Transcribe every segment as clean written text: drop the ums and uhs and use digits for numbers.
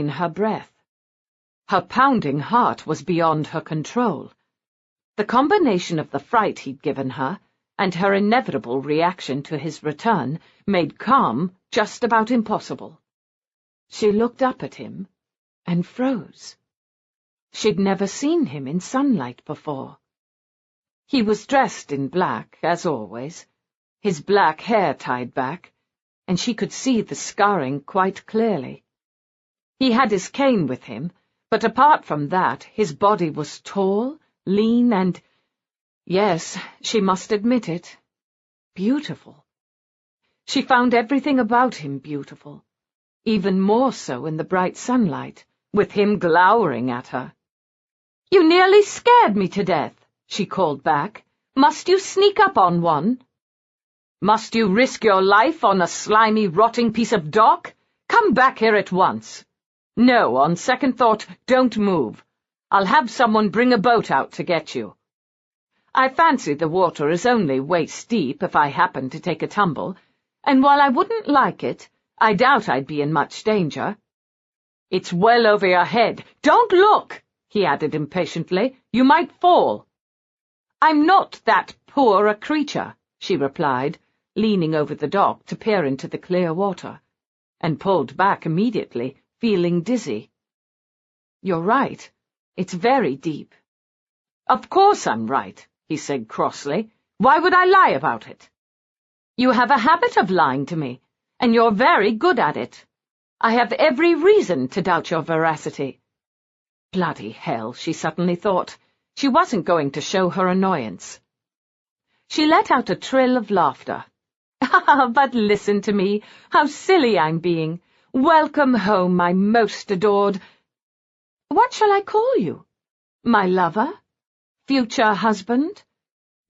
her breath. Her pounding heart was beyond her control. The combination of the fright he'd given her and her inevitable reaction to his return made calm just about impossible. She looked up at him and froze. She'd never seen him in sunlight before. He was dressed in black, as always, his black hair tied back, and she could see the scarring quite clearly. He had his cane with him, but apart from that, his body was tall, lean, and, yes, she must admit it, beautiful. She found everything about him beautiful, even more so in the bright sunlight, with him glowering at her. "You nearly scared me to death," she called back. "Must you sneak up on one? Must you risk your life on a slimy, rotting piece of dock? Come back here at once. No, on second thought, don't move. I'll have someone bring a boat out to get you. I fancy the water is only waist-deep if I happen to take a tumble, and while I wouldn't like it, I doubt I'd be in much danger." "It's well over your head. Don't look!" he added impatiently. "You might fall." "I'm not that poor a creature," she replied, leaning over the dock to peer into the clear water, and pulled back immediately, feeling dizzy. "You're right. It's very deep." "Of course I'm right," he said crossly. "Why would I lie about it?" "You have a habit of lying to me, and you're very good at it. I have every reason to doubt your veracity." Bloody hell, she suddenly thought. She wasn't going to show her annoyance. She let out a trill of laughter. "Ah, but listen to me. How silly I'm being. Welcome home, my most adored— What shall I call you? My lover? Future husband?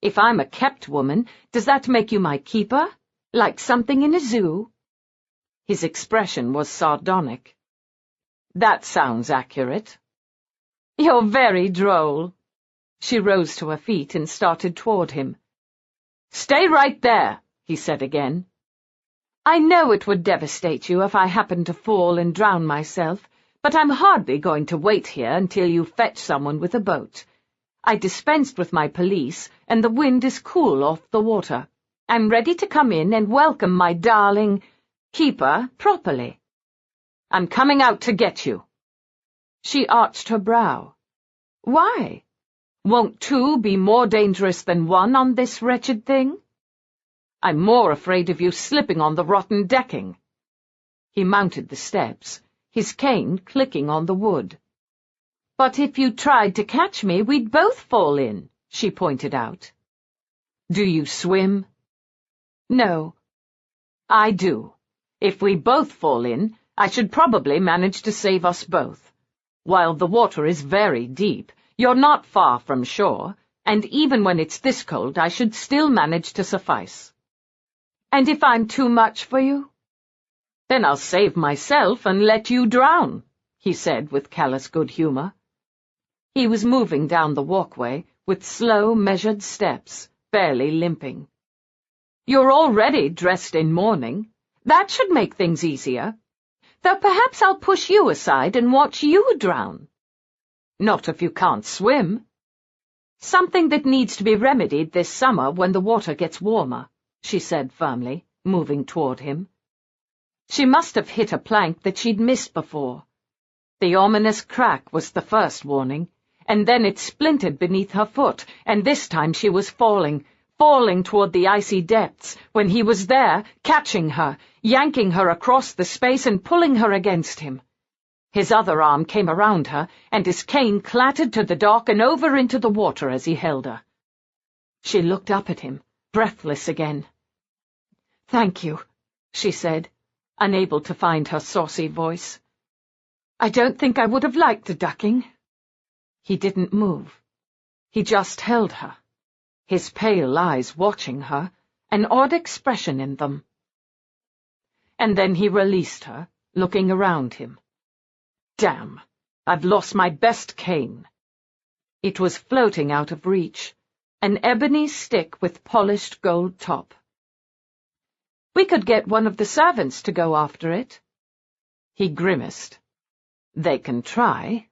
If I'm a kept woman, does that make you my keeper? Like something in a zoo?" His expression was sardonic. "That sounds accurate." "You're very droll." She rose to her feet and started toward him. "Stay right there," he said again. "I know it would devastate you if I happened to fall and drown myself, but I'm hardly going to wait here until you fetch someone with a boat. I dispensed with my police, and the wind is cool off the water. I'm ready to come in and welcome my darling keeper properly. I'm coming out to get you." She arched her brow. "Why? Won't two be more dangerous than one on this wretched thing?" "I'm more afraid of you slipping on the rotten decking." He mounted the steps, his cane clicking on the wood. "But if you tried to catch me, we'd both fall in," she pointed out. "Do you swim?" "No." "I do. If we both fall in, I should probably manage to save us both. While the water is very deep, you're not far from shore, and even when it's this cold, I should still manage to suffice." "And if I'm too much for you?" "Then I'll save myself and let you drown," he said with callous good humor. He was moving down the walkway with slow, measured steps, barely limping. "You're already dressed in mourning. That should make things easier. Though perhaps I'll push you aside and watch you drown." "Not if you can't swim." "Something that needs to be remedied this summer when the water gets warmer," she said firmly, moving toward him. She must have hit a plank that she'd missed before. The ominous crack was the first warning, and then it splintered beneath her foot, and this time she was falling toward the icy depths, when he was there, catching her, yanking her across the space and pulling her against him. His other arm came around her, and his cane clattered to the dock and over into the water as he held her. She looked up at him, breathless again. "Thank you," she said, unable to find her saucy voice. "I don't think I would have liked the ducking." He didn't move. He just held her, his pale eyes watching her, an odd expression in them. And then he released her, looking around him. "Damn, I've lost my best cane." It was floating out of reach, an ebony stick with polished gold top. "We could get one of the servants to go after it." He grimaced. They can try.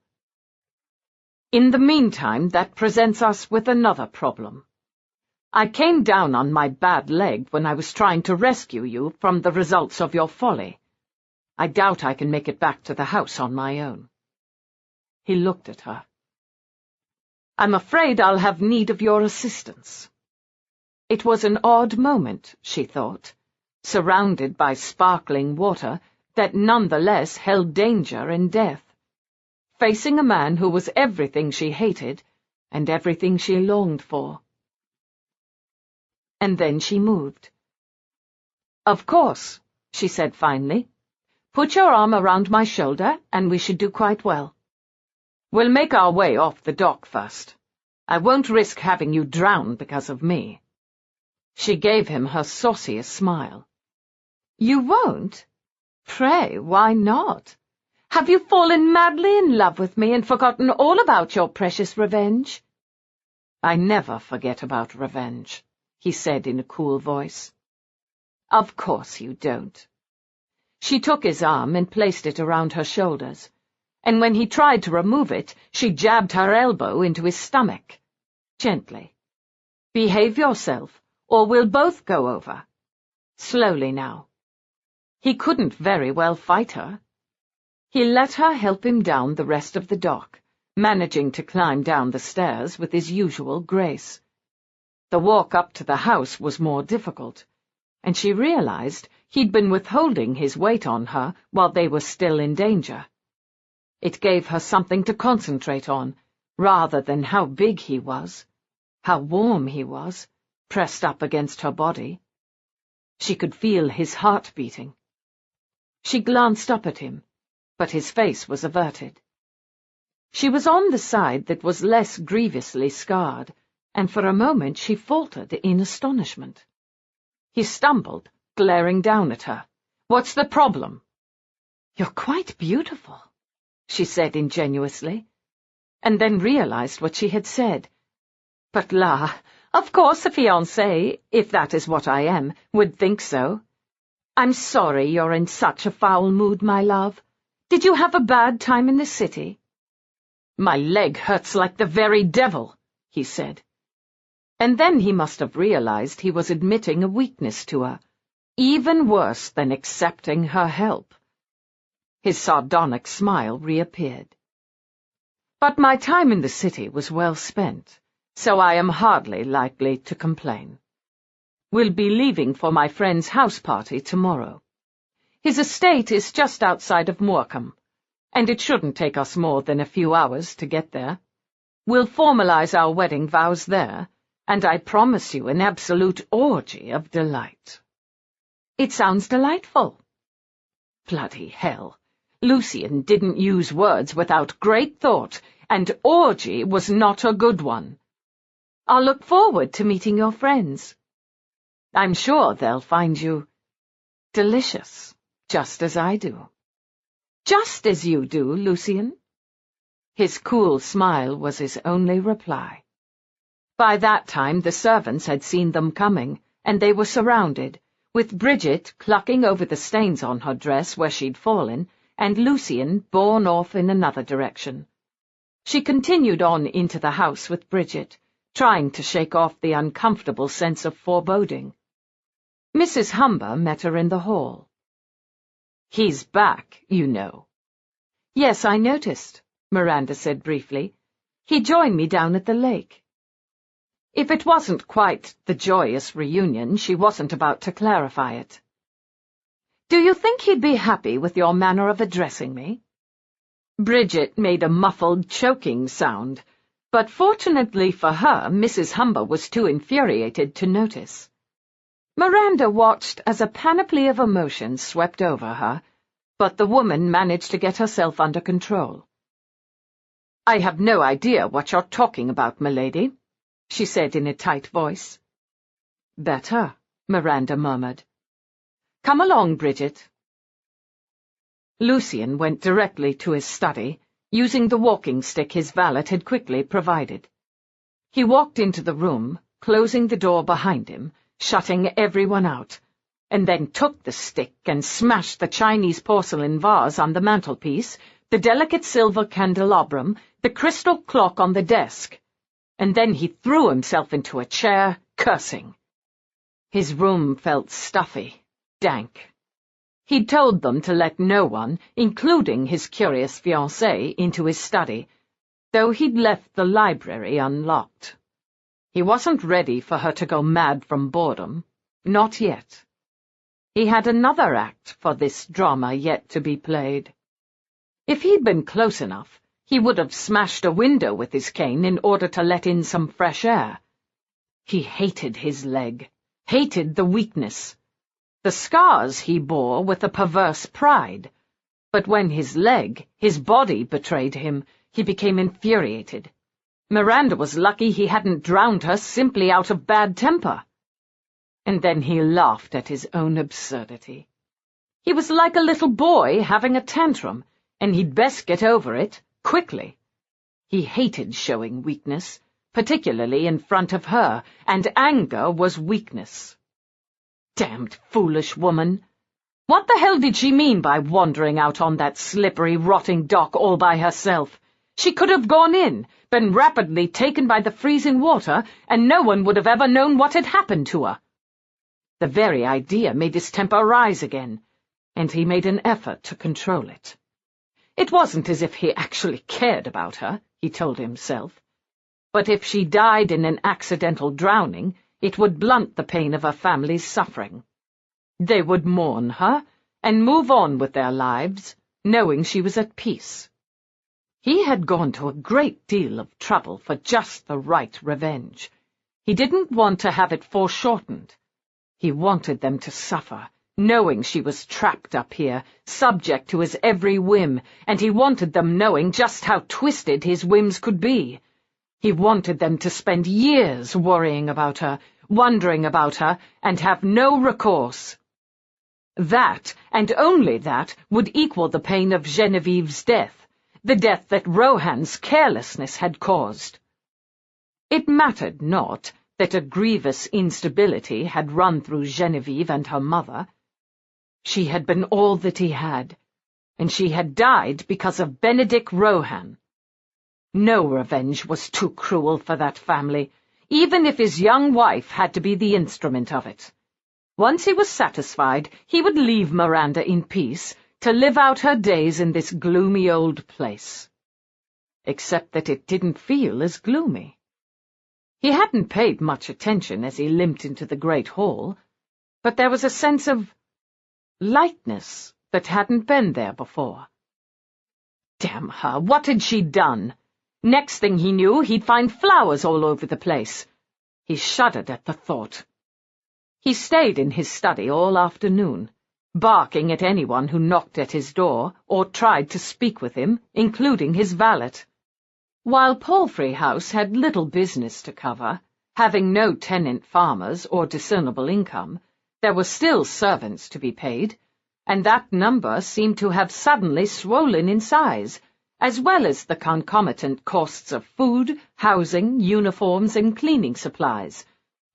In the meantime, that presents us with another problem. I came down on my bad leg when I was trying to rescue you from the results of your folly. I doubt I can make it back to the house on my own. He looked at her. I'm afraid I'll have need of your assistance. It was an odd moment, she thought, surrounded by sparkling water that nonetheless held danger and death, facing a man who was everything she hated and everything she longed for. And then she moved. Of course, she said finally. Put your arm around my shoulder, and we should do quite well. We'll make our way off the dock first. I won't risk having you drown because of me. She gave him her sauciest smile. You won't? Pray, why not? Have you fallen madly in love with me and forgotten all about your precious revenge? I never forget about revenge, he said in a cool voice. Of course you don't. She took his arm and placed it around her shoulders, and when he tried to remove it, she jabbed her elbow into his stomach. Gently. Behave yourself, or we'll both go over. Slowly now. He couldn't very well fight her. He let her help him down the rest of the dock, managing to climb down the stairs with his usual grace. The walk up to the house was more difficult, and she realized he'd been withholding his weight on her while they were still in danger. It gave her something to concentrate on, rather than how big he was, how warm he was, pressed up against her body. She could feel his heart beating. She glanced up at him, but his face was averted. She was on the side that was less grievously scarred, and for a moment she faltered in astonishment. He stumbled, glaring down at her. What's the problem? You're quite beautiful, she said ingenuously, and then realized what she had said. But la, of course a fiancé, if that is what I am, would think so. I'm sorry you're in such a foul mood, my love. Did you have a bad time in the city? My leg hurts like the very devil, he said. And then he must have realized he was admitting a weakness to her, even worse than accepting her help. His sardonic smile reappeared. But my time in the city was well spent, so I am hardly likely to complain. We'll be leaving for my friend's house party tomorrow. His estate is just outside of Morecambe, and it shouldn't take us more than a few hours to get there. We'll formalize our wedding vows there, and I promise you an absolute orgy of delight. It sounds delightful. Bloody hell. Lucian didn't use words without great thought, and orgy was not a good one. I'll look forward to meeting your friends. I'm sure they'll find you delicious, just as I do. Just as you do, Lucian. His cool smile was his only reply. By that time the servants had seen them coming, and they were surrounded, with Bridget clucking over the stains on her dress where she'd fallen, and Lucian borne off in another direction. She continued on into the house with Bridget, trying to shake off the uncomfortable sense of foreboding. Mrs. Humber met her in the hall. He's back, you know. Yes, I noticed, Miranda said briefly. He joined me down at the lake. If it wasn't quite the joyous reunion, she wasn't about to clarify it. Do you think he'd be happy with your manner of addressing me? Bridget made a muffled, choking sound, but fortunately for her, Mrs. Humber was too infuriated to notice. Miranda watched as a panoply of emotions swept over her, but the woman managed to get herself under control. I have no idea what you're talking about, milady, she said in a tight voice. Better, Miranda murmured. Come along, Bridget. Lucian went directly to his study, using the walking stick his valet had quickly provided. He walked into the room, closing the door behind him, shutting everyone out, and then took the stick and smashed the Chinese porcelain vase on the mantelpiece, the delicate silver candelabrum, the crystal clock on the desk, and then he threw himself into a chair, cursing. His room felt stuffy, dank. He'd told them to let no one, including his curious fiancée, into his study, though he'd left the library unlocked. He wasn't ready for her to go mad from boredom, not yet. He had another act for this drama yet to be played. If he'd been close enough, he would have smashed a window with his cane in order to let in some fresh air. He hated his leg, hated the weakness. The scars he bore with a perverse pride. But when his leg, his body betrayed him, he became infuriated. Miranda was lucky he hadn't drowned her simply out of bad temper. And then he laughed at his own absurdity. He was like a little boy having a tantrum, and he'd best get over it, quickly. He hated showing weakness, particularly in front of her, and anger was weakness. Damned foolish woman! What the hell did she mean by wandering out on that slippery, rotting dock all by herself? She could have gone in, been rapidly taken by the freezing water, and no one would have ever known what had happened to her. The very idea made his temper rise again, and he made an effort to control it. It wasn't as if he actually cared about her, he told himself. But if she died in an accidental drowning, it would blunt the pain of her family's suffering. They would mourn her and move on with their lives, knowing she was at peace. He had gone to a great deal of trouble for just the right revenge. He didn't want to have it foreshortened. He wanted them to suffer, knowing she was trapped up here, subject to his every whim, and he wanted them knowing just how twisted his whims could be. He wanted them to spend years worrying about her, wondering about her, and have no recourse. That, and only that, would equal the pain of Genevieve's death, the death that Rohan's carelessness had caused. It mattered not that a grievous instability had run through Genevieve and her mother. She had been all that he had, and she had died because of Benedict Rohan. No revenge was too cruel for that family, even if his young wife had to be the instrument of it. Once he was satisfied, he would leave Miranda in peace to live out her days in this gloomy old place. Except that it didn't feel as gloomy. He hadn't paid much attention as he limped into the great hall, but there was a sense of lightness that hadn't been there before. Damn her, what had she done? Next thing he knew, he'd find flowers all over the place. He shuddered at the thought. He stayed in his study all afternoon, barking at anyone who knocked at his door or tried to speak with him, including his valet. While Palfrey House had little business to cover, having no tenant farmers or discernible income, there were still servants to be paid, and that number seemed to have suddenly swollen in size, as well as the concomitant costs of food, housing, uniforms, and cleaning supplies,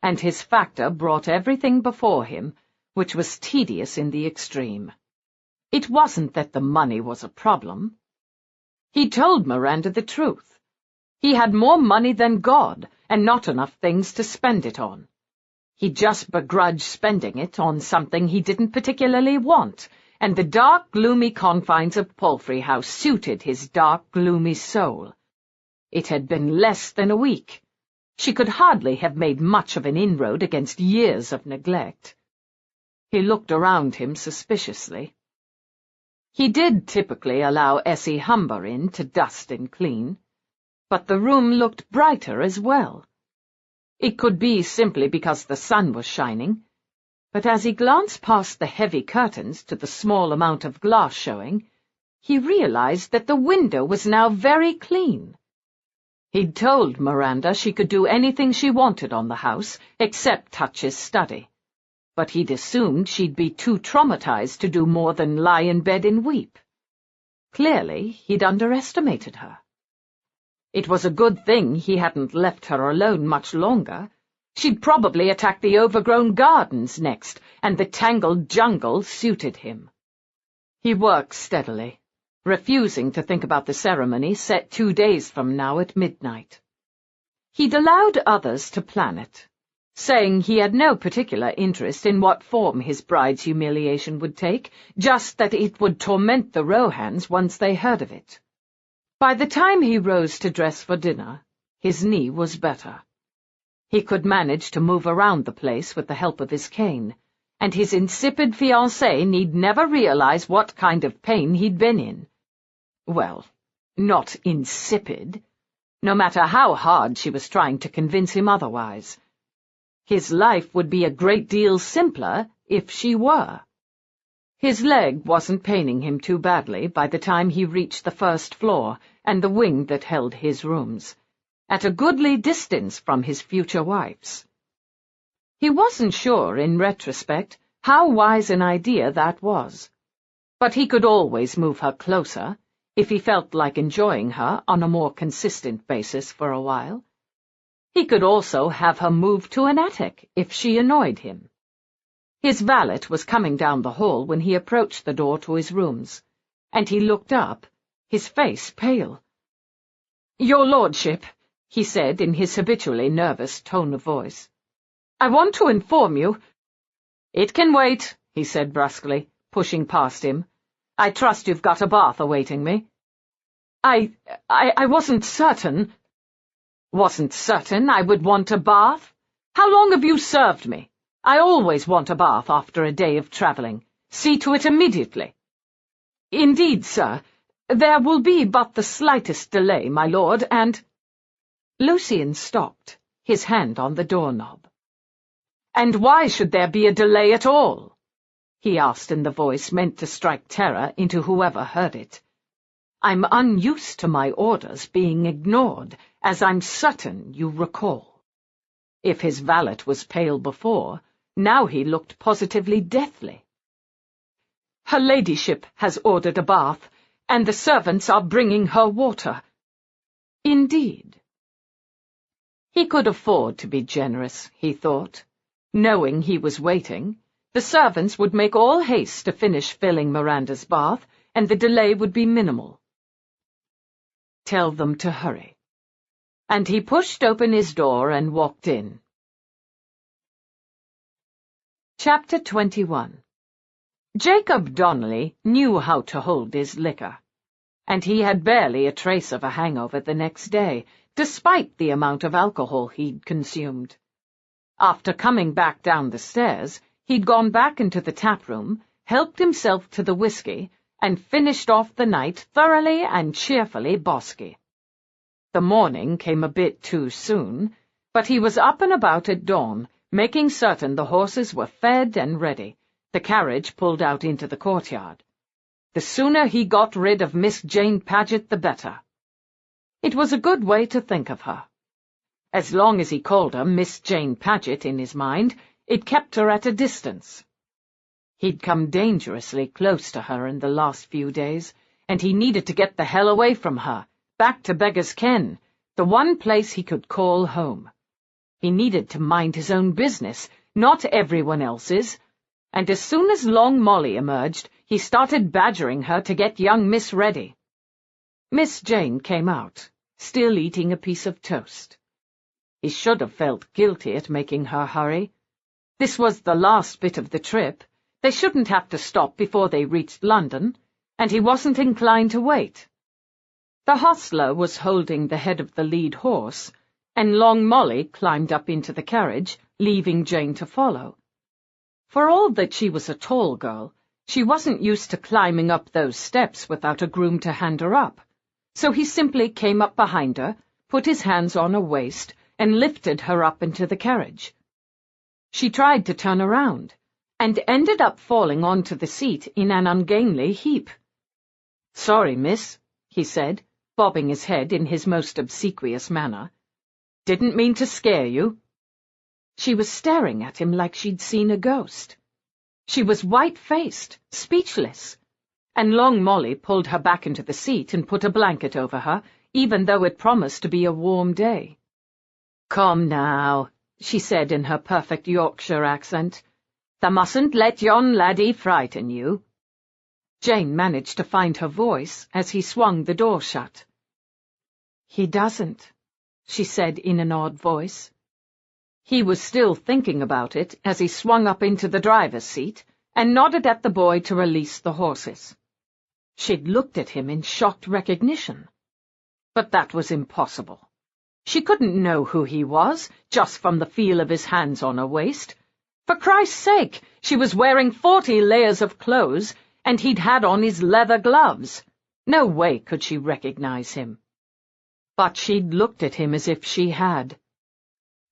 and his factor brought everything before him, which was tedious in the extreme. It wasn't that the money was a problem. He told Miranda the truth. He had more money than God, and not enough things to spend it on. He just begrudged spending it on something he didn't particularly want, and the dark, gloomy confines of Palfrey House suited his dark, gloomy soul. It had been less than a week. She could hardly have made much of an inroad against years of neglect. He looked around him suspiciously. He did typically allow Essie Humber in to dust and clean, but the room looked brighter as well. It could be simply because the sun was shining, but as he glanced past the heavy curtains to the small amount of glass showing, he realized that the window was now very clean. He'd told Miranda she could do anything she wanted on the house, except touch his study, but he'd assumed she'd be too traumatized to do more than lie in bed and weep. Clearly, he'd underestimated her. It was a good thing he hadn't left her alone much longer. She'd probably attack the overgrown gardens next, and the tangled jungle suited him. He worked steadily, refusing to think about the ceremony set 2 days from now at midnight. He'd allowed others to plan it, saying he had no particular interest in what form his bride's humiliation would take, just that it would torment the Rohans once they heard of it. By the time he rose to dress for dinner, his knee was better. He could manage to move around the place with the help of his cane, and his insipid fiancée need never realize what kind of pain he'd been in. Well, not insipid, no matter how hard she was trying to convince him otherwise. His life would be a great deal simpler if she were. His leg wasn't paining him too badly by the time he reached the first floor and the wing that held his rooms, at a goodly distance from his future wife's. He wasn't sure, in retrospect, how wise an idea that was, but he could always move her closer if he felt like enjoying her on a more consistent basis for a while. He could also have her move to an attic if she annoyed him. His valet was coming down the hall when he approached the door to his rooms, and he looked up, his face pale. "Your lordship," he said in his habitually nervous tone of voice, "I want to inform you—" "It can wait," he said brusquely, pushing past him. "I trust you've got a bath awaiting me." I wasn't certain—" "Wasn't certain I would want a bath? How long have you served me? I always want a bath after a day of travelling. See to it immediately." "Indeed, sir. There will be but the slightest delay, my lord, and—" Lucian stopped, his hand on the doorknob. "And why should there be a delay at all?" he asked in the voice meant to strike terror into whoever heard it. "I'm unused to my orders being ignored, as I'm certain you recall." If his valet was pale before, now he looked positively deathly. "Her ladyship has ordered a bath, and the servants are bringing her water." Indeed. He could afford to be generous, he thought. Knowing he was waiting, the servants would make all haste to finish filling Miranda's bath, and the delay would be minimal. Tell them to hurry. And he pushed open his door and walked in. Chapter 21. Jacob Donnelly knew how to hold his liquor, and he had barely a trace of a hangover the next day, despite the amount of alcohol he'd consumed. After coming back down the stairs, he'd gone back into the tap-room, helped himself to the whiskey, and finished off the night thoroughly and cheerfully bosky. The morning came a bit too soon, but he was up and about at dawn, making certain the horses were fed and ready. The carriage pulled out into the courtyard. The sooner he got rid of Miss Jane Paget, the better. It was a good way to think of her. As long as he called her Miss Jane Paget in his mind, it kept her at a distance. He'd come dangerously close to her in the last few days, and he needed to get the hell away from her, back to Beggar's Ken, the one place he could call home. He needed to mind his own business, not everyone else's, and as soon as Long Molly emerged, he started badgering her to get young Miss ready. Miss Jane came out, still eating a piece of toast. He should have felt guilty at making her hurry. This was the last bit of the trip. They shouldn't have to stop before they reached London, and he wasn't inclined to wait. The hostler was holding the head of the lead horse, and Long Molly climbed up into the carriage, leaving Jane to follow. For all that she was a tall girl, she wasn't used to climbing up those steps without a groom to hand her up, so he simply came up behind her, put his hands on her waist, and lifted her up into the carriage. She tried to turn around, and ended up falling onto the seat in an ungainly heap. "Sorry, miss," he said, bobbing his head in his most obsequious manner. "Didn't mean to scare you." She was staring at him like she'd seen a ghost. She was white-faced, speechless, and Long Molly pulled her back into the seat and put a blanket over her, even though it promised to be a warm day. "Come now," she said in her perfect Yorkshire accent. "Tha mustn't let yon laddie frighten you." Jane managed to find her voice as he swung the door shut. "He doesn't," she said in an odd voice. He was still thinking about it as he swung up into the driver's seat and nodded at the boy to release the horses. She'd looked at him in shocked recognition. But that was impossible. She couldn't know who he was, just from the feel of his hands on her waist. For Christ's sake, she was wearing 40 layers of clothes, and he'd had on his leather gloves. No way could she recognize him. But she'd looked at him as if she had.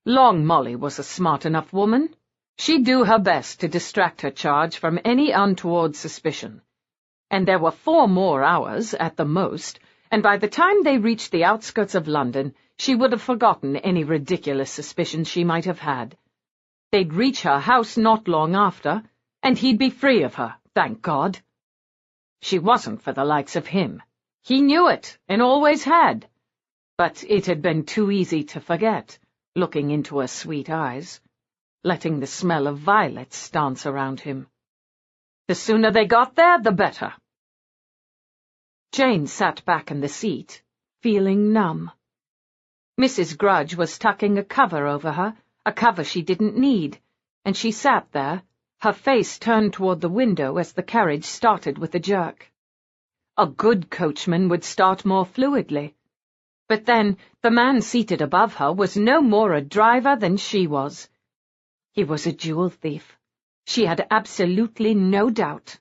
Long Molly was a smart enough woman. She'd do her best to distract her charge from any untoward suspicion. And there were 4 more hours, at the most, and by the time they reached the outskirts of London, she would have forgotten any ridiculous suspicions she might have had. They'd reach her house not long after, and he'd be free of her, thank God. She wasn't for the likes of him. He knew it, and always had. But it had been too easy to forget, looking into her sweet eyes, letting the smell of violets dance around him. The sooner they got there, the better. Jane sat back in the seat, feeling numb. Mrs. Grudge was tucking a cover over her, a cover she didn't need, and she sat there, her face turned toward the window as the carriage started with a jerk. A good coachman would start more fluidly. But then the man seated above her was no more a driver than she was. He was a jewel thief. She had absolutely no doubt.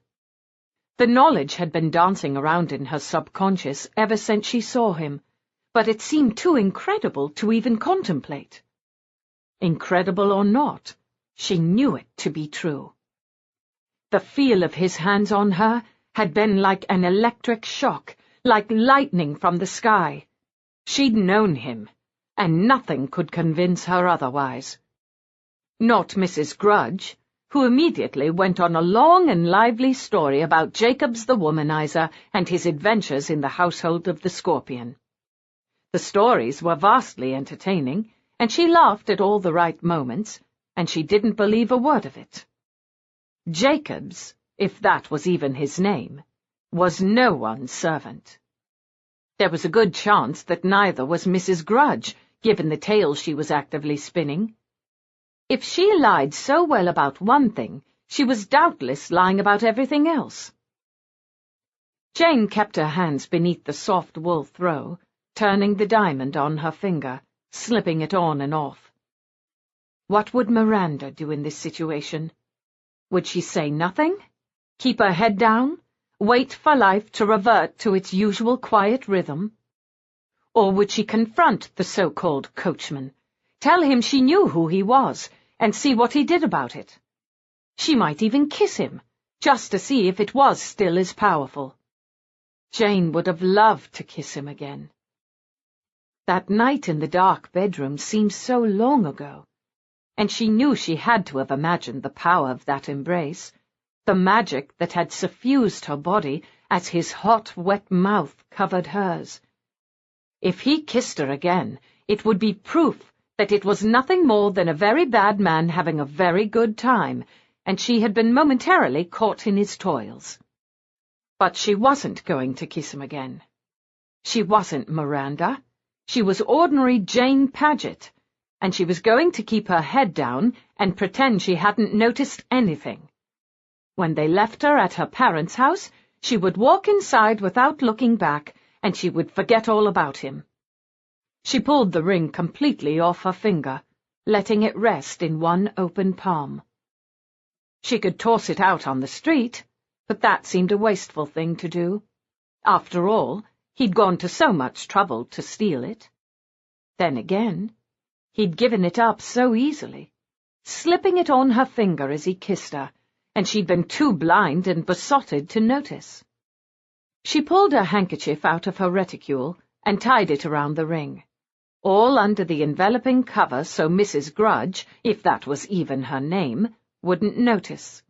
The knowledge had been dancing around in her subconscious ever since she saw him, but it seemed too incredible to even contemplate. Incredible or not, she knew it to be true. The feel of his hands on her had been like an electric shock, like lightning from the sky. She'd known him, and nothing could convince her otherwise. Not Mrs. Grudge, who immediately went on a long and lively story about Jacobs the womanizer and his adventures in the household of the Scorpion. The stories were vastly entertaining, and she laughed at all the right moments, and she didn't believe a word of it. Jacobs, if that was even his name, was no one's servant. There was a good chance that neither was Mrs. Grudge, given the tale she was actively spinning. If she lied so well about one thing, she was doubtless lying about everything else. Jane kept her hands beneath the soft wool throw, turning the diamond on her finger, slipping it on and off. What would Miranda do in this situation? Would she say nothing? Keep her head down? Wait for life to revert to its usual quiet rhythm? Or would she confront the so-called coachman, tell him she knew who he was, and see what he did about it? She might even kiss him, just to see if it was still as powerful. Jane would have loved to kiss him again. That night in the dark bedroom seemed so long ago, and she knew she had to have imagined the power of that embrace, the magic that had suffused her body as his hot, wet mouth covered hers. If he kissed her again, it would be proof that it was nothing more than a very bad man having a very good time, and she had been momentarily caught in his toils. But she wasn't going to kiss him again. She wasn't Miranda. She was ordinary Jane Paget, and she was going to keep her head down and pretend she hadn't noticed anything. When they left her at her parents' house, she would walk inside without looking back, and she would forget all about him. She pulled the ring completely off her finger, letting it rest in one open palm. She could toss it out on the street, but that seemed a wasteful thing to do. After all, he'd gone to so much trouble to steal it. Then again, he'd given it up so easily, slipping it on her finger as he kissed her, and she'd been too blind and besotted to notice. She pulled her handkerchief out of her reticule and tied it around the ring, all under the enveloping cover so Mrs. Grudge, if that was even her name, wouldn't notice.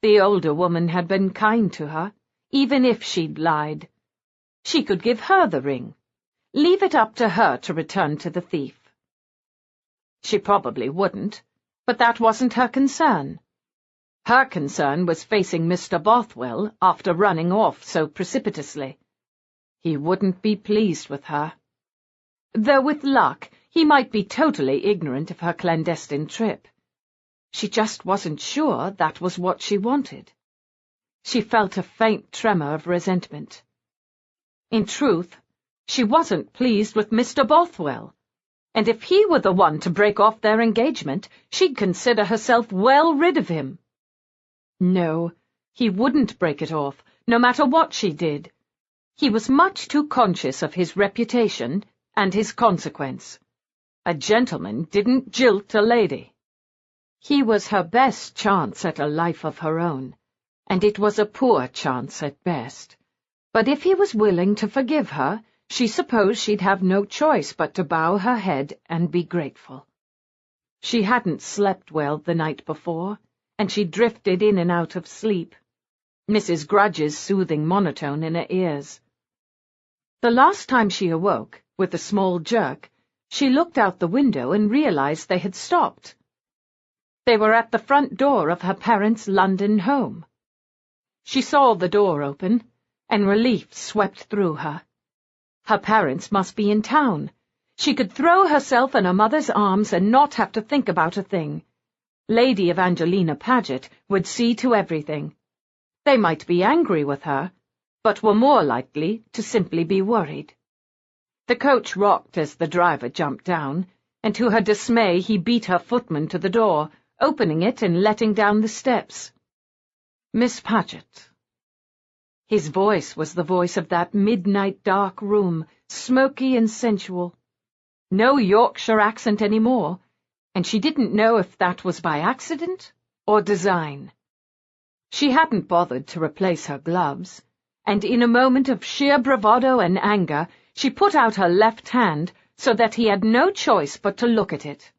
The older woman had been kind to her, even if she'd lied. She could give her the ring, leave it up to her to return to the thief. She probably wouldn't, but that wasn't her concern. Her concern was facing Mr. Bothwell after running off so precipitously. He wouldn't be pleased with her. Though with luck, he might be totally ignorant of her clandestine trip. She just wasn't sure that was what she wanted. She felt a faint tremor of resentment. In truth, she wasn't pleased with Mr. Bothwell, and if he were the one to break off their engagement, she'd consider herself well rid of him. No, he wouldn't break it off, no matter what she did. He was much too conscious of his reputation and his consequence. A gentleman didn't jilt a lady. He was her best chance at a life of her own, and it was a poor chance at best. But if he was willing to forgive her, she supposed she'd have no choice but to bow her head and be grateful. She hadn't slept well the night before, and she drifted in and out of sleep, Mrs. Grudge's soothing monotone in her ears. The last time she awoke, with a small jerk, she looked out the window and realized they had stopped. They were at the front door of her parents' London home. She saw the door open, and relief swept through her. Her parents must be in town. She could throw herself in her mother's arms and not have to think about a thing. Lady Evangelina Paget would see to everything. They might be angry with her, but were more likely to simply be worried. The coach rocked as the driver jumped down, and to her dismay he beat her footman to the door, opening it and letting down the steps. Miss Paget. His voice was the voice of that midnight dark room, smoky and sensual. No Yorkshire accent any more, and she didn't know if that was by accident or design. She hadn't bothered to replace her gloves, and in a moment of sheer bravado and anger, she put out her left hand so that he had no choice but to look at it.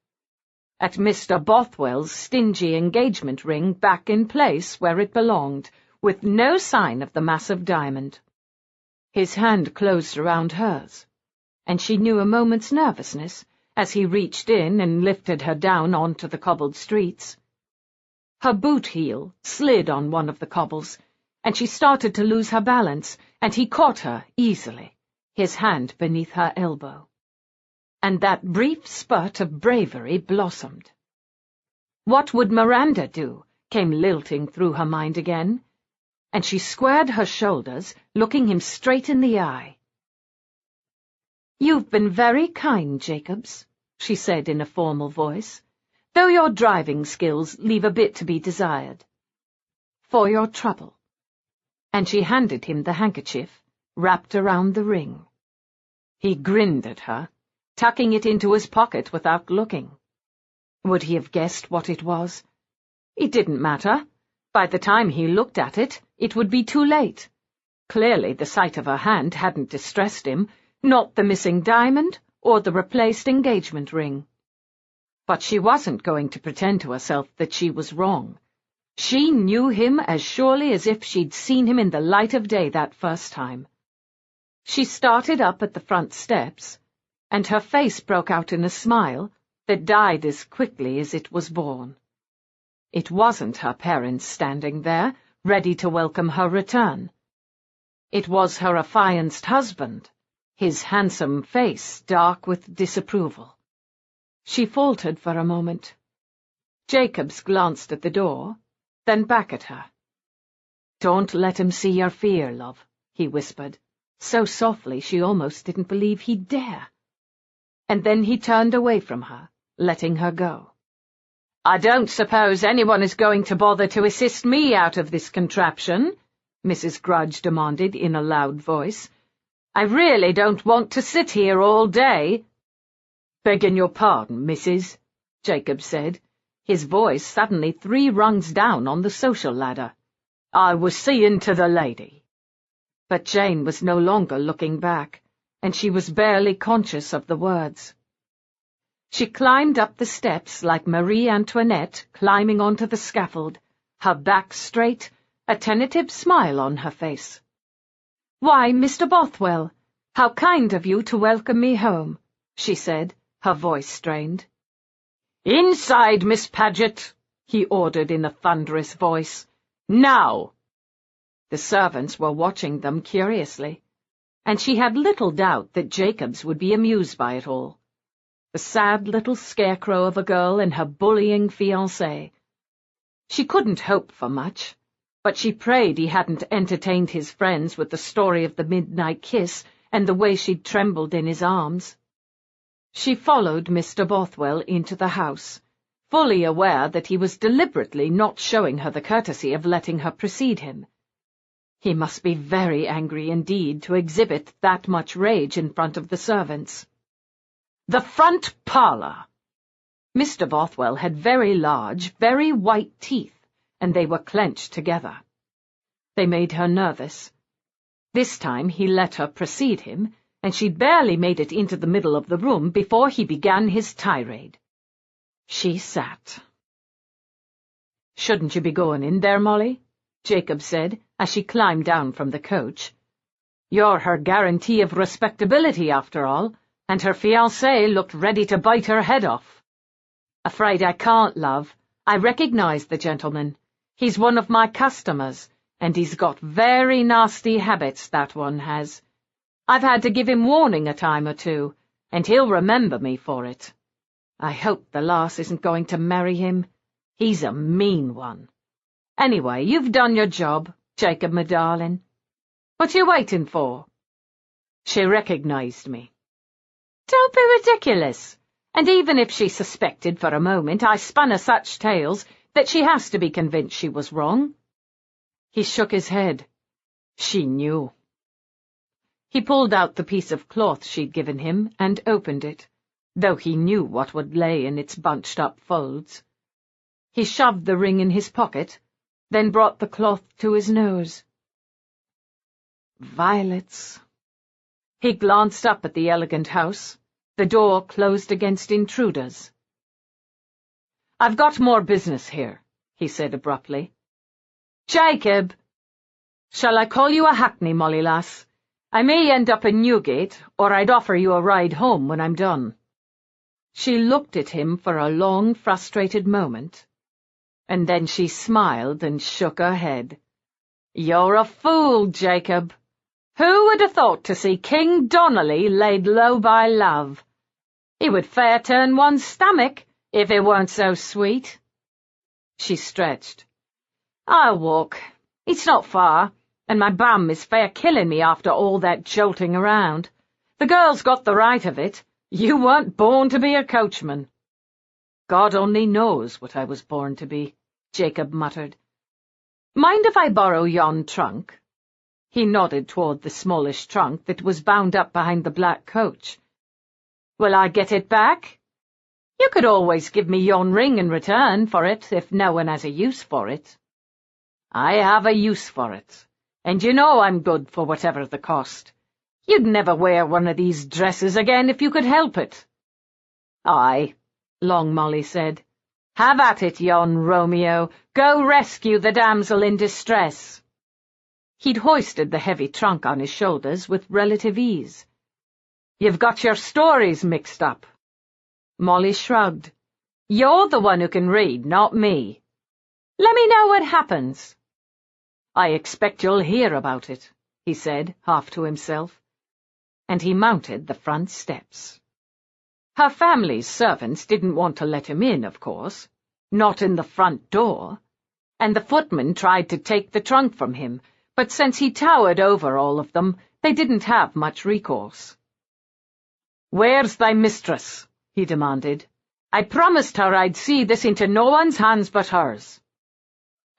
At Mr. Bothwell's stingy engagement ring back in place where it belonged, with no sign of the massive diamond. His hand closed around hers, and she knew a moment's nervousness as he reached in and lifted her down onto the cobbled streets. Her boot heel slid on one of the cobbles, and she started to lose her balance, and he caught her easily, his hand beneath her elbow. And that brief spurt of bravery blossomed. What would Miranda do? Came lilting through her mind again, and she squared her shoulders, looking him straight in the eye. "You've been very kind, Jacobs," she said in a formal voice, "though your driving skills leave a bit to be desired. For your trouble." And she handed him the handkerchief, wrapped around the ring. He grinned at her, tucking it into his pocket without looking. Would he have guessed what it was? It didn't matter. By the time he looked at it, it would be too late. Clearly the sight of her hand hadn't distressed him, not the missing diamond or the replaced engagement ring. But she wasn't going to pretend to herself that she was wrong. She knew him as surely as if she'd seen him in the light of day that first time. She started up at the front steps, and her face broke out in a smile that died as quickly as it was born. It wasn't her parents standing there, ready to welcome her return. It was her affianced husband, his handsome face dark with disapproval. She faltered for a moment. Jacobs glanced at the door, then back at her. "Don't let him see your fear, love," he whispered, so softly she almost didn't believe he'd dare. And then he turned away from her, letting her go. "I don't suppose anyone is going to bother to assist me out of this contraption?" Mrs. Grudge demanded in a loud voice. "I really don't want to sit here all day." "Begging your pardon, Mrs.," Jacob said, his voice suddenly 3 rungs down on the social ladder. "I was seeing to the lady." But Jane was no longer looking back, and she was barely conscious of the words. She climbed up the steps like Marie Antoinette climbing onto the scaffold, her back straight, a tentative smile on her face. "Why, Mr. Bothwell, how kind of you to welcome me home," she said, her voice strained. "Inside, Miss Paget," he ordered in a thunderous voice. "Now!" The servants were watching them curiously, and she had little doubt that Jacobs would be amused by it all. The sad little scarecrow of a girl and her bullying fiancé. She couldn't hope for much, but she prayed he hadn't entertained his friends with the story of the midnight kiss and the way she'd trembled in his arms. She followed Mr. Bothwell into the house, fully aware that he was deliberately not showing her the courtesy of letting her precede him. He must be very angry indeed to exhibit that much rage in front of the servants. The front parlour! Mr. Bothwell had very large, very white teeth, and they were clenched together. They made her nervous. This time he let her precede him, and she'd barely made it into the middle of the room before he began his tirade. She sat. "Shouldn't you be going in there, Molly?" Jacob said, as she climbed down from the coach. "You're her guarantee of respectability, after all, and her fiancé looked ready to bite her head off." "Afraid I can't, love. I recognize the gentleman. He's one of my customers, and he's got very nasty habits, that one has. I've had to give him warning a time or two, and he'll remember me for it. I hope the lass isn't going to marry him. He's a mean one. Anyway, you've done your job, Jacob, my darling. What you waiting for?" She recognized me. "Don't be ridiculous. And even if she suspected for a moment I spun her such tales that she has to be convinced she was wrong." He shook his head. She knew. He pulled out the piece of cloth she'd given him and opened it, though he knew what would lay in its bunched-up folds. He shoved the ring in his pocket, then brought the cloth to his nose. Violets. He glanced up at the elegant house, the door closed against intruders. "I've got more business here," he said abruptly. "Jacob! Shall I call you a hackney, Molly lass? I may end up in Newgate, or I'd offer you a ride home when I'm done." She looked at him for a long, frustrated moment, and then she smiled and shook her head. "You're a fool, Jacob. Who would have thought to see King Donnelly laid low by love? He would fair turn one's stomach, if it weren't so sweet." She stretched. "I'll walk. It's not far, and my bum is fair killing me after all that jolting around. The girl's got the right of it. You weren't born to be a coachman." "God only knows what I was born to be," Jacob muttered. "Mind if I borrow yon trunk?" He nodded toward the smallish trunk that was bound up behind the black coach. "Will I get it back?" "You could always give me yon ring in return for it if no one has a use for it." "I have a use for it, and you know I'm good for whatever the cost. You'd never wear one of these dresses again if you could help it." "Aye," Long Molly said. "Have at it, yon Romeo. Go rescue the damsel in distress." He'd hoisted the heavy trunk on his shoulders with relative ease. "You've got your stories mixed up." Molly shrugged. "You're the one who can read, not me. Let me know what happens." "I expect you'll hear about it," he said, half to himself. And he mounted the front steps. Her family's servants didn't want to let him in, of course. Not in the front door. And the footman tried to take the trunk from him, but since he towered over all of them, they didn't have much recourse. "Where's thy mistress?" he demanded. "I promised her I'd see this into no one's hands but hers."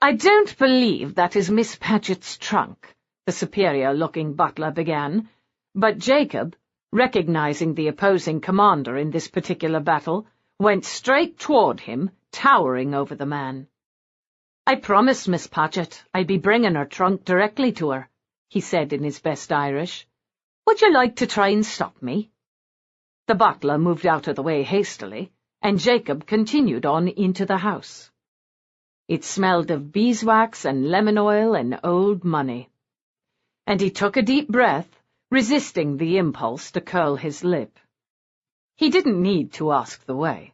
"I don't believe that is Miss Paget's trunk," the superior-looking butler began, but Jacob, recognizing the opposing commander in this particular battle, went straight toward him, towering over the man. "I promised Miss Paget I'd be bringing her trunk directly to her," he said in his best Irish. "Would you like to try and stop me?" The butler moved out of the way hastily, and Jacob continued on into the house. It smelled of beeswax and lemon oil and old money. And he took a deep breath, resisting the impulse to curl his lip. He didn't need to ask the way.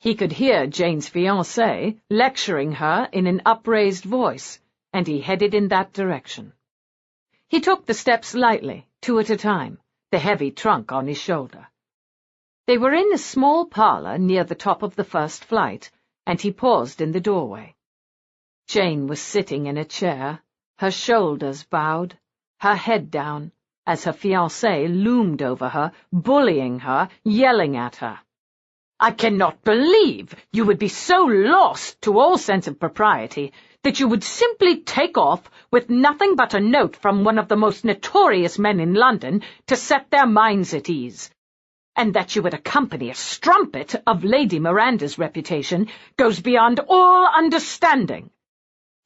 He could hear Jane's fiancé lecturing her in an upraised voice, and he headed in that direction. He took the steps lightly, 2 at a time, the heavy trunk on his shoulder. They were in a small parlour near the top of the first flight, and he paused in the doorway. Jane was sitting in a chair, her shoulders bowed, her head down, as her fiancé loomed over her, bullying her, yelling at her. "I cannot believe you would be so lost to all sense of propriety that you would simply take off with nothing but a note from one of the most notorious men in London to set their minds at ease. And that you would accompany a strumpet of Lady Miranda's reputation goes beyond all understanding.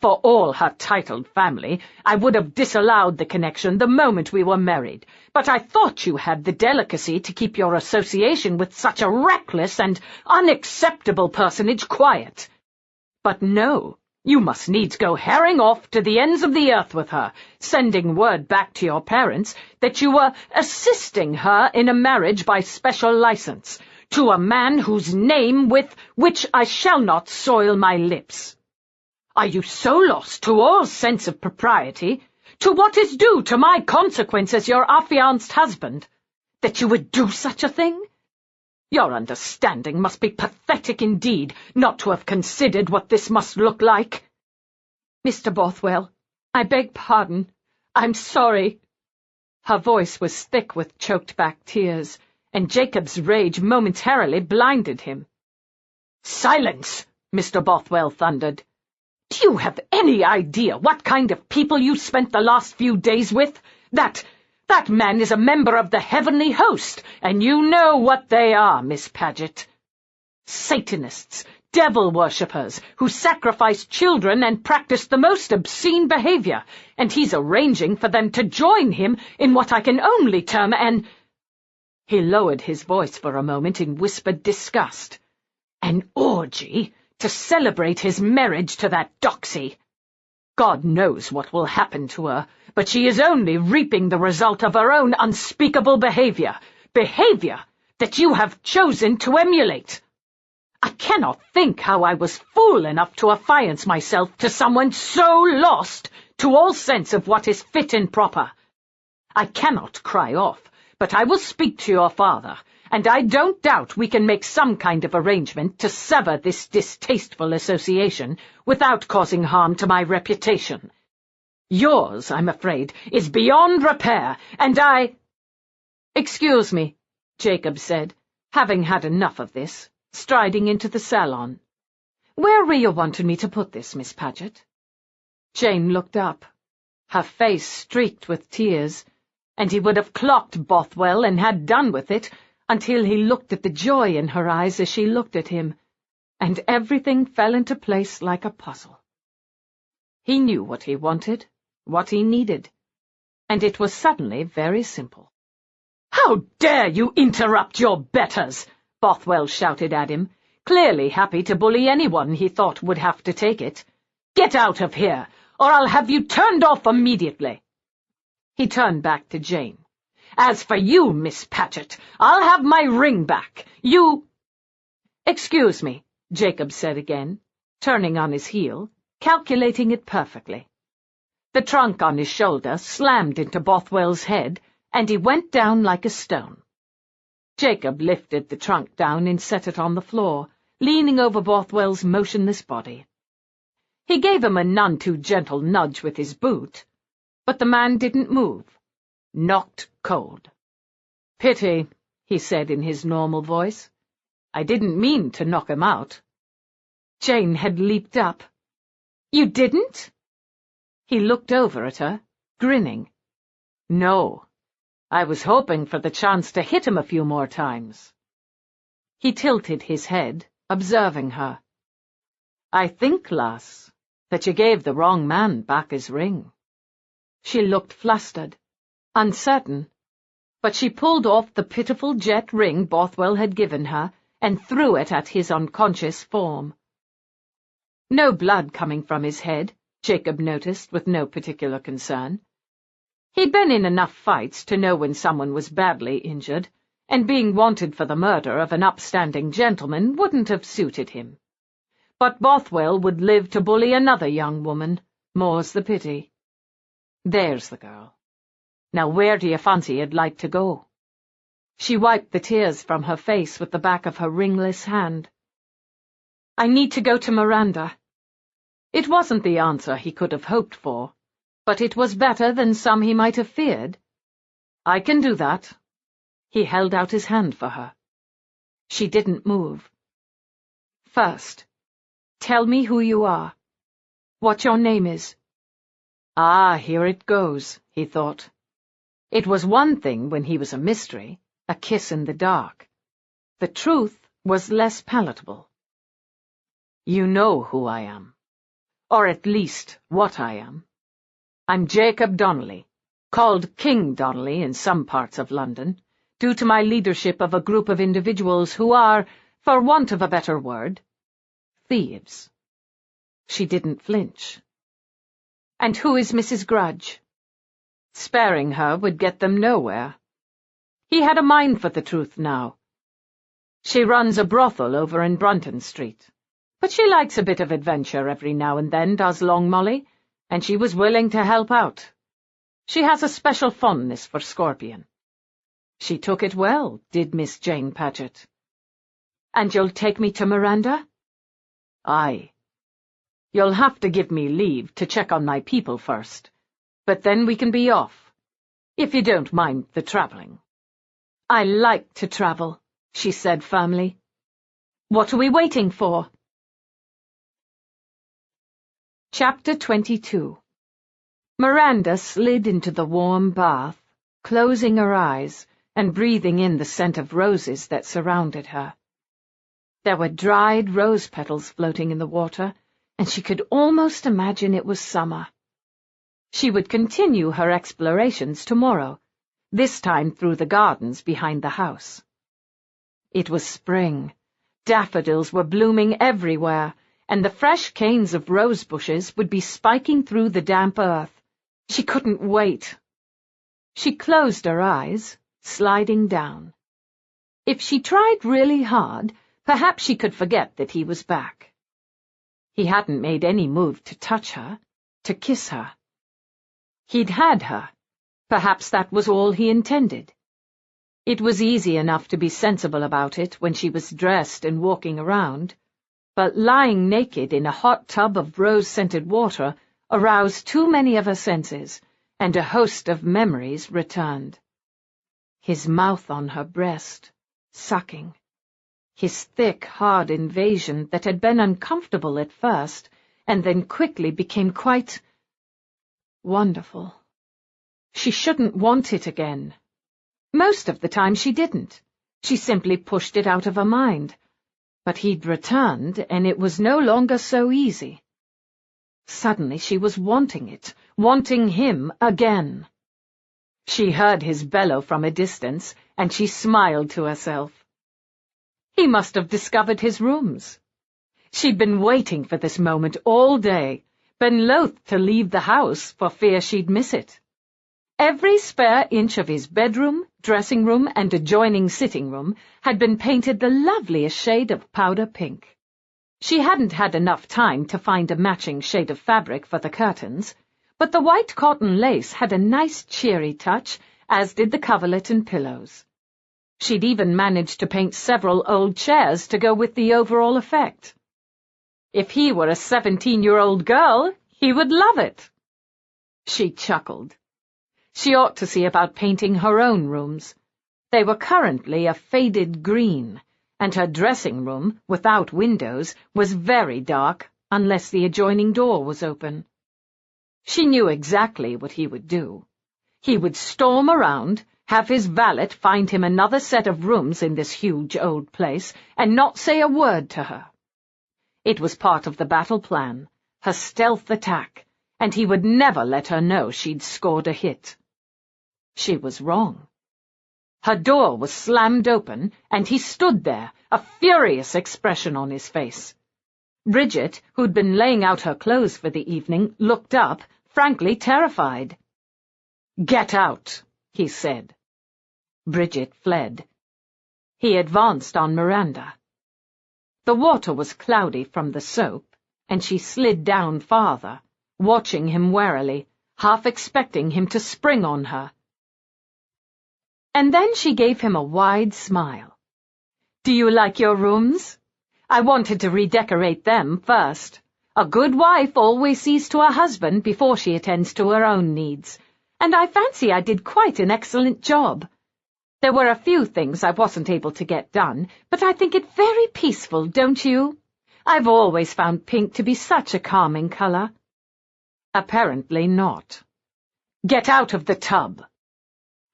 For all her titled family, I would have disallowed the connection the moment we were married, but I thought you had the delicacy to keep your association with such a reckless and unacceptable personage quiet. But no, you must needs go herring off to the ends of the earth with her, sending word back to your parents that you were assisting her in a marriage by special license, to a man whose name with which I shall not soil my lips. Are you so lost to all sense of propriety, to what is due to my consequence as your affianced husband, that you would do such a thing? Your understanding must be pathetic indeed, not to have considered what this must look like." "Mr. Bothwell, I beg pardon. I'm sorry." Her voice was thick with choked-back tears, and Jacob's rage momentarily blinded him. "Silence!" Mr. Bothwell thundered. "Do you have any idea what kind of people you spent the last few days with? That man is a member of the heavenly host, and you know what they are, Miss Paget. Satanists, devil-worshippers, who sacrifice children and practice the most obscene behavior, and he's arranging for them to join him in what I can only term an—" He lowered his voice for a moment in whispered disgust. "An orgy to celebrate his marriage to that doxy. God knows what will happen to her, but she is only reaping the result of her own unspeakable behavior that you have chosen to emulate. I cannot think how I was fool enough to affiance myself to someone so lost to all sense of what is fit and proper. I cannot cry off, but I will speak to your father, and I don't doubt we can make some kind of arrangement to sever this distasteful association without causing harm to my reputation. Yours, I'm afraid, is beyond repair, and I—" "Excuse me," Jacob said, having had enough of this, striding into the salon. "Where were you wanting me to put this, Miss Paget?" Jane looked up, her face streaked with tears, and he would have clocked Bothwell and had done with it, until he looked at the joy in her eyes as she looked at him, and everything fell into place like a puzzle. He knew what he wanted, what he needed, and it was suddenly very simple. "How dare you interrupt your betters!" Bothwell shouted at him, clearly happy to bully anyone he thought would have to take it. "Get out of here, or I'll have you turned off immediately." He turned back to Jane. "As for you, Miss Paget, I'll have my ring back. You—" "Excuse me," Jacob said again, turning on his heel, calculating it perfectly. The trunk on his shoulder slammed into Bothwell's head, and he went down like a stone. Jacob lifted the trunk down and set it on the floor, leaning over Bothwell's motionless body. He gave him a none-too-gentle nudge with his boot, but the man didn't move, knocked cold. "Pity," he said in his normal voice. "I didn't mean to knock him out." Jane had leaped up. "You didn't?" He looked over at her, grinning. "No. I was hoping for the chance to hit him a few more times." He tilted his head, observing her. "I think, lass, that you gave the wrong man back his ring." She looked flustered, uncertain, but she pulled off the pitiful jet ring Bothwell had given her and threw it at his unconscious form. No blood coming from his head, Jacob noticed with no particular concern. He'd been in enough fights to know when someone was badly injured, and being wanted for the murder of an upstanding gentleman wouldn't have suited him. But Bothwell would live to bully another young woman, more's the pity. There's the girl. Now where do you fancy you'd like to go? She wiped the tears from her face with the back of her ringless hand. I need to go to Miranda. It wasn't the answer he could have hoped for, but it was better than some he might have feared. I can do that. He held out his hand for her. She didn't move. First, tell me who you are. What your name is. Ah, here it goes, he thought. It was one thing when he was a mystery, a kiss in the dark. The truth was less palatable. You know who I am. Or at least what I am. I'm Jacob Donnelly, called King Donnelly in some parts of London, due to my leadership of a group of individuals who are, for want of a better word, thieves. She didn't flinch. And who is Mrs. Grudge? Sparing her would get them nowhere. He had a mind for the truth now. She runs a brothel over in Brunton Street, but she likes a bit of adventure every now and then, does Long Molly, and she was willing to help out. She has a special fondness for Scorpion. She took it well, did Miss Jane Paget. And you'll take me to Miranda? Aye. You'll have to give me leave to check on my people first, but then we can be off, if you don't mind the travelling. I like to travel, she said firmly. What are we waiting for? Chapter 22. Miranda slid into the warm bath, closing her eyes and breathing in the scent of roses that surrounded her. There were dried rose petals floating in the water, and she could almost imagine it was summer. She would continue her explorations tomorrow, this time through the gardens behind the house. It was spring. Daffodils were blooming everywhere, and the fresh canes of rose bushes would be spiking through the damp earth. She couldn't wait. She closed her eyes, sliding down. If she tried really hard, perhaps she could forget that he was back. He hadn't made any move to touch her, to kiss her. He'd had her. Perhaps that was all he intended. It was easy enough to be sensible about it when she was dressed and walking around, but lying naked in a hot tub of rose-scented water aroused too many of her senses, and a host of memories returned. His mouth on her breast, sucking. His thick, hard invasion that had been uncomfortable at first, and then quickly became quite wonderful. She shouldn't want it again. Most of the time she didn't. She simply pushed it out of her mind. But he'd returned, and it was no longer so easy. Suddenly she was wanting it, wanting him again. She heard his bellow from a distance, and she smiled to herself. He must have discovered his rooms. She'd been waiting for this moment all day, been loath to leave the house for fear she'd miss it. Every spare inch of his bedroom, dressing room, and adjoining sitting room had been painted the loveliest shade of powder pink. She hadn't had enough time to find a matching shade of fabric for the curtains, but the white cotton lace had a nice cheery touch, as did the coverlet and pillows. She'd even managed to paint several old chairs to go with the overall effect. If he were a 17-year-old girl, he would love it. She chuckled. She ought to see about painting her own rooms. They were currently a faded green, and her dressing room, without windows, was very dark, unless the adjoining door was open. She knew exactly what he would do. He would storm around, have his valet find him another set of rooms in this huge old place, and not say a word to her. It was part of the battle plan, her stealth attack, and he would never let her know she'd scored a hit. She was wrong. Her door was slammed open, and he stood there, a furious expression on his face. Bridget, who'd been laying out her clothes for the evening, looked up, frankly terrified. "Get out," he said. Bridget fled. He advanced on Miranda. The water was cloudy from the soap, and she slid down farther, watching him warily, half expecting him to spring on her. And then she gave him a wide smile. "Do you like your rooms? I wanted to redecorate them first. A good wife always sees to her husband before she attends to her own needs, and I fancy I did quite an excellent job. There were a few things I wasn't able to get done, but I think it very peaceful, don't you? I've always found pink to be such a calming color." Apparently not. "Get out of the tub."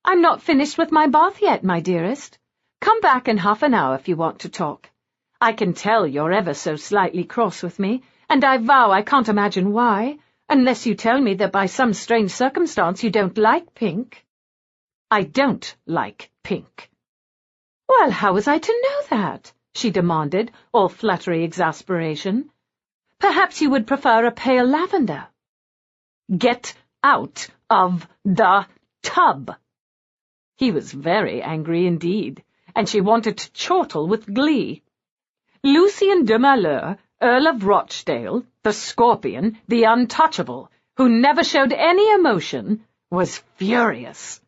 "I'm not finished with my bath yet, my dearest. Come back in half an hour if you want to talk. I can tell you're ever so slightly cross with me, and I vow I can't imagine why, unless you tell me that by some strange circumstance you don't like pink." "I don't like pink." "Well, how was I to know that?" she demanded, all fluttery exasperation. "Perhaps you would prefer a pale lavender." "Get out of the tub." He was very angry indeed, and she wanted to chortle with glee. Lucien de Malheur, Earl of Rochdale, the Scorpion, the Untouchable, who never showed any emotion, was furious.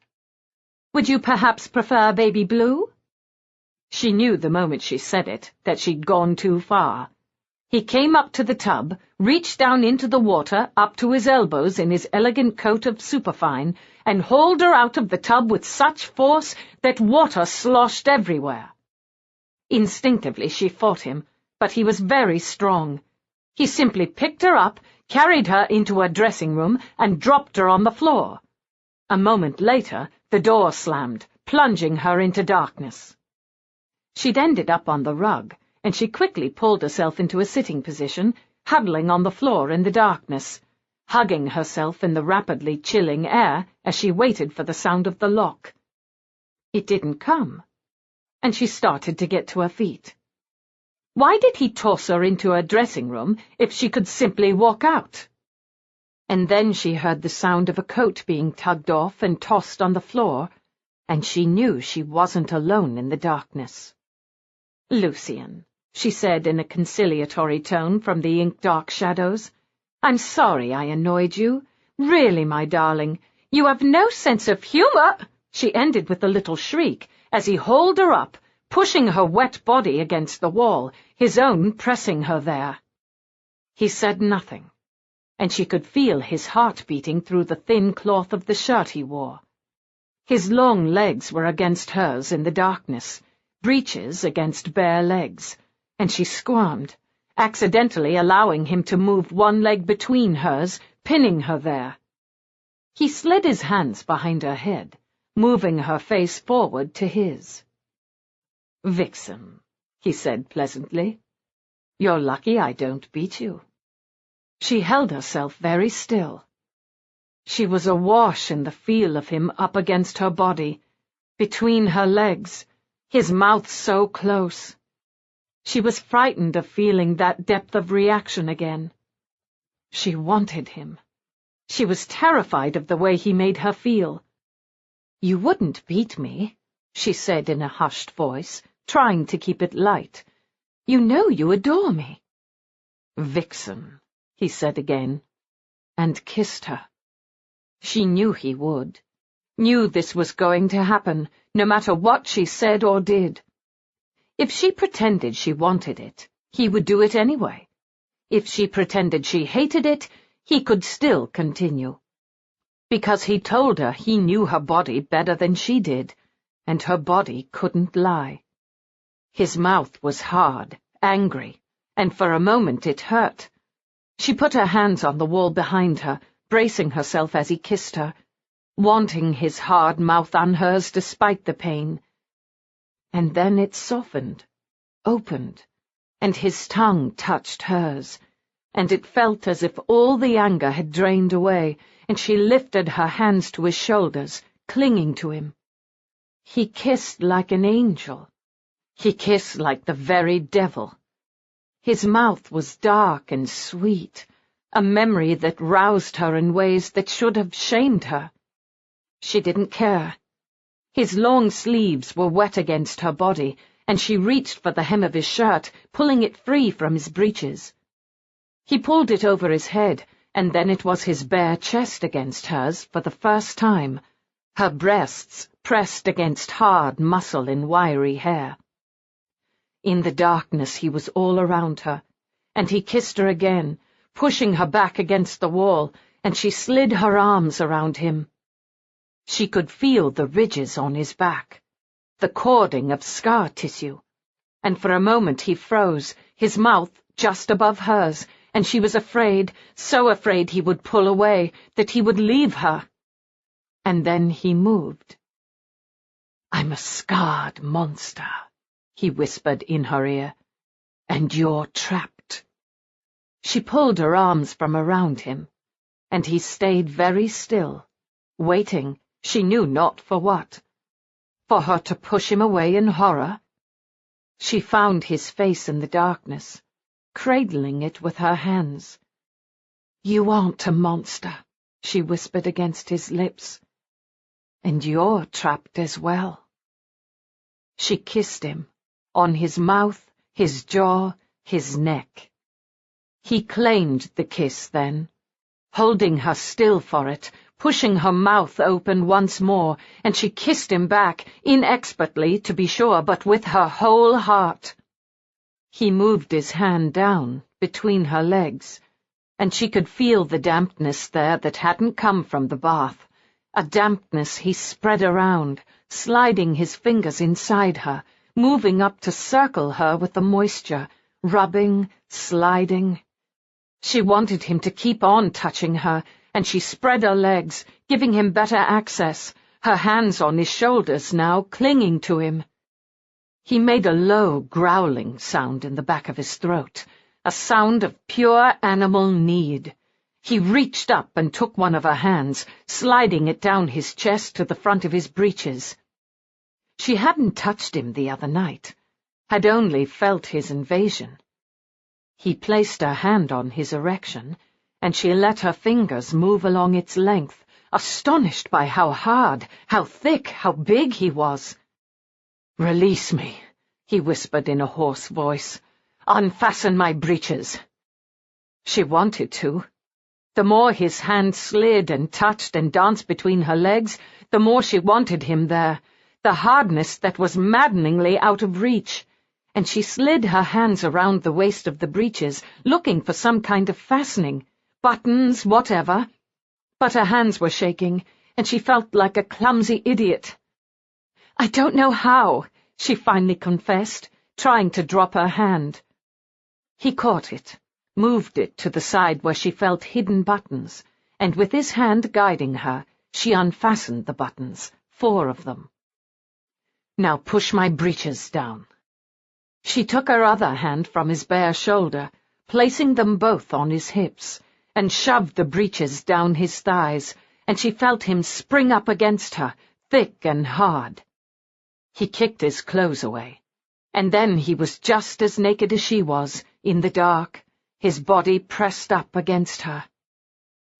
"Would you perhaps prefer baby blue?" She knew the moment she said it that she'd gone too far. He came up to the tub, reached down into the water up to his elbows in his elegant coat of superfine, and hauled her out of the tub with such force that water sloshed everywhere. Instinctively she fought him, but he was very strong. He simply picked her up, carried her into a dressing room, and dropped her on the floor. A moment later, the door slammed, plunging her into darkness. She'd ended up on the rug, and she quickly pulled herself into a sitting position, huddling on the floor in the darkness, hugging herself in the rapidly chilling air as she waited for the sound of the lock. It didn't come, and she started to get to her feet. Why did he toss her into a dressing room if she could simply walk out? And then she heard the sound of a coat being tugged off and tossed on the floor, and she knew she wasn't alone in the darkness. "Lucien," she said in a conciliatory tone from the ink-dark shadows, "I'm sorry I annoyed you. Really, my darling, you have no sense of humor," she ended with a little shriek, as he hauled her up, pushing her wet body against the wall, his own pressing her there. He said nothing, and she could feel his heart beating through the thin cloth of the shirt he wore. His long legs were against hers in the darkness, breeches against bare legs, and she squirmed, accidentally allowing him to move one leg between hers, pinning her there. He slid his hands behind her head, moving her face forward to his. "Vixen," he said pleasantly, "you're lucky I don't beat you." She held herself very still. She was awash in the feel of him up against her body, between her legs, his mouth so close. She was frightened of feeling that depth of reaction again. She wanted him. She was terrified of the way he made her feel. "You wouldn't beat me," she said in a hushed voice, trying to keep it light. "You know you adore me." "Vixen," he said again, and kissed her. She knew he would, knew this was going to happen, no matter what she said or did. If she pretended she wanted it, he would do it anyway. If she pretended she hated it, he could still continue. Because he told her he knew her body better than she did, and her body couldn't lie. His mouth was hard, angry, and for a moment it hurt. She put her hands on the wall behind her, bracing herself as he kissed her, wanting his hard mouth on hers despite the pain. And then it softened, opened, and his tongue touched hers, and it felt as if all the anger had drained away, and she lifted her hands to his shoulders, clinging to him. He kissed like an angel. He kissed like the very devil. His mouth was dark and sweet, a memory that roused her in ways that should have shamed her. She didn't care. His long sleeves were wet against her body, and she reached for the hem of his shirt, pulling it free from his breeches. He pulled it over his head, and then it was his bare chest against hers for the first time, her breasts pressed against hard muscle and wiry hair. In the darkness he was all around her, and he kissed her again, pushing her back against the wall, and she slid her arms around him. She could feel the ridges on his back, the cording of scar tissue, and for a moment he froze, his mouth just above hers, and she was afraid, so afraid he would pull away, that he would leave her. And then he moved. "I'm a scarred monster," he whispered in her ear, "and you're trapped." She pulled her arms from around him, and he stayed very still, waiting, she knew not for what. For her to push him away in horror? She found his face in the darkness, cradling it with her hands. "You aren't a monster," she whispered against his lips. "And you're trapped as well." She kissed him, on his mouth, his jaw, his neck. He claimed the kiss then, holding her still for it, pushing her mouth open once more, and she kissed him back, inexpertly, to be sure, but with her whole heart. He moved his hand down, between her legs, and she could feel the dampness there that hadn't come from the bath, a dampness he spread around, sliding his fingers inside her, moving up to circle her with the moisture, rubbing, sliding. She wanted him to keep on touching her, and she spread her legs, giving him better access, her hands on his shoulders now, clinging to him. He made a low, growling sound in the back of his throat, a sound of pure animal need. He reached up and took one of her hands, sliding it down his chest to the front of his breeches. She hadn't touched him the other night, had only felt his invasion. He placed her hand on his erection, and she let her fingers move along its length, astonished by how hard, how thick, how big he was. "Release me," he whispered in a hoarse voice. "Unfasten my breeches." She wanted to. The more his hand slid and touched and danced between her legs, the more she wanted him there, the hardness that was maddeningly out of reach. And she slid her hands around the waist of the breeches, looking for some kind of fastening, buttons, whatever. But her hands were shaking, and she felt like a clumsy idiot. "I don't know how," she finally confessed, trying to drop her hand. He caught it, moved it to the side where she felt hidden buttons, and with his hand guiding her, she unfastened the buttons, 4 of them. "Now push my breeches down." She took her other hand from his bare shoulder, placing them both on his hips, and shoved the breeches down his thighs, and she felt him spring up against her, thick and hard. He kicked his clothes away, and then he was just as naked as she was, in the dark, his body pressed up against her.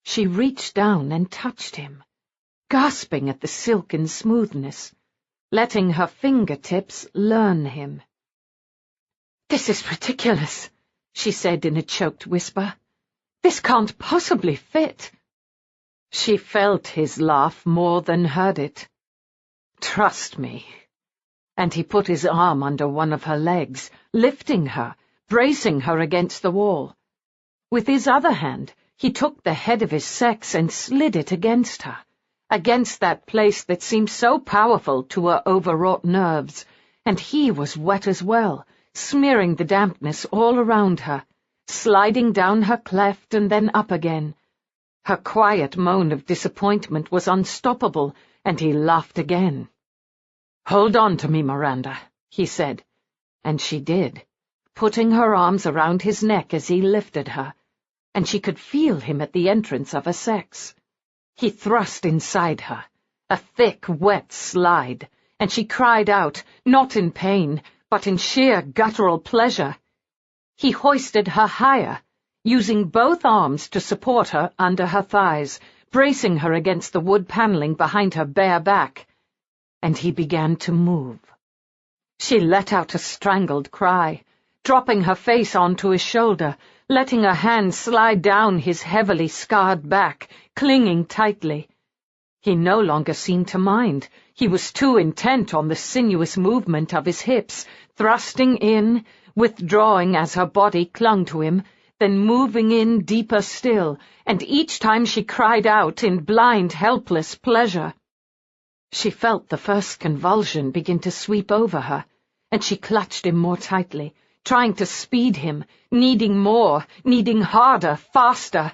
She reached down and touched him, gasping at the silken smoothness, letting her fingertips learn him. "This is ridiculous," she said in a choked whisper. "This can't possibly fit." She felt his laugh more than heard it. "Trust me." And he put his arm under one of her legs, lifting her, bracing her against the wall. With his other hand, he took the head of his sex and slid it against her, against that place that seemed so powerful to her overwrought nerves, and he was wet as well, smearing the dampness all around her, sliding down her cleft and then up again. Her quiet moan of disappointment was unstoppable, and he laughed again. "Hold on to me, Miranda," he said, and she did, putting her arms around his neck as he lifted her, and she could feel him at the entrance of her sex. He thrust inside her, a thick, wet slide, and she cried out, not in pain, but in sheer guttural pleasure. He hoisted her higher, using both arms to support her under her thighs, bracing her against the wood paneling behind her bare back. and he began to move. She let out a strangled cry, dropping her face onto his shoulder, letting her hand slide down his heavily scarred back, clinging tightly. He no longer seemed to mind. He was too intent on the sinuous movement of his hips, thrusting in, withdrawing as her body clung to him, then moving in deeper still, and each time she cried out in blind, helpless pleasure. She felt the first convulsion begin to sweep over her, and she clutched him more tightly, trying to speed him, needing more, needing harder, faster.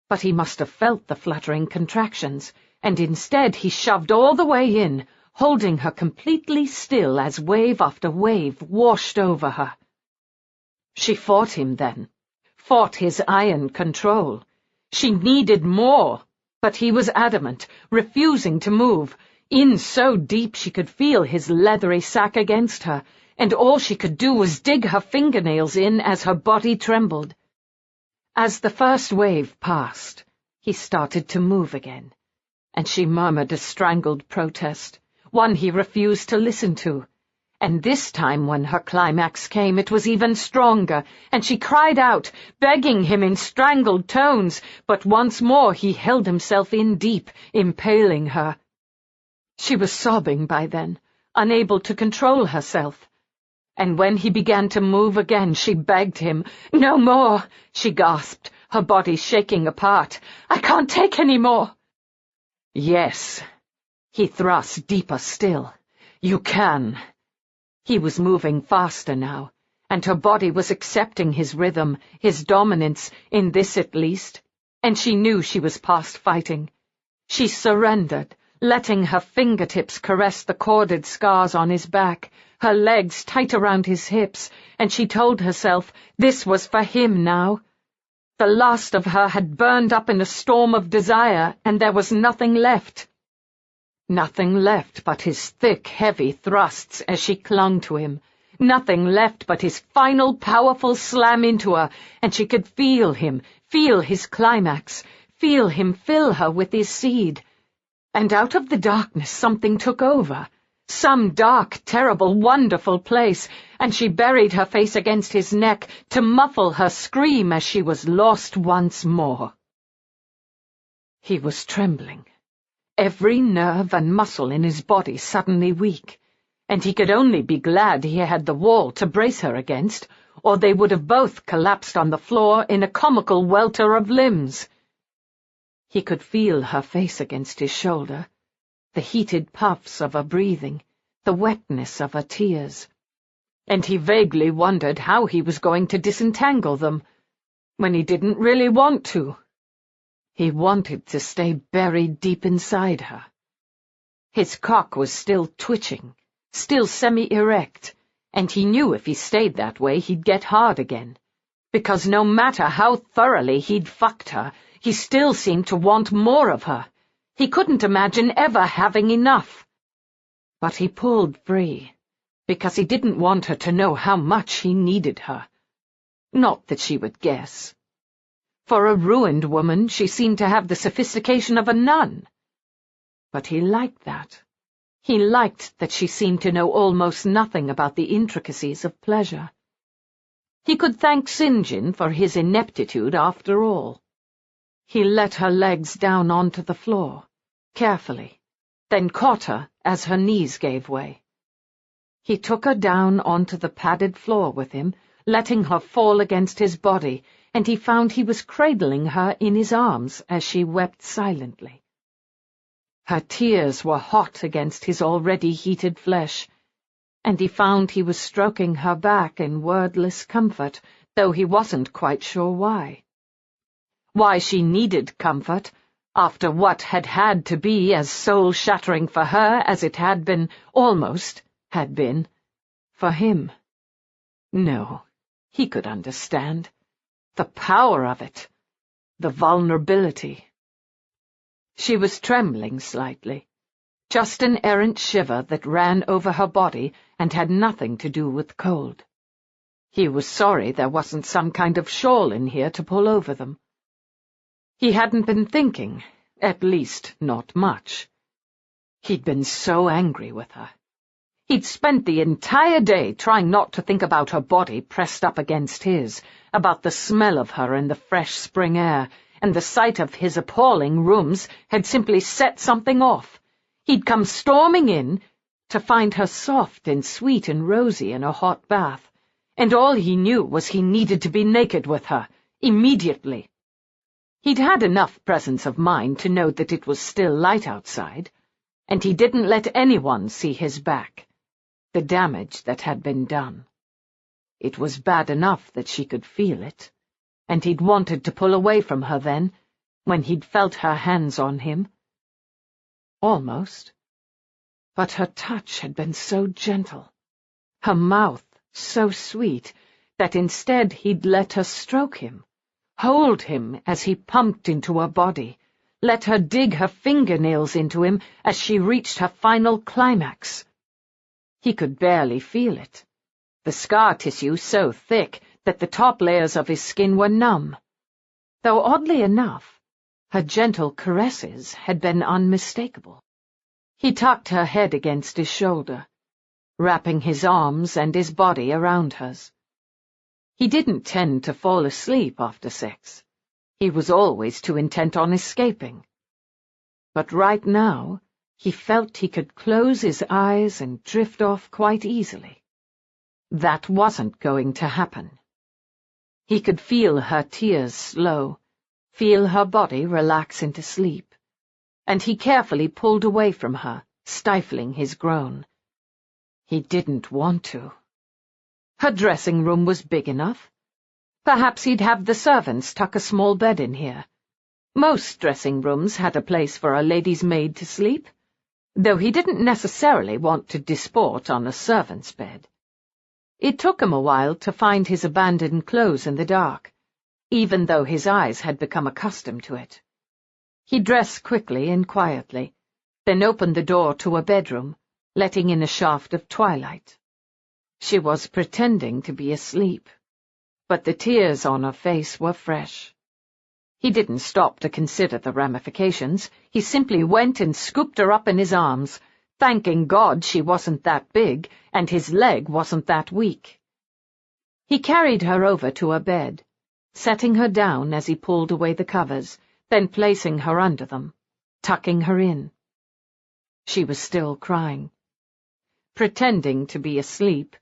But he must have felt the fluttering contractions, and instead he shoved all the way in, holding her completely still as wave after wave washed over her. She fought him then, fought his iron control. She needed more, but he was adamant, refusing to move, in so deep she could feel his leathery sack against her, and all she could do was dig her fingernails in as her body trembled. As the first wave passed, he started to move again, and she murmured a strangled protest, one he refused to listen to. And this time when her climax came, it was even stronger, and she cried out, begging him in strangled tones, but once more he held himself in deep, impaling her. She was sobbing by then, unable to control herself. And when he began to move again, she begged him. "No more," she gasped, her body shaking apart. "I can't take any more." "Yes." He thrust deeper still. "You can." He was moving faster now, and her body was accepting his rhythm, his dominance, in this at least, and she knew she was past fighting. She surrendered, letting her fingertips caress the corded scars on his back, her legs tight around his hips, and she told herself this was for him now. The last of her had burned up in a storm of desire, and there was nothing left. Nothing left but his thick, heavy thrusts as she clung to him. Nothing left but his final, powerful slam into her, and she could feel him, feel his climax, feel him fill her with his seed. And out of the darkness something took over, some dark, terrible, wonderful place, and she buried her face against his neck to muffle her scream as she was lost once more. He was trembling, every nerve and muscle in his body suddenly weak, and he could only be glad he had the wall to brace her against, or they would have both collapsed on the floor in a comical welter of limbs. He could feel her face against his shoulder, the heated puffs of her breathing, the wetness of her tears, and he vaguely wondered how he was going to disentangle them, when he didn't really want to. He wanted to stay buried deep inside her. His cock was still twitching, still semi-erect, and he knew if he stayed that way he'd get hard again, because no matter how thoroughly he'd fucked her, he still seemed to want more of her. He couldn't imagine ever having enough. But he pulled free, because he didn't want her to know how much he needed her. Not that she would guess. For a ruined woman, she seemed to have the sophistication of a nun. But he liked that. He liked that she seemed to know almost nothing about the intricacies of pleasure. He could thank St. John for his ineptitude after all. He let her legs down onto the floor, carefully, then caught her as her knees gave way. He took her down onto the padded floor with him, letting her fall against his body, and he found he was cradling her in his arms as she wept silently. Her tears were hot against his already heated flesh, and he found he was stroking her back in wordless comfort, though he wasn't quite sure why. Why she needed comfort, after what had to be as soul-shattering for her as it had been, almost had been, for him. No, he could understand. The power of it, the vulnerability. She was trembling slightly, just an errant shiver that ran over her body and had nothing to do with cold. He was sorry there wasn't some kind of shawl in here to pull over them. He hadn't been thinking, at least not much. He'd been so angry with her. He'd spent the entire day trying not to think about her body pressed up against his, about the smell of her in the fresh spring air, and the sight of his appalling rooms had simply set something off. He'd come storming in to find her soft and sweet and rosy in a hot bath, and all he knew was he needed to be naked with her, immediately. He'd had enough presence of mind to know that it was still light outside, and he didn't let anyone see his back. The damage that had been done. It was bad enough that she could feel it, and he'd wanted to pull away from her then, when he'd felt her hands on him. Almost. But her touch had been so gentle, her mouth so sweet, that instead he'd let her stroke him, hold him as he pumped into her body, let her dig her fingernails into him as she reached her final climax. He could barely feel it, the scar tissue so thick that the top layers of his skin were numb, though oddly enough, her gentle caresses had been unmistakable. He tucked her head against his shoulder, wrapping his arms and his body around hers. He didn't tend to fall asleep after sex. He was always too intent on escaping. But right now, he felt he could close his eyes and drift off quite easily. That wasn't going to happen. He could feel her tears slow, feel her body relax into sleep, and he carefully pulled away from her, stifling his groan. He didn't want to. Her dressing room was big enough. Perhaps he'd have the servants tuck a small bed in here. Most dressing rooms had a place for a lady's maid to sleep, though he didn't necessarily want to disport on a servant's bed. It took him a while to find his abandoned clothes in the dark, even though his eyes had become accustomed to it. He dressed quickly and quietly, then opened the door to a bedroom, letting in a shaft of twilight. She was pretending to be asleep, but the tears on her face were fresh. He didn't stop to consider the ramifications. He simply went and scooped her up in his arms, thanking God she wasn't that big and his leg wasn't that weak. He carried her over to her bed, setting her down as he pulled away the covers, then placing her under them, tucking her in. She was still crying, pretending to be asleep,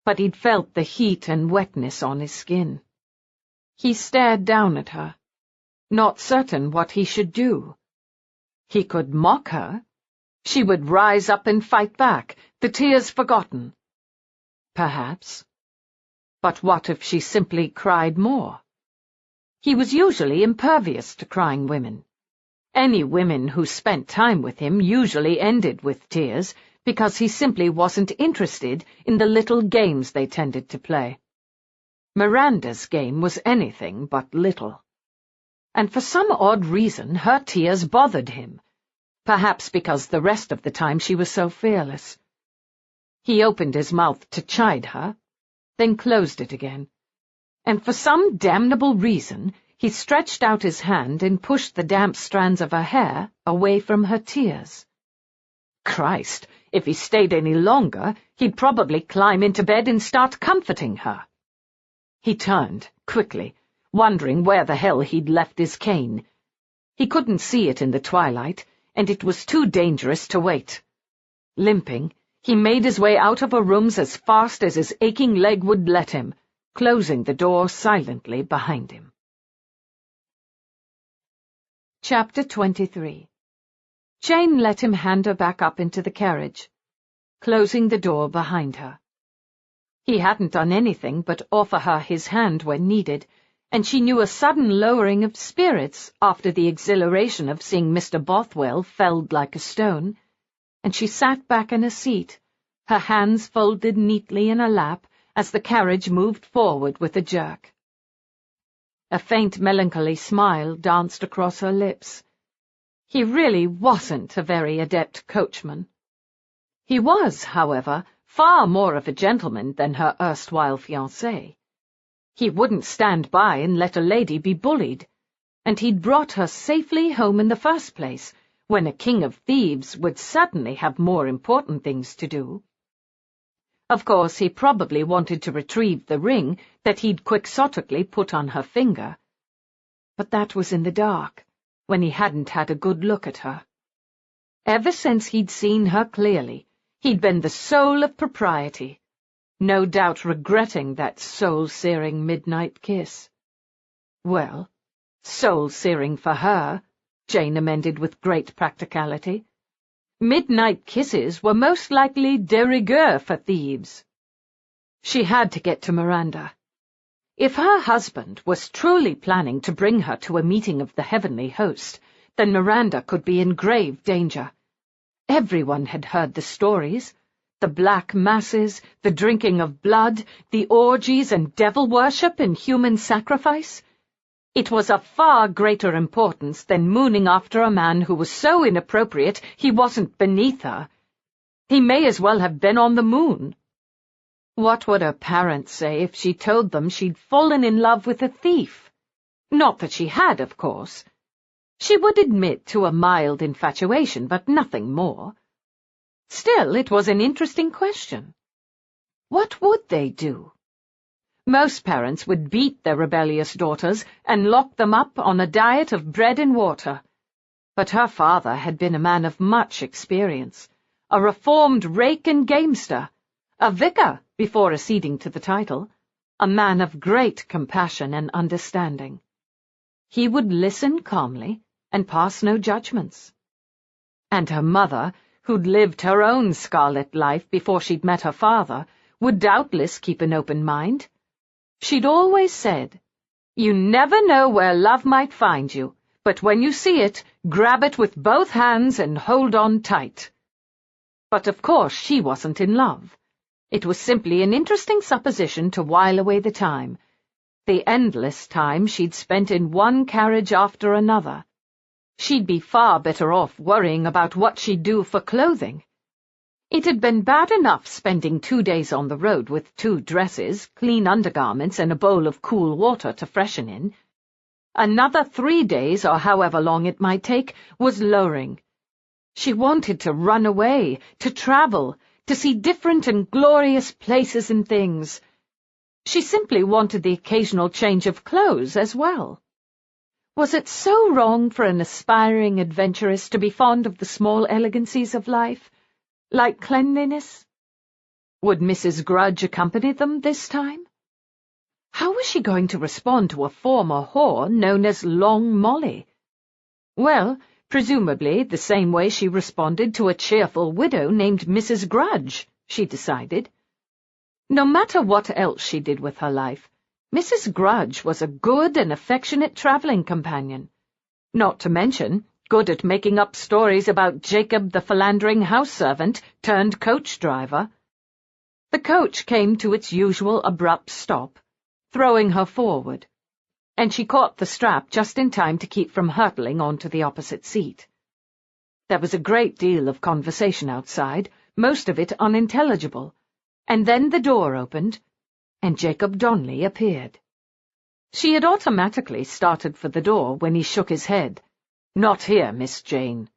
but he'd felt the heat and wetness on his skin. He stared down at her, not certain what he should do. He could mock her. She would rise up and fight back, the tears forgotten. Perhaps. But what if she simply cried more? He was usually impervious to crying women. Any women who spent time with him usually ended with tears, because he simply wasn't interested in the little games they tended to play. Miranda's game was anything but little. And for some odd reason her tears bothered him, perhaps because the rest of the time she was so fearless. He opened his mouth to chide her, then closed it again, and for some damnable reason he stretched out his hand and pushed the damp strands of her hair away from her tears. Christ, if he stayed any longer, he'd probably climb into bed and start comforting her. He turned, quickly, wondering where the hell he'd left his cane. He couldn't see it in the twilight, and it was too dangerous to wait. Limping, he made his way out of her rooms as fast as his aching leg would let him, closing the door silently behind him. Chapter 23. Jane let him hand her back up into the carriage, closing the door behind her. He hadn't done anything but offer her his hand when needed, and she knew a sudden lowering of spirits after the exhilaration of seeing Mr. Bothwell felled like a stone, and she sat back in her seat, her hands folded neatly in her lap as the carriage moved forward with a jerk. A faint melancholy smile danced across her lips. He really wasn't a very adept coachman. He was, however, far more of a gentleman than her erstwhile fiancé. He wouldn't stand by and let a lady be bullied, and he'd brought her safely home in the first place, when a king of thieves would certainly have more important things to do. Of course, he probably wanted to retrieve the ring that he'd quixotically put on her finger. But that was in the dark, when he hadn't had a good look at her. Ever since he'd seen her clearly, he'd been the soul of propriety, no doubt regretting that soul-searing midnight kiss. Well, soul-searing for her, Jane amended with great practicality. Midnight kisses were most likely de rigueur for thieves. She had to get to Miranda. If her husband was truly planning to bring her to a meeting of the heavenly host, then Miranda could be in grave danger. Everyone had heard the stories, the black masses, the drinking of blood, the orgies and devil worship and human sacrifice. It was of far greater importance than mooning after a man who was so inappropriate he wasn't beneath her. He may as well have been on the moon. What would her parents say if she told them she'd fallen in love with a thief? Not that she had, of course. She would admit to a mild infatuation, but nothing more. Still, it was an interesting question. What would they do? Most parents would beat their rebellious daughters and lock them up on a diet of bread and water. But her father had been a man of much experience, a reformed rake and gamester, a vicar before acceding to the title, a man of great compassion and understanding. He would listen calmly and pass no judgments. And her mother, who'd lived her own scarlet life before she'd met her father, would doubtless keep an open mind. She'd always said, "You never know where love might find you, but when you see it, grab it with both hands and hold on tight." But of course she wasn't in love. It was simply an interesting supposition to while away the time, the endless time she'd spent in one carriage after another. She'd be far better off worrying about what she'd do for clothing. It had been bad enough spending 2 days on the road with 2 dresses, clean undergarments, and a bowl of cool water to freshen in. Another 3 days, or however long it might take, was lowering. She wanted to run away, to travel, to see different and glorious places and things. She simply wanted the occasional change of clothes as well. Was it so wrong for an aspiring adventuress to be fond of the small elegancies of life, like cleanliness? Would Mrs. Grudge accompany them this time? How was she going to respond to a former whore known as Long Molly? Well, presumably the same way she responded to a cheerful widow named Mrs. Grudge, she decided. No matter what else she did with her life, Mrs. Grudge was a good and affectionate travelling companion, not to mention good at making up stories about Jacob the philandering house-servant turned coach-driver. The coach came to its usual abrupt stop, throwing her forward, and she caught the strap just in time to keep from hurtling onto the opposite seat. There was a great deal of conversation outside, most of it unintelligible, and then the door opened, and Jacob Donnelly appeared. She had automatically started for the door when he shook his head. "Not here, Miss Jane.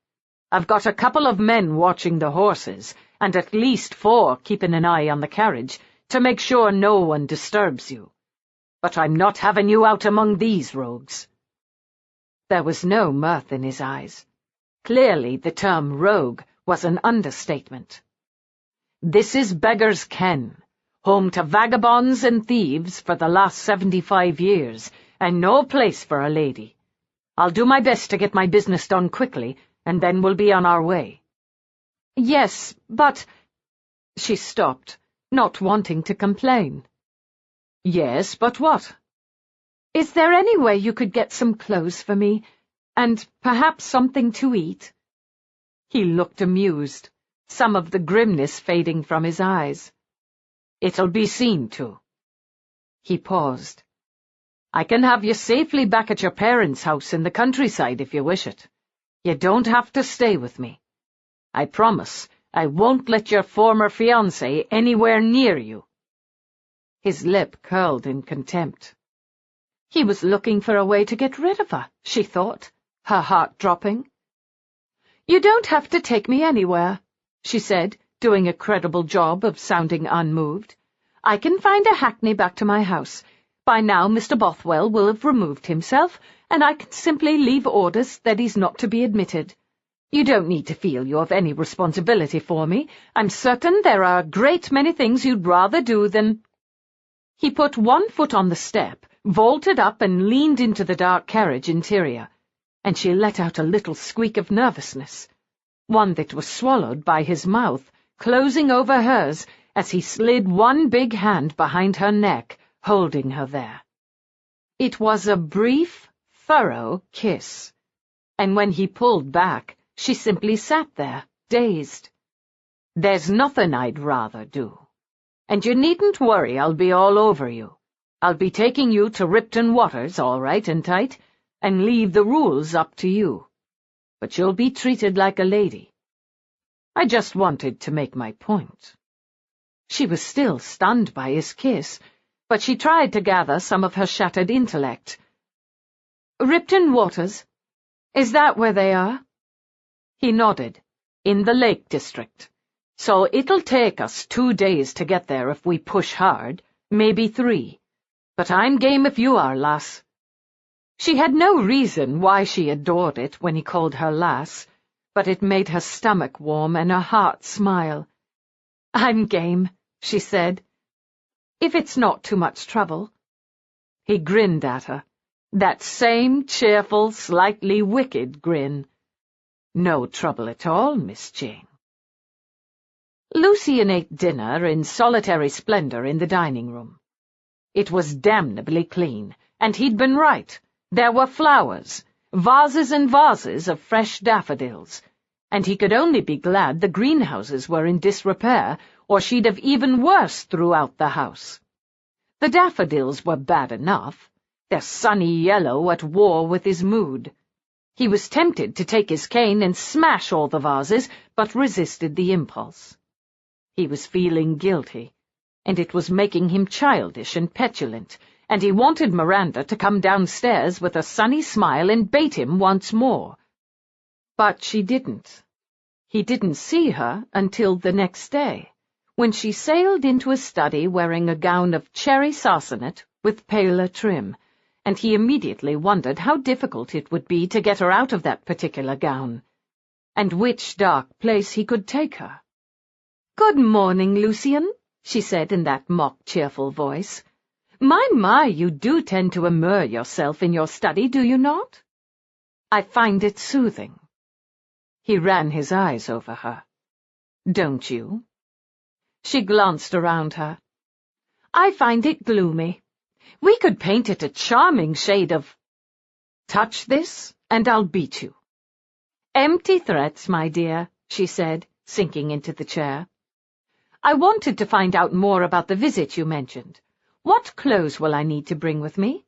I've got a couple of men watching the horses, and at least 4 keeping an eye on the carriage, to make sure no one disturbs you. But I'm not having you out among these rogues." There was no mirth in his eyes. Clearly the term rogue was an understatement. "This is Beggar's Ken, home to vagabonds and thieves for the last 75 years, and no place for a lady. I'll do my best to get my business done quickly, and then we'll be on our way." "Yes, but—" She stopped, not wanting to complain. "Yes, but what?" "Is there any way you could get some clothes for me, and perhaps something to eat?" He looked amused, some of the grimness fading from his eyes. "It'll be seen to." He paused. "I can have you safely back at your parents' house in the countryside if you wish it. You don't have to stay with me. I promise I won't let your former fiancée anywhere near you." His lip curled in contempt. He was looking for a way to get rid of her, she thought, her heart dropping. "You don't have to take me anywhere," she said, doing a credible job of sounding unmoved. "I can find a hackney back to my house. By now Mr. Bothwell will have removed himself, and I can simply leave orders that he's not to be admitted. You don't need to feel you have any responsibility for me. I'm certain there are a great many things you'd rather do than—" He put one foot on the step, vaulted up and leaned into the dark carriage interior, and she let out a little squeak of nervousness, one that was swallowed by his mouth, closing over hers as he slid one big hand behind her neck, holding her there. It was a brief, thorough kiss, and when he pulled back, she simply sat there, dazed. "There's nothing I'd rather do. And you needn't worry, I'll be all over you. I'll be taking you to Ripton Waters, all right and tight, and leave the rules up to you. But you'll be treated like a lady. I just wanted to make my point." She was still stunned by his kiss, but she tried to gather some of her shattered intellect. "Ripton Waters? Is that where they are?" He nodded. "In the Lake District. So it'll take us 2 days to get there if we push hard, maybe 3. But I'm game if you are, lass." She had no reason why she adored it when he called her lass, but it made her stomach warm and her heart smile. "I'm game," she said, "if it's not too much trouble." He grinned at her, that same cheerful, slightly wicked grin. "No trouble at all, Miss Jane." Lucian ate dinner in solitary splendor in the dining room. It was damnably clean, and he'd been right. There were flowers, vases and vases of fresh daffodils, and he could only be glad the greenhouses were in disrepair, or she'd have even worse throughout the house. The daffodils were bad enough, their sunny yellow at war with his mood. He was tempted to take his cane and smash all the vases, but resisted the impulse. He was feeling guilty, and it was making him childish and petulant, and he wanted Miranda to come downstairs with a sunny smile and bait him once more. But she didn't. He didn't see her until the next day, when she sailed into his study wearing a gown of cherry sarsenet with paler trim, and he immediately wondered how difficult it would be to get her out of that particular gown, and which dark place he could take her. "Good morning, Lucian," she said in that mock-cheerful voice. My, you do tend to immure yourself in your study, do you not?" "I find it soothing." He ran his eyes over her. "Don't you?" She glanced around her. "I find it gloomy. We could paint it a charming shade of—" "Touch this, and I'll beat you." "Empty threats, my dear," she said, sinking into the chair. "I wanted to find out more about the visit you mentioned. What clothes will I need to bring with me?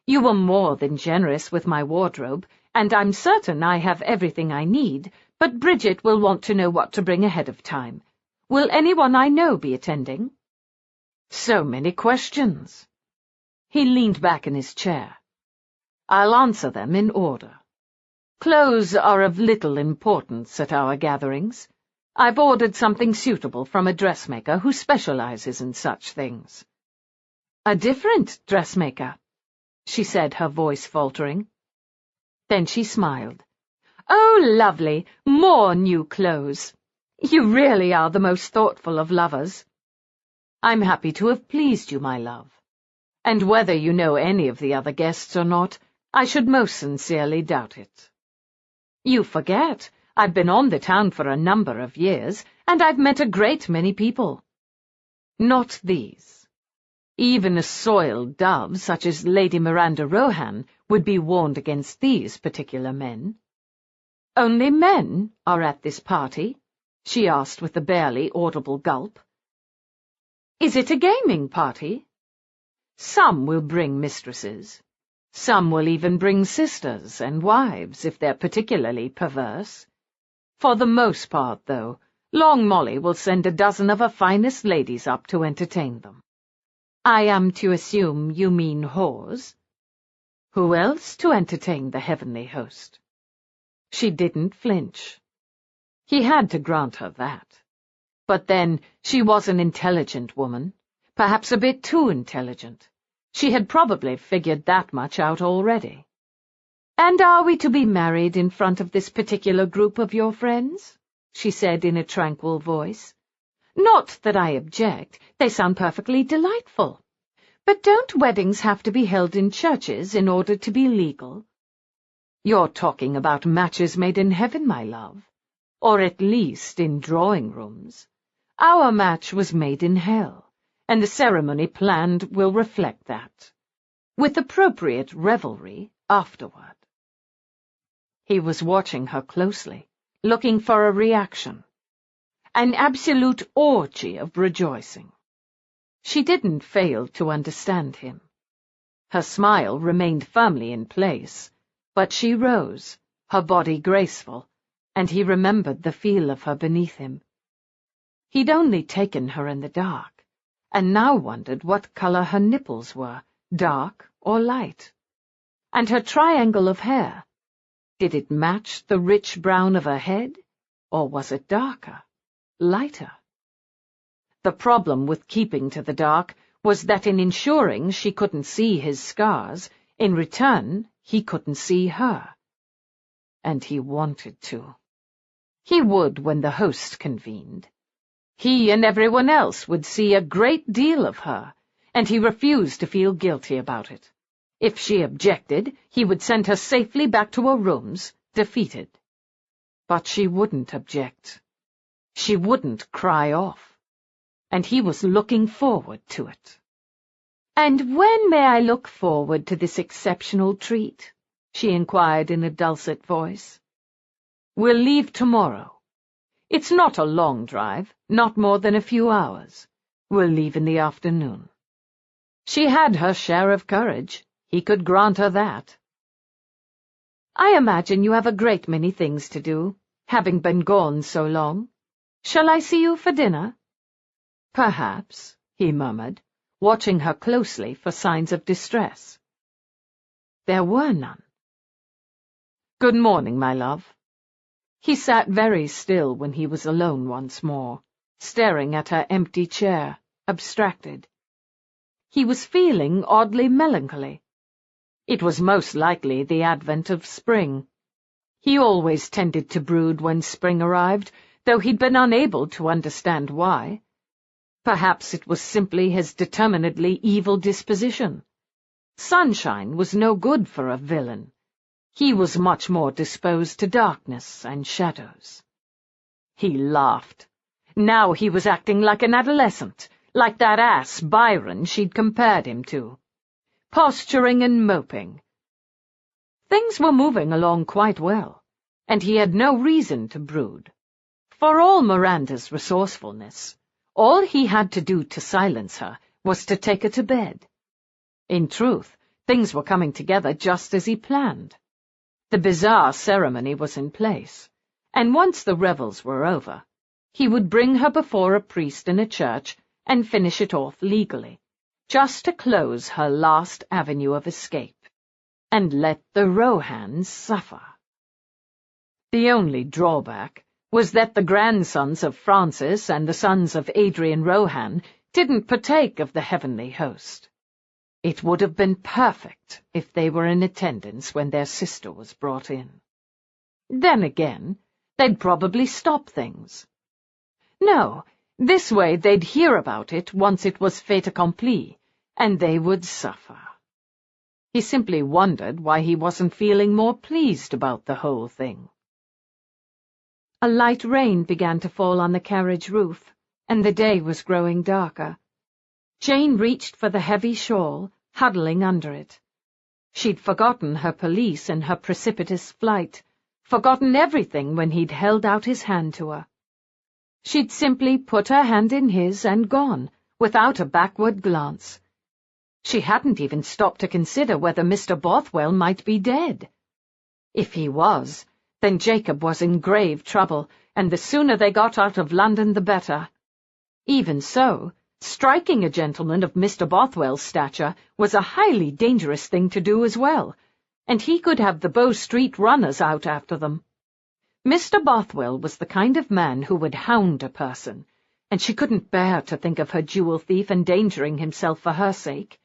You were more than generous with my wardrobe, and I'm certain I have everything I need, but Bridget will want to know what to bring ahead of time. Will anyone I know be attending?" So many questions. He leaned back in his chair. "I'll answer them in order. Clothes are of little importance at our gatherings. I've ordered something suitable from a dressmaker who specializes in such things." "A different dressmaker," she said, her voice faltering. Then she smiled. "Oh, lovely! More new clothes. You really are the most thoughtful of lovers." "I'm happy to have pleased you, my love. And whether you know any of the other guests or not, I should most sincerely doubt it. You forget, I've been on the town for a number of years, and I've met a great many people. Not these. Even a soiled dove, such as Lady Miranda Rohan, would be warned against these particular men." "Only men are at this party?" she asked with a barely audible gulp. "Is it a gaming party?" "Some will bring mistresses. Some will even bring sisters and wives, if they're particularly perverse. For the most part, though, Long Molly will send a dozen of her finest ladies up to entertain them." "I am to assume you mean whores?" "Who else to entertain the heavenly host?" She didn't flinch. He had to grant her that. But then, she was an intelligent woman, perhaps a bit too intelligent. She had probably figured that much out already. "And are we to be married in front of this particular group of your friends?" she said in a tranquil voice. "Not that I object, they sound perfectly delightful. But don't weddings have to be held in churches in order to be legal?" "You're talking about matches made in heaven, my love, or at least in drawing-rooms. Our match was made in hell, and the ceremony planned will reflect that, with appropriate revelry afterward." He was watching her closely, looking for a reaction. An absolute orgy of rejoicing. She didn't fail to understand him. Her smile remained firmly in place, but she rose, her body graceful, and he remembered the feel of her beneath him. He'd only taken her in the dark, and now wondered what color her nipples were, dark or light. And her triangle of hair, did it match the rich brown of her head, or was it darker, lighter? The problem with keeping to the dark was that in ensuring she couldn't see his scars, in return he couldn't see her. And he wanted to. He would when the host convened. He and everyone else would see a great deal of her, and he refused to feel guilty about it. If she objected, he would send her safely back to her rooms, defeated. But she wouldn't object. She wouldn't cry off. And he was looking forward to it. "And when may I look forward to this exceptional treat?" she inquired in a dulcet voice. "We'll leave tomorrow. It's not a long drive, not more than a few hours. We'll leave in the afternoon." She had her share of courage. He could grant her that. "I imagine you have a great many things to do, having been gone so long. Shall I see you for dinner?" "Perhaps," he murmured, watching her closely for signs of distress. There were none. "Good morning, my love." He sat very still when he was alone once more, staring at her empty chair, abstracted. He was feeling oddly melancholy. It was most likely the advent of spring. He always tended to brood when spring arrived, though he'd been unable to understand why. Perhaps it was simply his determinedly evil disposition. Sunshine was no good for a villain. He was much more disposed to darkness and shadows. He laughed. Now he was acting like an adolescent, like that ass Byron she'd compared him to. Posturing and moping. Things were moving along quite well, and he had no reason to brood. For all Miranda's resourcefulness, all he had to do to silence her was to take her to bed. In truth, things were coming together just as he planned. The bizarre ceremony was in place, and once the revels were over, he would bring her before a priest in a church and finish it off legally, just to close her last avenue of escape, and let the Rohans suffer. The only drawback was that the grandsons of Francis and the sons of Adrian Rohan didn't partake of the heavenly host. It would have been perfect if they were in attendance when their sister was brought in. Then again, they'd probably stop things. No, this way they'd hear about it once it was fait accompli, and they would suffer. He simply wondered why he wasn't feeling more pleased about the whole thing. A light rain began to fall on the carriage roof, and the day was growing darker. Jane reached for the heavy shawl, huddling under it. She'd forgotten her pelisse and her precipitous flight, forgotten everything when he'd held out his hand to her. She'd simply put her hand in his and gone, without a backward glance. She hadn't even stopped to consider whether Mr. Bothwell might be dead. If he was, then Jacob was in grave trouble, and the sooner they got out of London the better. Even so, striking a gentleman of Mr. Bothwell's stature was a highly dangerous thing to do as well, and he could have the Bow Street runners out after them. Mr. Bothwell was the kind of man who would hound a person, and she couldn't bear to think of her jewel thief endangering himself for her sake.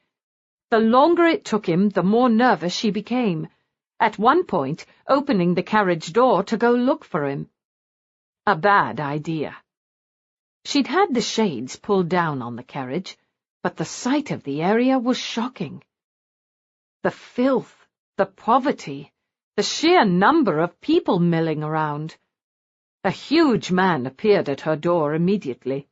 The longer it took him, the more nervous she became, at one point opening the carriage door to go look for him. A bad idea. She'd had the shades pulled down on the carriage, but the sight of the area was shocking. The filth, the poverty, the sheer number of people milling around. A huge man appeared at her door immediately,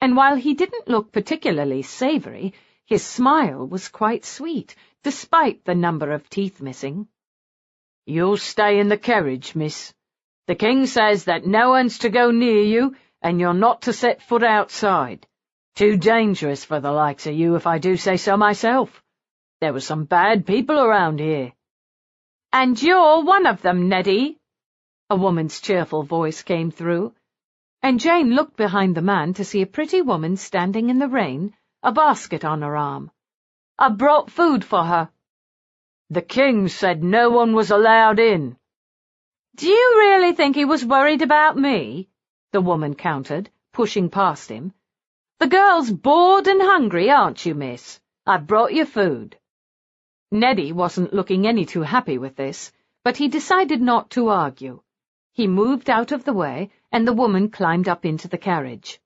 and while he didn't look particularly savoury, his smile was quite sweet, despite the number of teeth missing. "You'll stay in the carriage, miss. The king says that no one's to go near you, and you're not to set foot outside. Too dangerous for the likes of you, if I do say so myself. There were some bad people around here." "And you're one of them, Neddy," a woman's cheerful voice came through, and Jane looked behind the man to see a pretty woman standing in the rain, a basket on her arm. "I brought food for her." "The king said no one was allowed in." "Do you really think he was worried about me?" the woman countered, pushing past him. "The girl's bored and hungry, aren't you, miss? I've brought you food." Neddy wasn't looking any too happy with this, but he decided not to argue. He moved out of the way, and the woman climbed up into the carriage.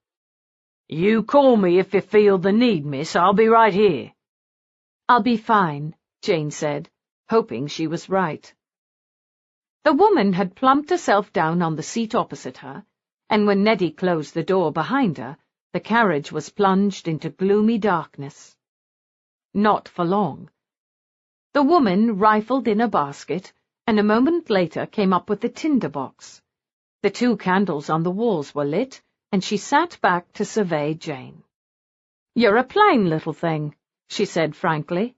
"You call me if you feel the need, miss. I'll be right here." "I'll be fine," Jane said, hoping she was right. The woman had plumped herself down on the seat opposite her, and when Neddy closed the door behind her, the carriage was plunged into gloomy darkness. Not for long. The woman rifled in a basket, and a moment later came up with the tinder box. The 2 candles on the walls were lit, and she sat back to survey Jane. "You're a plain little thing," she said frankly.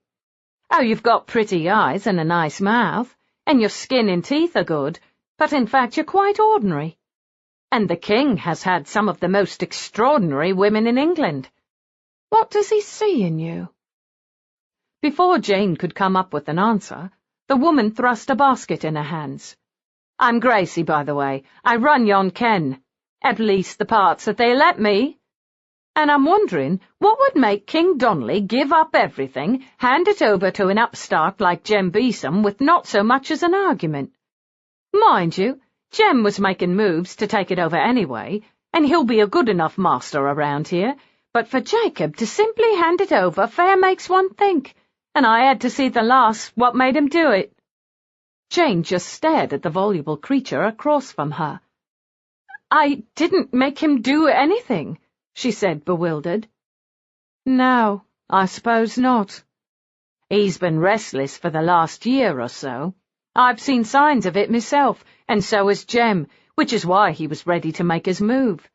"Oh, you've got pretty eyes and a nice mouth, and your skin and teeth are good, but in fact you're quite ordinary. And the king has had some of the most extraordinary women in England. What does he see in you?" Before Jane could come up with an answer, the woman thrust a basket in her hands. "I'm Gracie, by the way. I run yon ken. At least the parts that they let me. And I'm wondering what would make King Donnelly give up everything, hand it over to an upstart like Jem Beeson with not so much as an argument. Mind you, Jem was making moves to take it over anyway, and he'll be a good enough master around here, but for Jacob to simply hand it over fair makes one think, and I had to see the last what made him do it." Jane just stared at the voluble creature across from her. "I didn't make him do anything," she said, bewildered. "No, I suppose not. He's been restless for the last year or so. I've seen signs of it myself, and so has Jem, which is why he was ready to make his move.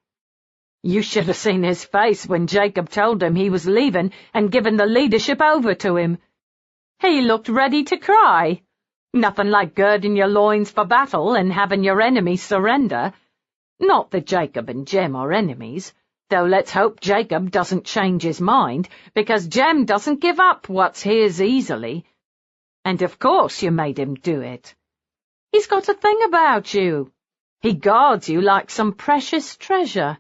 You should have seen his face when Jacob told him he was leaving and giving the leadership over to him. He looked ready to cry. Nothing like girding your loins for battle and having your enemies surrender. Not that Jacob and Jem are enemies, though let's hope Jacob doesn't change his mind, because Jem doesn't give up what's his easily. And of course you made him do it. He's got a thing about you. He guards you like some precious treasure.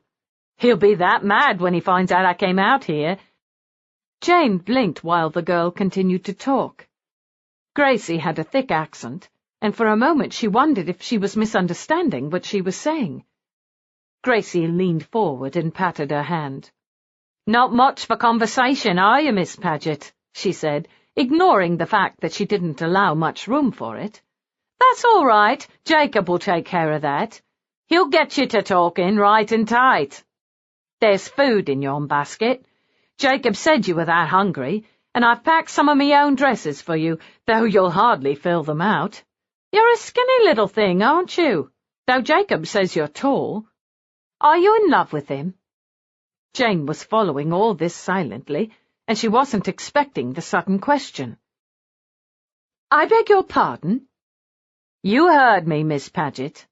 He'll be that mad when he finds out I came out here." Jane blinked while the girl continued to talk. Gracie had a thick accent, and for a moment she wondered if she was misunderstanding what she was saying. Gracie leaned forward and patted her hand. "Not much for conversation, are you, Miss Paget?" she said, ignoring the fact that she didn't allow much room for it. "That's all right. Jacob will take care of that. He'll get you to talking right and tight. There's food in yon basket. Jacob said you were that hungry, and I've packed some of me own dresses for you, though you'll hardly fill them out. You're a skinny little thing, aren't you? Though Jacob says you're tall. Are you in love with him?" Jane was following all this silently, and she wasn't expecting the sudden question. "I beg your pardon?" "You heard me, Miss Paget.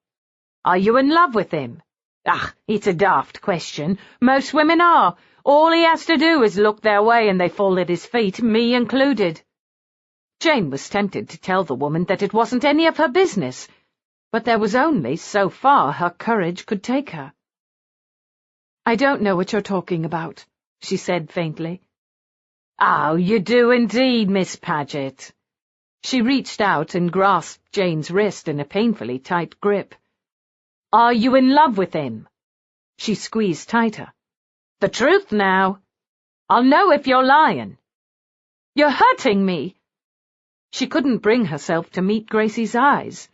Are you in love with him? Ah, it's a daft question. Most women are. All he has to do is look their way and they fall at his feet, me included." Jane was tempted to tell the woman that it wasn't any of her business, but there was only so far her courage could take her. "I don't know what you're talking about," she said faintly. "Oh, you do indeed, Miss Paget." She reached out and grasped Jane's wrist in a painfully tight grip. "Are you in love with him?" She squeezed tighter. "The truth now. I'll know if you're lying." "You're hurting me." She couldn't bring herself to meet Gracie's eyes.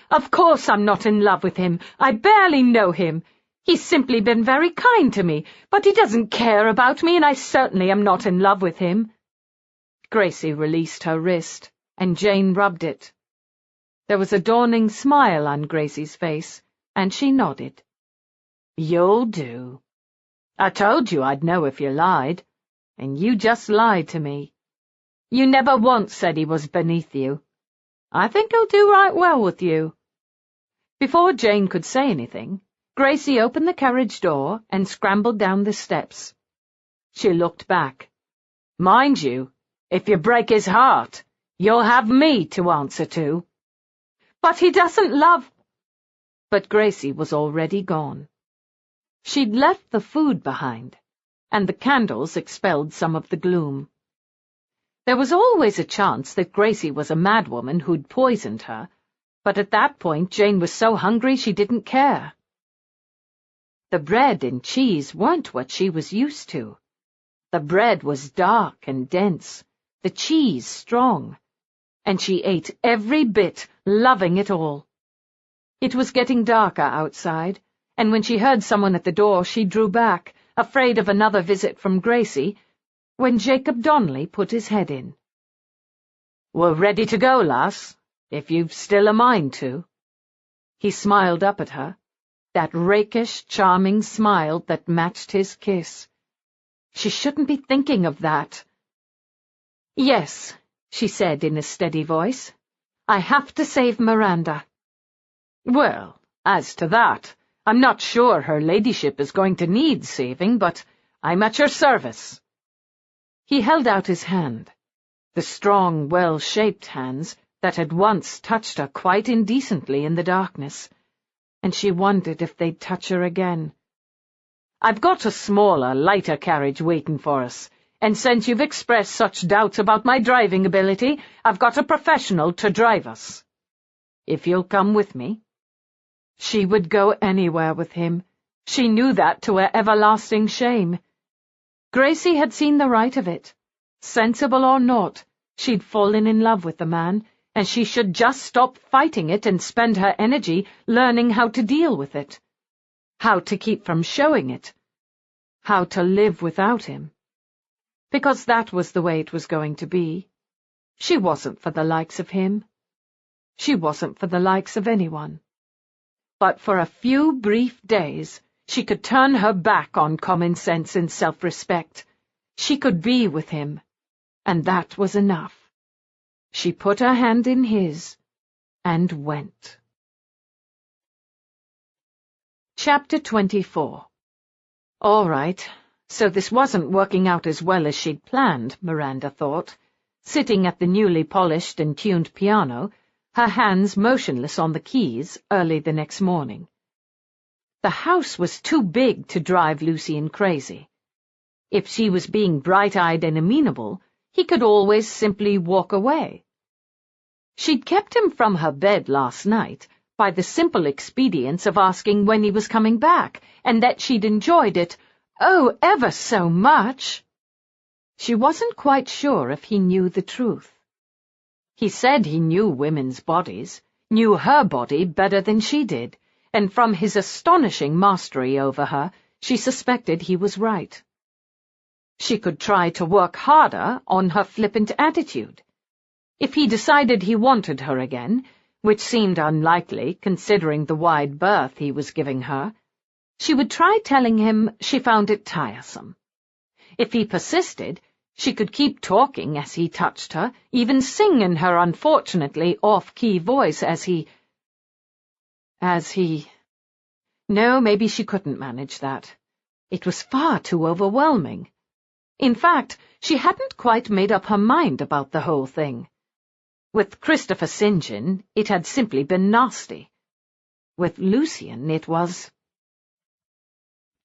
"Of course I'm not in love with him. I barely know him. He's simply been very kind to me, but he doesn't care about me, and I certainly am not in love with him." Gracie released her wrist, and Jane rubbed it. There was a dawning smile on Gracie's face, and she nodded. "You'll do. I told you I'd know if you lied, and you just lied to me. You never once said he was beneath you. I think he'll do right well with you." Before Jane could say anything, Gracie opened the carriage door and scrambled down the steps. She looked back. "Mind you, if you break his heart, you'll have me to answer to." "But he doesn't love—" But Gracie was already gone. She'd left the food behind, and the candles expelled some of the gloom. There was always a chance that Gracie was a madwoman who'd poisoned her, but at that point Jane was so hungry she didn't care. The bread and cheese weren't what she was used to. The bread was dark and dense, the cheese strong, and she ate every bit, loving it all. It was getting darker outside, and when she heard someone at the door she drew back, afraid of another visit from Gracie, when Jacob Donnelly put his head in. "We're ready to go, lass, if you've still a mind to." He smiled up at her, that rakish, charming smile that matched his kiss. She shouldn't be thinking of that. "Yes," she said in a steady voice. "I have to save Miranda." "Well, as to that, I'm not sure her ladyship is going to need saving, but I'm at your service." He held out his hand, the strong, well-shaped hands that had once touched her quite indecently in the darkness, and she wondered if they'd touch her again. "I've got a smaller, lighter carriage waiting for us, and since you've expressed such doubts about my driving ability, I've got a professional to drive us. If you'll come with me." She would go anywhere with him. She knew that to her everlasting shame. Gracie had seen the right of it. Sensible or not, she'd fallen in love with the man, and she should just stop fighting it and spend her energy learning how to deal with it, how to keep from showing it, how to live without him. Because that was the way it was going to be. She wasn't for the likes of him. She wasn't for the likes of anyone. But for a few brief days, she could turn her back on common sense and self-respect. She could be with him, and that was enough. She put her hand in his, and went. Chapter 24. All right, so this wasn't working out as well as she'd planned, Miranda thought, sitting at the newly polished and tuned piano, her hands motionless on the keys, early the next morning. The house was too big to drive Lucien crazy. If she was being bright-eyed and amenable, he could always simply walk away. She'd kept him from her bed last night by the simple expedience of asking when he was coming back, and that she'd enjoyed it, oh, ever so much. She wasn't quite sure if he knew the truth. He said he knew women's bodies, knew her body better than she did, and from his astonishing mastery over her, she suspected he was right. She could try to work harder on her flippant attitude. If he decided he wanted her again, which seemed unlikely considering the wide berth he was giving her, she would try telling him she found it tiresome. If he persisted, she could keep talking as he touched her, even sing in her unfortunately off-key voice as he... No, maybe she couldn't manage that. It was far too overwhelming. In fact, she hadn't quite made up her mind about the whole thing. With Christopher St. John, it had simply been nasty. With Lucian, it was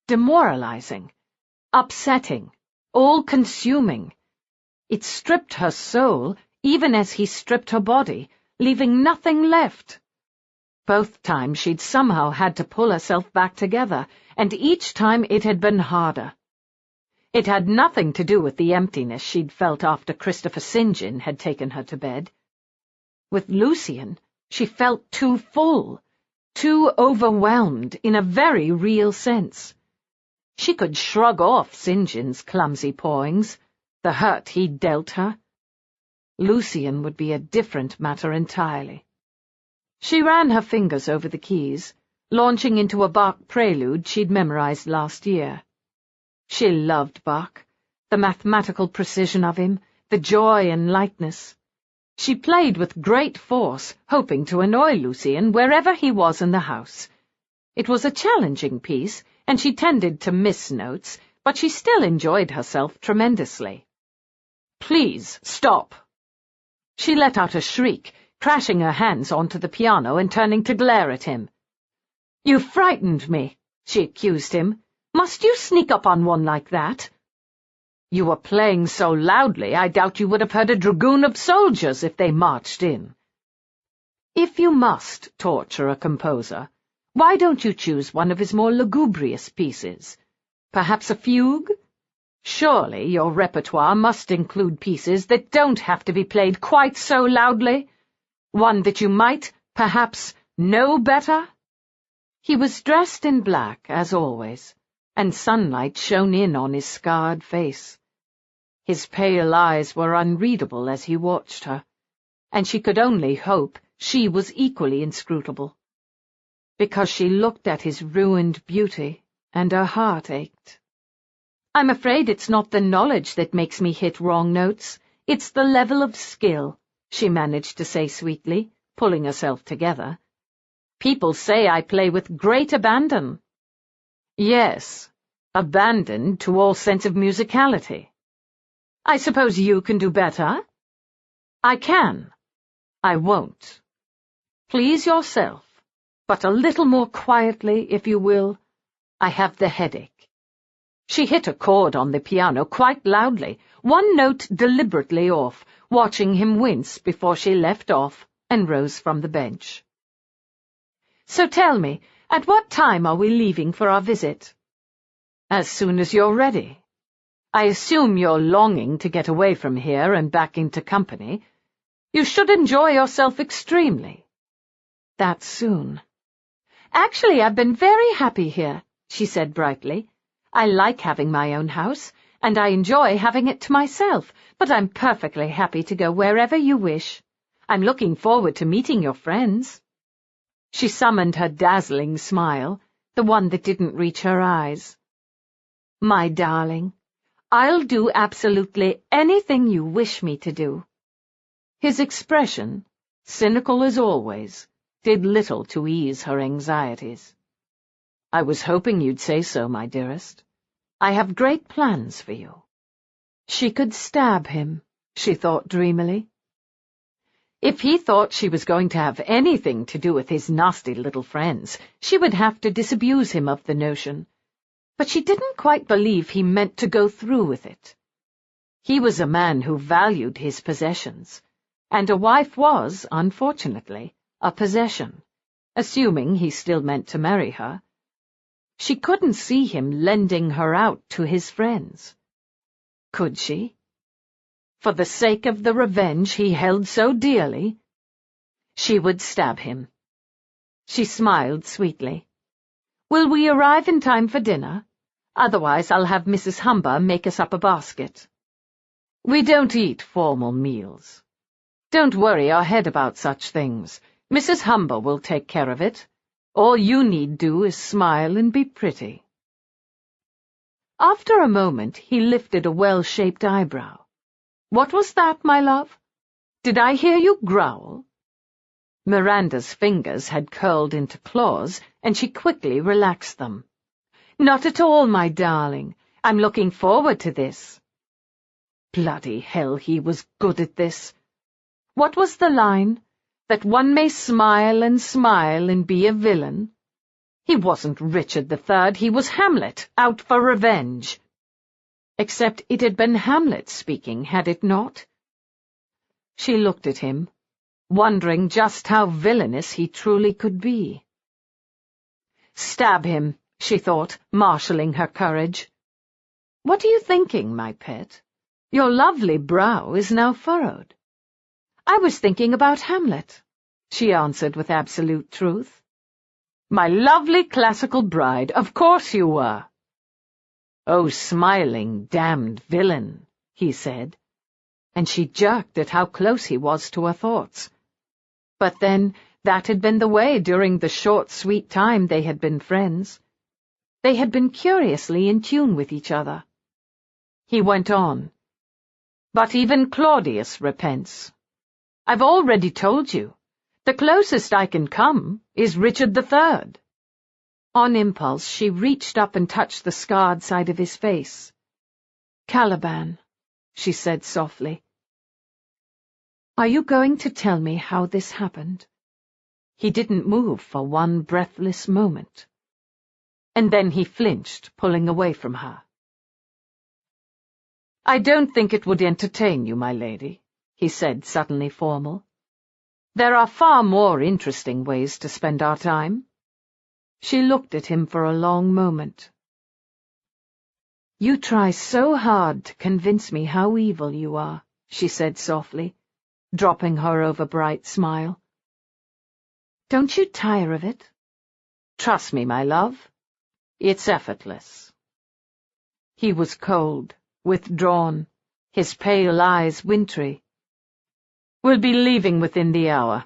demoralizing, upsetting, all-consuming. It stripped her soul, even as he stripped her body, leaving nothing left. Both times she'd somehow had to pull herself back together, and each time it had been harder. It had nothing to do with the emptiness she'd felt after Christopher St. John had taken her to bed. With Lucian, she felt too full, too overwhelmed in a very real sense. She could shrug off St. John's clumsy pawings, the hurt he'd dealt her. Lucian would be a different matter entirely. She ran her fingers over the keys, launching into a Bach prelude she'd memorized last year. She loved Bach, the mathematical precision of him, the joy and lightness. She played with great force, hoping to annoy Lucian wherever he was in the house. It was a challenging piece, and she tended to miss notes, but she still enjoyed herself tremendously. "Please, stop!" She let out a shriek, crashing her hands onto the piano and turning to glare at him. "You frightened me," she accused him. "Must you sneak up on one like that? You were playing so loudly I doubt you would have heard a dragoon of soldiers if they marched in. If you must torture a composer, why don't you choose one of his more lugubrious pieces? Perhaps a fugue? Surely your repertoire must include pieces that don't have to be played quite so loudly. One that you might, perhaps, know better?" He was dressed in black, as always, and sunlight shone in on his scarred face. His pale eyes were unreadable as he watched her, and she could only hope she was equally inscrutable, because she looked at his ruined beauty, and her heart ached. "I'm afraid it's not the knowledge that makes me hit wrong notes. It's the level of skill," she managed to say sweetly, pulling herself together. "People say I play with great abandon." "Yes, abandon to all sense of musicality. I suppose you can do better?" "I can. I won't. Please yourself, but a little more quietly, if you will. I have the headache." She hit a chord on the piano quite loudly, one note deliberately off, watching him wince before she left off and rose from the bench. "So tell me, at what time are we leaving for our visit?" "As soon as you're ready. I assume you're longing to get away from here and back into company. You should enjoy yourself extremely." "That soon?" "Actually, I've been very happy here," she said brightly. "I like having my own house, and I enjoy having it to myself, but I'm perfectly happy to go wherever you wish. I'm looking forward to meeting your friends." She summoned her dazzling smile, the one that didn't reach her eyes. "My darling, I'll do absolutely anything you wish me to do." His expression, cynical as always, did little to ease her anxieties. "I was hoping you'd say so, my dearest. I have great plans for you." She could stab him, she thought dreamily. If he thought she was going to have anything to do with his nasty little friends, she would have to disabuse him of the notion. But she didn't quite believe he meant to go through with it. He was a man who valued his possessions, and a wife was, unfortunately, a possession, assuming he still meant to marry her. She couldn't see him lending her out to his friends. Could she? For the sake of the revenge he held so dearly? She would stab him. She smiled sweetly. "Will we arrive in time for dinner? Otherwise I'll have Mrs. Humber make us up a basket." "We don't eat formal meals. Don't worry your head about such things. Mrs. Humber will take care of it. All you need do is smile and be pretty." After a moment he lifted a well-shaped eyebrow. "What was that, my love? Did I hear you growl?" Miranda's fingers had curled into claws, and she quickly relaxed them. "Not at all, my darling. I'm looking forward to this." Bloody hell, he was good at this. What was the line? That one may smile and be a villain? He wasn't Richard III, he was Hamlet, out for revenge. Except it had been Hamlet speaking, had it not? She looked at him, wondering just how villainous he truly could be. Stab him, she thought, marshalling her courage. What are you thinking, my pet? Your lovely brow is now furrowed. I was thinking about Hamlet, she answered with absolute truth. My lovely classical bride, of course you were. Oh, smiling, damned villain, he said, and she jerked at how close he was to her thoughts. But then, that had been the way during the short, sweet time they had been friends. They had been curiously in tune with each other. He went on. But even Claudius repents. I've already told you. The closest I can come is Richard III. On impulse, she reached up and touched the scarred side of his face. Caliban, she said softly. Are you going to tell me how this happened? He didn't move for one breathless moment. And then he flinched, pulling away from her. I don't think it would entertain you, my lady, he said, suddenly formal. There are far more interesting ways to spend our time. She looked at him for a long moment. You try so hard to convince me how evil you are, she said softly, dropping her over-bright smile. Don't you tire of it? Trust me, my love. It's effortless. He was cold, withdrawn, his pale eyes wintry. We'll be leaving within the hour.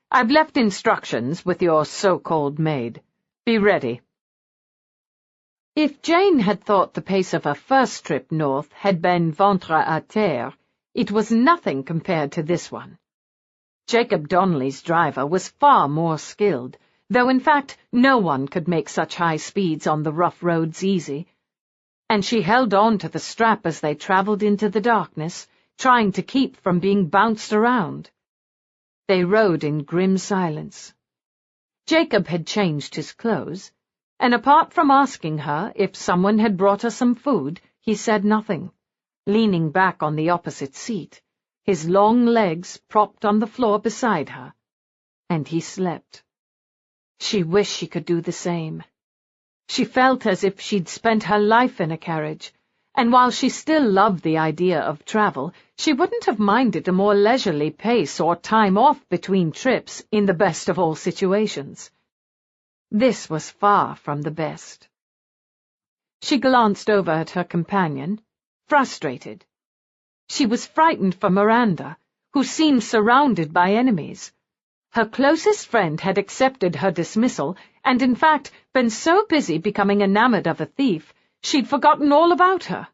I've left instructions with your so-called maid. Be ready. If Jane had thought the pace of her first trip north had been ventre à terre, it was nothing compared to this one. Jacob Donnelly's driver was far more skilled, though in fact no one could make such high speeds on the rough roads easy, and she held on to the strap as they travelled into the darkness, trying to keep from being bounced around. They rode in grim silence. Jacob had changed his clothes, and apart from asking her if someone had brought her some food, he said nothing, leaning back on the opposite seat, his long legs propped on the floor beside her, and he slept. She wished she could do the same. She felt as if she'd spent her life in a carriage, and while she still loved the idea of travel, she wouldn't have minded a more leisurely pace or time off between trips in the best of all situations. This was far from the best. She glanced over at her companion, frustrated. She was frightened for Miranda, who seemed surrounded by enemies. Her closest friend had accepted her dismissal, and in fact been so busy becoming enamored of a thief, she'd forgotten all about her.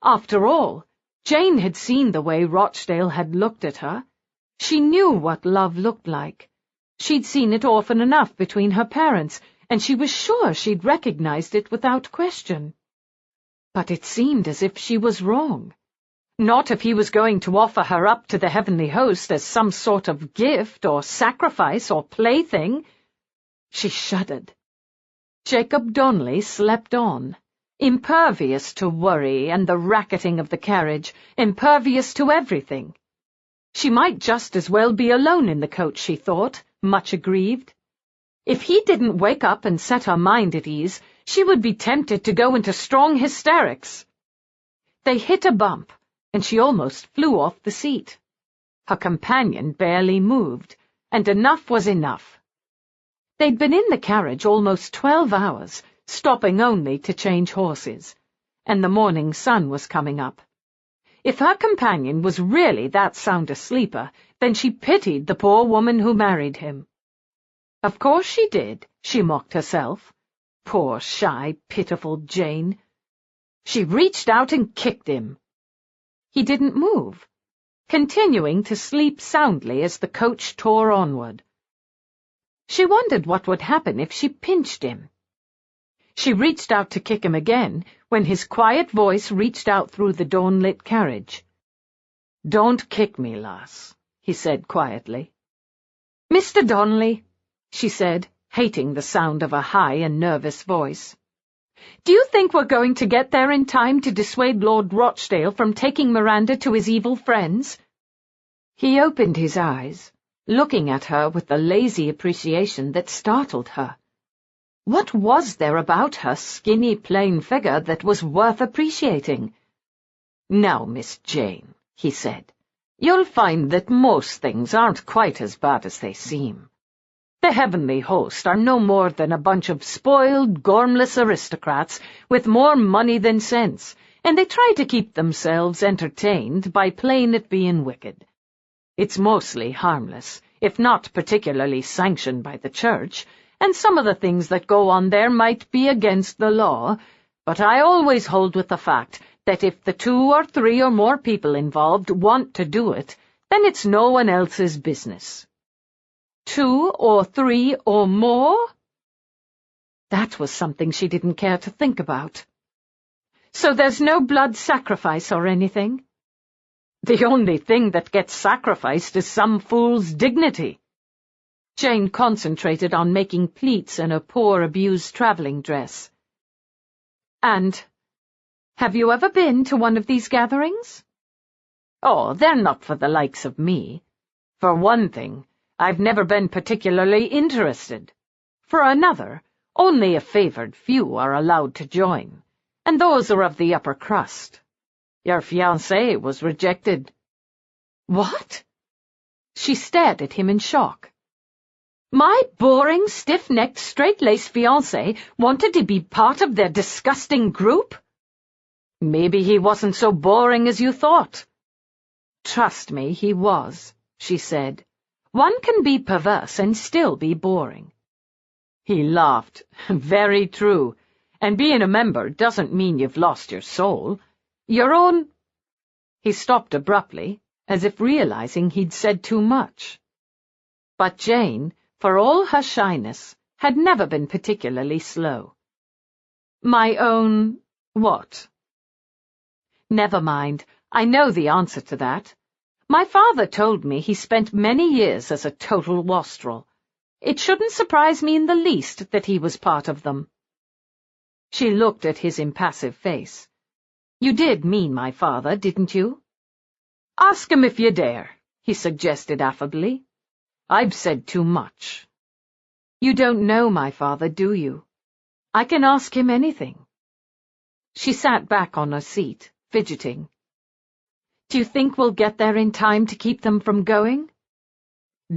After all, Jane had seen the way Rochdale had looked at her. She knew what love looked like. She'd seen it often enough between her parents, and she was sure she'd recognized it without question. But it seemed as if she was wrong. Not if he was going to offer her up to the heavenly host as some sort of gift or sacrifice or plaything. She shuddered. Jacob Donnelly slept on, impervious to worry and the racketing of the carriage, impervious to everything. She might just as well be alone in the coach, she thought, much aggrieved. If he didn't wake up and set her mind at ease, she would be tempted to go into strong hysterics. They hit a bump, and she almost flew off the seat. Her companion barely moved, and enough was enough. They'd been in the carriage almost 12 hours, stopping only to change horses, and the morning sun was coming up. If her companion was really that sound a sleeper, then she pitied the poor woman who married him. Of course she did, she mocked herself. Poor, shy, pitiful Jane. She reached out and kicked him. He didn't move, continuing to sleep soundly as the coach tore onward. She wondered what would happen if she pinched him. She reached out to kick him again, when his quiet voice reached out through the dawn-lit carriage. "Don't kick me, lass," he said quietly. "Mr. Donnelly," she said, hating the sound of a high and nervous voice. "Do you think we're going to get there in time to dissuade Lord Rochdale from taking Miranda to his evil friends?" He opened his eyes, looking at her with a lazy appreciation that startled her. What was there about her skinny, plain figure that was worth appreciating? "Now, Miss Jane," he said, "you'll find that most things aren't quite as bad as they seem. The heavenly host are no more than a bunch of spoiled, gormless aristocrats with more money than sense, and they try to keep themselves entertained by playing at being wicked. It's mostly harmless, if not particularly sanctioned by the church, and some of the things that go on there might be against the law, but I always hold with the fact that if the 2 or 3 or more people involved want to do it, then it's no one else's business." 2 or 3 or more? That was something she didn't care to think about. "So there's no blood sacrifice or anything?" "The only thing that gets sacrificed is some fool's dignity." Jane concentrated on making pleats in a poor, abused travelling dress. "And have you ever been to one of these gatherings?" "Oh, they're not for the likes of me. For one thing, I've never been particularly interested. For another, only a favoured few are allowed to join, and those are of the upper crust. Your fiancé was rejected." "What?" She stared at him in shock. "My boring, stiff-necked, straight-laced fiancé wanted to be part of their disgusting group?" "Maybe he wasn't so boring as you thought." "Trust me, he was," she said. "One can be perverse and still be boring." He laughed. "Very true. And being a member doesn't mean you've lost your soul. Your own—" He stopped abruptly, as if realizing he'd said too much. But Jane, for all her shyness, had never been particularly slow. "My own— what?" "Never mind. I know the answer to that. My father told me he spent many years as a total wastrel. It shouldn't surprise me in the least that he was part of them." She looked at his impassive face. "You did mean my father, didn't you?" "Ask him if you dare," he suggested affably. "I've said too much." "You don't know my father, do you? I can ask him anything." She sat back on her seat, fidgeting. "Do you think we'll get there in time to keep them from going?"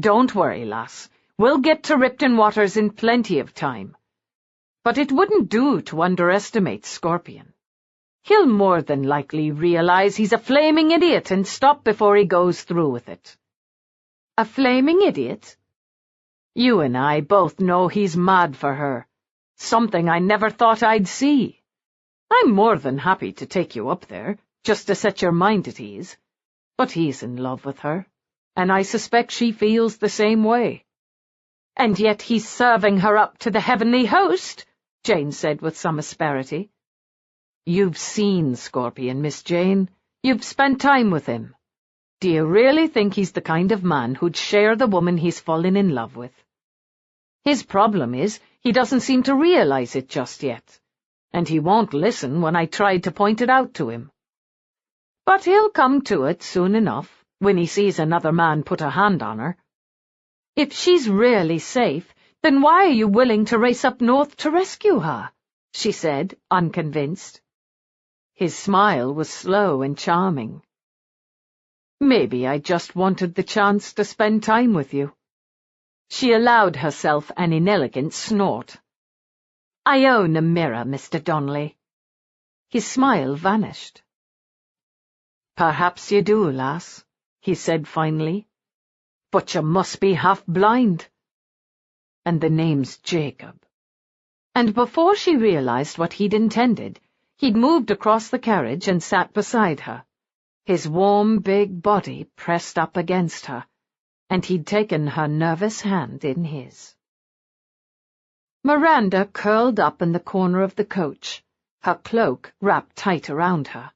"Don't worry, lass. We'll get to Ripton Waters in plenty of time. But it wouldn't do to underestimate Scorpion. He'll more than likely realize he's a flaming idiot and stop before he goes through with it." "A flaming idiot?" "You and I both know he's mad for her. Something I never thought I'd see. I'm more than happy to take you up there, just to set your mind at ease. But he's in love with her, and I suspect she feels the same way." "And yet he's serving her up to the heavenly host," Jane said with some asperity. "You've seen Scorpion, Miss Jane. You've spent time with him. Do you really think he's the kind of man who'd share the woman he's fallen in love with? His problem is he doesn't seem to realize it just yet, and he won't listen when I tried to point it out to him. But he'll come to it soon enough, when he sees another man put a hand on her. If she's really safe, then why are you willing to race up north to rescue her?" she said, unconvinced. His smile was slow and charming. "Maybe I just wanted the chance to spend time with you." She allowed herself an inelegant snort. "I own a mirror, Mr. Donnelly." His smile vanished. "Perhaps you do, lass," he said finally. "But you must be half-blind. And the name's Jacob." And before she realized what he'd intended, he'd moved across the carriage and sat beside her, his warm, big body pressed up against her, and he'd taken her nervous hand in his. Miranda curled up in the corner of the coach, her cloak wrapped tight around her.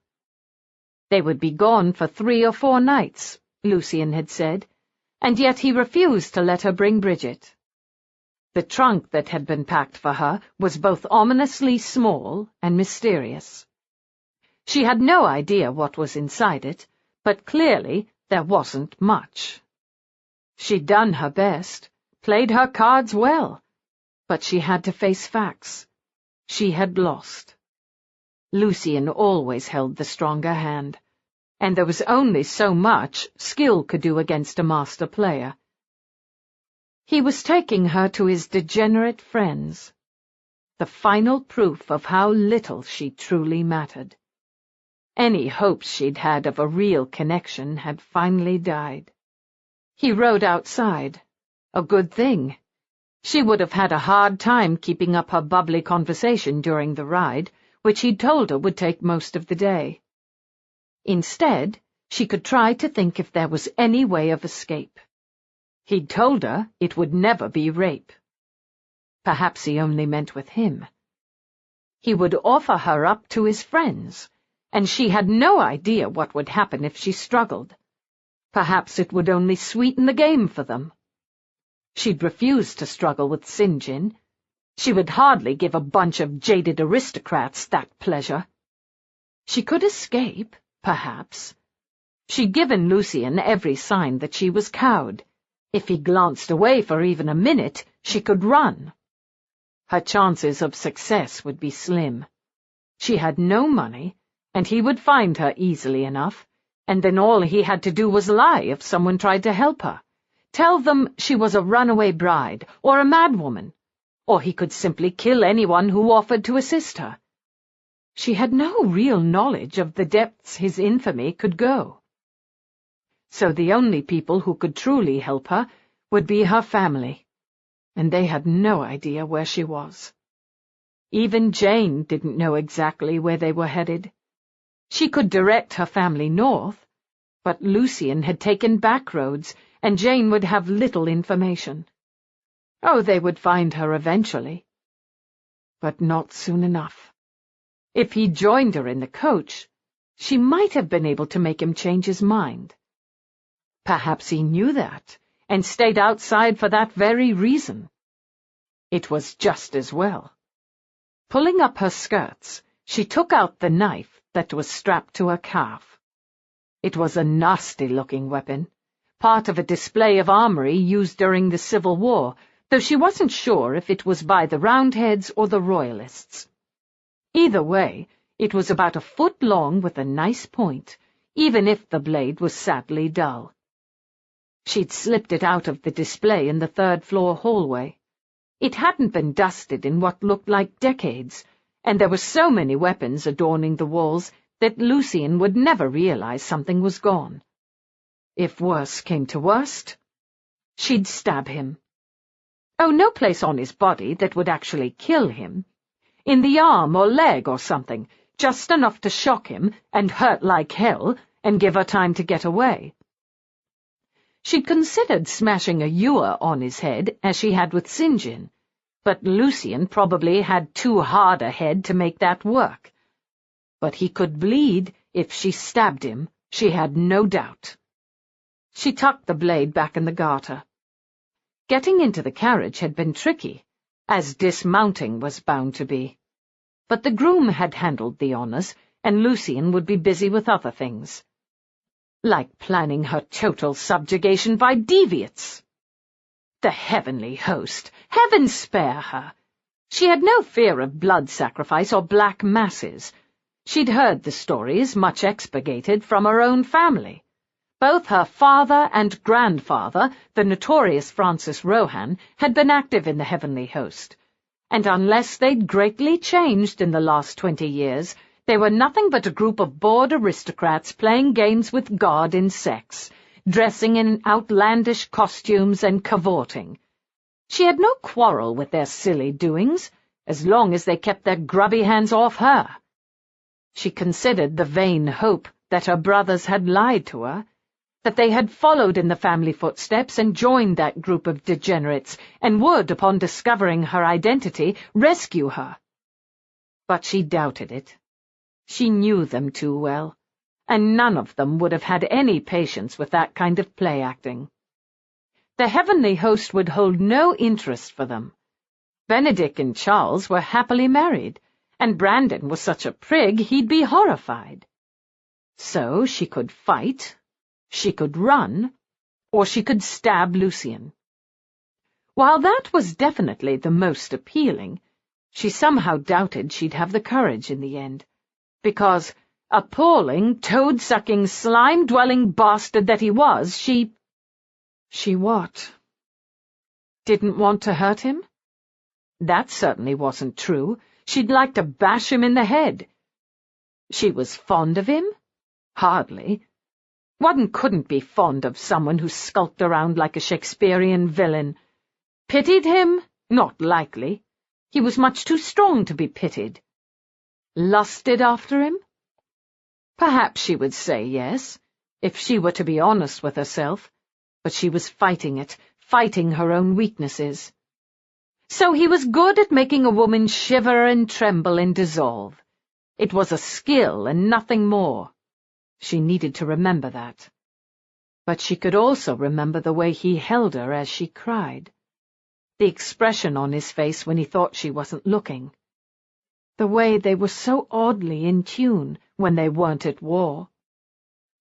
They would be gone for 3 or 4 nights, Lucian had said, and yet he refused to let her bring Bridget. The trunk that had been packed for her was both ominously small and mysterious. She had no idea what was inside it, but clearly there wasn't much. She'd done her best, played her cards well, but she had to face facts. She had lost. Lucian always held the stronger hand, and there was only so much skill could do against a master player. He was taking her to his degenerate friends, the final proof of how little she truly mattered. Any hopes she'd had of a real connection had finally died. He rode outside. A good thing. She would have had a hard time keeping up her bubbly conversation during the ride, which he'd told her would take most of the day. Instead, she could try to think if there was any way of escape. He'd told her it would never be rape. Perhaps he only meant with him. He would offer her up to his friends, and she had no idea what would happen if she struggled. Perhaps it would only sweeten the game for them. She'd refuse to struggle with St. John. She would hardly give a bunch of jaded aristocrats that pleasure. She could escape, perhaps. She'd given Lucian every sign that she was cowed. If he glanced away for even a minute, she could run. Her chances of success would be slim. She had no money, and he would find her easily enough, and then all he had to do was lie if someone tried to help her. Tell them she was a runaway bride, or a madwoman, or he could simply kill anyone who offered to assist her. She had no real knowledge of the depths his infamy could go. So the only people who could truly help her would be her family, and they had no idea where she was. Even Jane didn't know exactly where they were headed. She could direct her family north, but Lucian had taken back roads, and Jane would have little information. Oh, they would find her eventually. But not soon enough. If he joined her in the coach, she might have been able to make him change his mind. Perhaps he knew that, and stayed outside for that very reason. It was just as well. Pulling up her skirts, she took out the knife that was strapped to her calf. It was a nasty-looking weapon, part of a display of armory used during the Civil War, though she wasn't sure if it was by the Roundheads or the Royalists. Either way, it was about a foot long with a nice point, even if the blade was sadly dull. She'd slipped it out of the display in the third-floor hallway. It hadn't been dusted in what looked like decades, and there were so many weapons adorning the walls that Lucian would never realize something was gone. If worse came to worst, she'd stab him. Oh, no place on his body that would actually kill him. In the arm or leg or something, just enough to shock him and hurt like hell and give her time to get away. She'd considered smashing a ewer on his head, as she had with St. John, but Lucian probably had too hard a head to make that work. But he could bleed if she stabbed him, she had no doubt. She tucked the blade back in the garter. Getting into the carriage had been tricky, as dismounting was bound to be. But the groom had handled the honours, and Lucian would be busy with other things. Like planning her total subjugation by deviates. The heavenly host, heaven spare her! She had no fear of blood sacrifice or black masses. She'd heard the stories, much expurgated, from her own family. Both her father and grandfather, the notorious Francis Rohan, had been active in the heavenly host, and unless they'd greatly changed in the last 20 years, they were nothing but a group of bored aristocrats playing games with God in sex, dressing in outlandish costumes and cavorting. She had no quarrel with their silly doings, as long as they kept their grubby hands off her. She considered the vain hope that her brothers had lied to her, that they had followed in the family footsteps and joined that group of degenerates, and would, upon discovering her identity, rescue her. But she doubted it. She knew them too well, and none of them would have had any patience with that kind of play-acting. The heavenly host would hold no interest for them. Benedict and Charles were happily married, and Brandon was such a prig he'd be horrified. So she could fight, she could run, or she could stab Lucian. While that was definitely the most appealing, she somehow doubted she'd have the courage in the end, because, appalling, toad-sucking, slime-dwelling bastard that he was, she what? Didn't want to hurt him? That certainly wasn't true. She'd like to bash him in the head. She was fond of him? Hardly. One couldn't be fond of someone who skulked around like a Shakespearean villain. Pitied him? Not likely. He was much too strong to be pitied. Lusted after him? Perhaps she would say yes, if she were to be honest with herself, but she was fighting it, fighting her own weaknesses. So he was good at making a woman shiver and tremble and dissolve. It was a skill and nothing more. She needed to remember that. But she could also remember the way he held her as she cried. The expression on his face when he thought she wasn't looking. The way they were so oddly in tune when they weren't at war.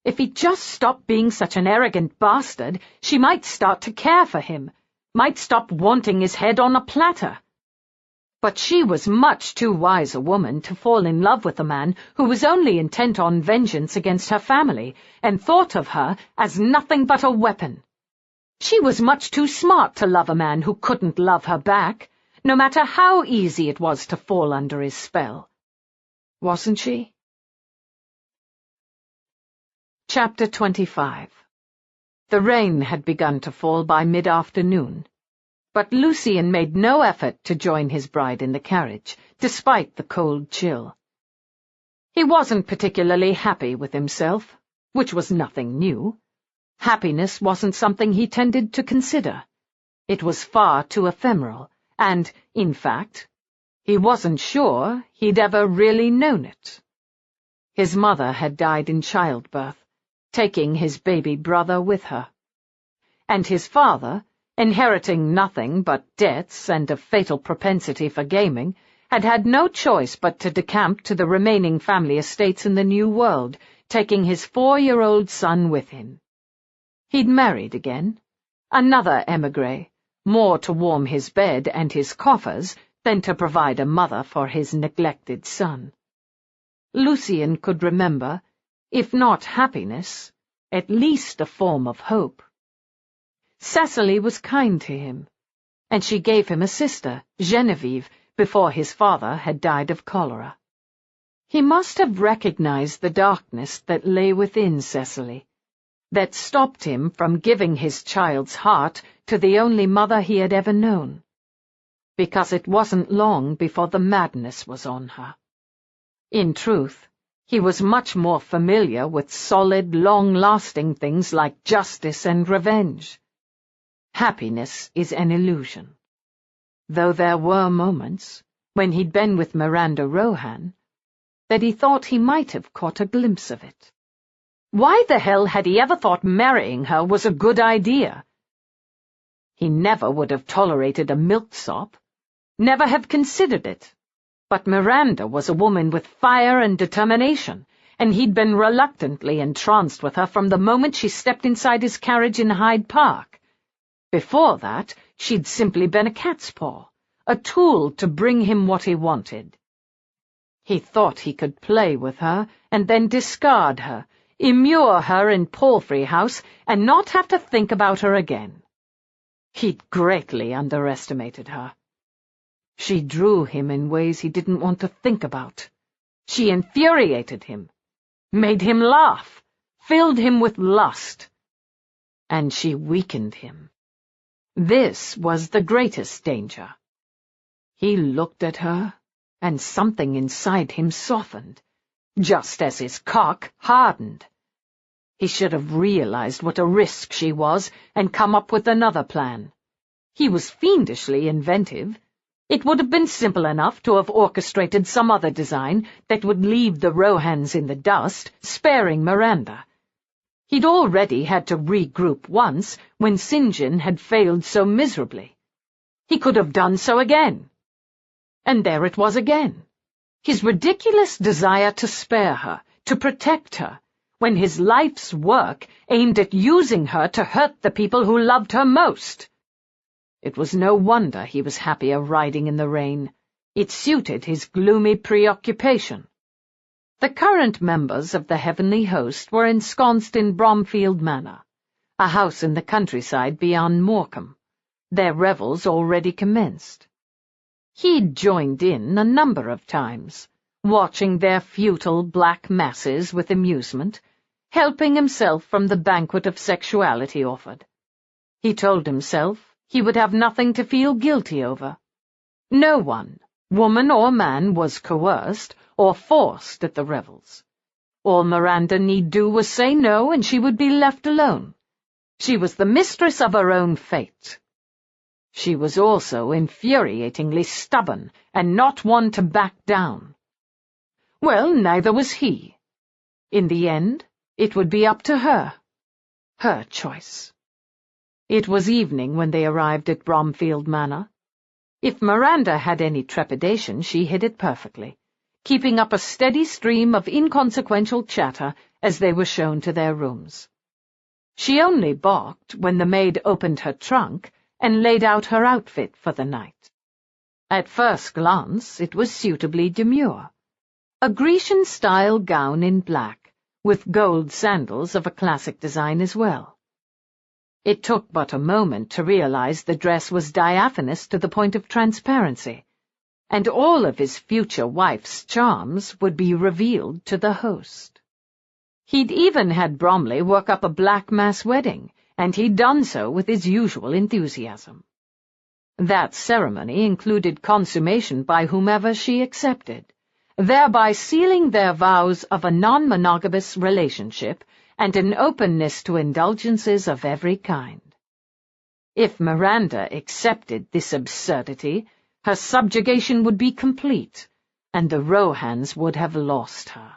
If he'd just stopped being such an arrogant bastard, she might start to care for him, might stop wanting his head on a platter. But she was much too wise a woman to fall in love with a man who was only intent on vengeance against her family and thought of her as nothing but a weapon. She was much too smart to love a man who couldn't love her back, no matter how easy it was to fall under his spell. Wasn't she? Chapter 25. The rain had begun to fall by mid-afternoon, but Lucian made no effort to join his bride in the carriage, despite the cold chill. He wasn't particularly happy with himself, which was nothing new. Happiness wasn't something he tended to consider. It was far too ephemeral, and, in fact, he wasn't sure he'd ever really known it. His mother had died in childbirth, taking his baby brother with her. And his father, inheriting nothing but debts and a fatal propensity for gaming, had had no choice but to decamp to the remaining family estates in the New World, taking his 4-year-old son with him. He'd married again, another émigré, more to warm his bed and his coffers than to provide a mother for his neglected son. Lucian could remember, if not happiness, at least a form of hope. Cecily was kind to him, and she gave him a sister, Genevieve, before his father had died of cholera. He must have recognized the darkness that lay within Cecily, that stopped him from giving his child's heart to the only mother he had ever known, because it wasn't long before the madness was on her. In truth, he was much more familiar with solid, long-lasting things like justice and revenge. Happiness is an illusion, though there were moments, when he'd been with Miranda Rohan, that he thought he might have caught a glimpse of it. Why the hell had he ever thought marrying her was a good idea? He never would have tolerated a milksop, never have considered it. But Miranda was a woman with fire and determination, and he'd been reluctantly entranced with her from the moment she stepped inside his carriage in Hyde Park. Before that, she'd simply been a cat's paw, a tool to bring him what he wanted. He thought he could play with her and then discard her, immure her in Palfrey House, and not have to think about her again. He'd greatly underestimated her. She drew him in ways he didn't want to think about. She infuriated him, made him laugh, filled him with lust. And she weakened him. This was the greatest danger. He looked at her, and something inside him softened, just as his cock hardened. He should have realized what a risk she was and come up with another plan. He was fiendishly inventive. It would have been simple enough to have orchestrated some other design that would leave the Rohans in the dust, sparing Miranda. He'd already had to regroup once when St. John had failed so miserably. He could have done so again. And there it was again. His ridiculous desire to spare her, to protect her, when his life's work aimed at using her to hurt the people who loved her most. It was no wonder he was happier riding in the rain. It suited his gloomy preoccupation. The current members of the heavenly host were ensconced in Bromfield Manor, a house in the countryside beyond Morecambe. Their revels already commenced. He'd joined in a number of times, watching their futile black masses with amusement, helping himself from the banquet of sexuality offered. He told himself he would have nothing to feel guilty over. No one, woman or man, was coerced or forced at the revels. All Miranda need do was say no, and she would be left alone. She was the mistress of her own fate. She was also infuriatingly stubborn, and not one to back down. Well, neither was he. In the end, it would be up to her. Her choice. It was evening when they arrived at Bromfield Manor. If Miranda had any trepidation, she hid it perfectly, keeping up a steady stream of inconsequential chatter as they were shown to their rooms. She only balked when the maid opened her trunk and laid out her outfit for the night. At first glance, it was suitably demure. A Grecian-style gown in black, with gold sandals of a classic design as well. It took but a moment to realize the dress was diaphanous to the point of transparency, and all of his future wife's charms would be revealed to the host. He'd even had Bromley work up a black mass wedding, and he'd done so with his usual enthusiasm. That ceremony included consummation by whomever she accepted, thereby sealing their vows of a non-monogamous relationship and an openness to indulgences of every kind. If Miranda accepted this absurdity, her subjugation would be complete, and the Rohans would have lost her.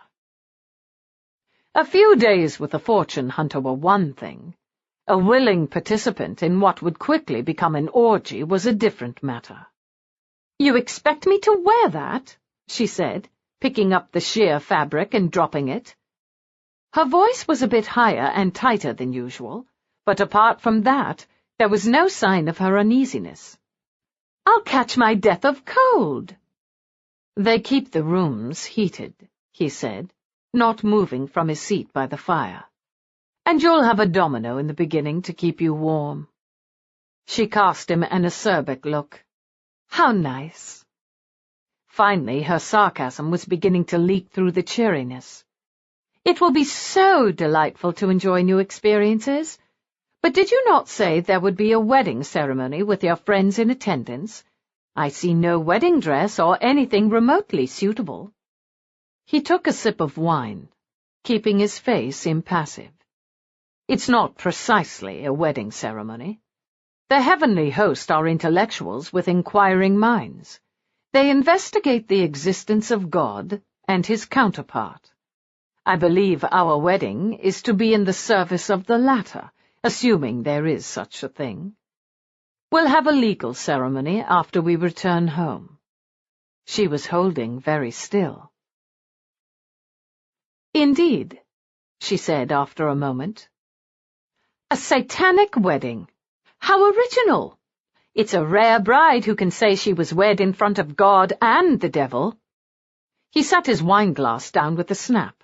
A few days with a fortune hunter were one thing. A willing participant in what would quickly become an orgy was a different matter. "You expect me to wear that?" she said, picking up the sheer fabric and dropping it. Her voice was a bit higher and tighter than usual, but apart from that, there was no sign of her uneasiness. "I'll catch my death of cold." "They keep the rooms heated," he said, not moving from his seat by the fire. "And you'll have a domino in the beginning to keep you warm." She cast him an acerbic look. "How nice." Finally, her sarcasm was beginning to leak through the cheeriness. "It will be so delightful to enjoy new experiences. But did you not say there would be a wedding ceremony with your friends in attendance? I see no wedding dress or anything remotely suitable." He took a sip of wine, keeping his face impassive. "It's not precisely a wedding ceremony. The heavenly host are intellectuals with inquiring minds. They investigate the existence of God and his counterpart. I believe our wedding is to be in the service of the latter, assuming there is such a thing. We'll have a legal ceremony after we return home." She was holding very still. "Indeed," she said after a moment. "A satanic wedding. How original! It's a rare bride who can say she was wed in front of God and the devil." He set his wineglass down with a snap.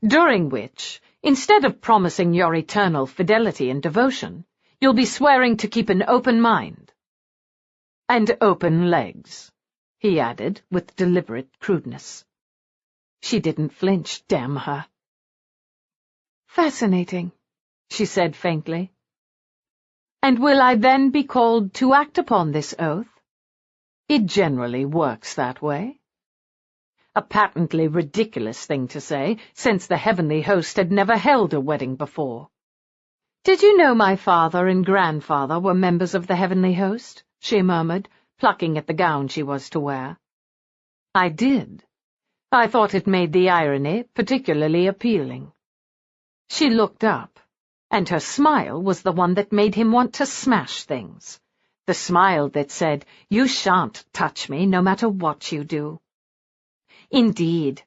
"During which, instead of promising your eternal fidelity and devotion, you'll be swearing to keep an open mind." "And open legs," he added with deliberate crudeness. She didn't flinch, damn her. "Fascinating," she said faintly. "And will I then be called to act upon this oath?" "It generally works that way." A patently ridiculous thing to say, since the heavenly host had never held a wedding before. "Did you know my father and grandfather were members of the heavenly host?" she murmured, plucking at the gown she was to wear. "I did. I thought it made the irony particularly appealing." She looked up, and her smile was the one that made him want to smash things. The smile that said, "You shan't touch me, no matter what you do." "Indeed.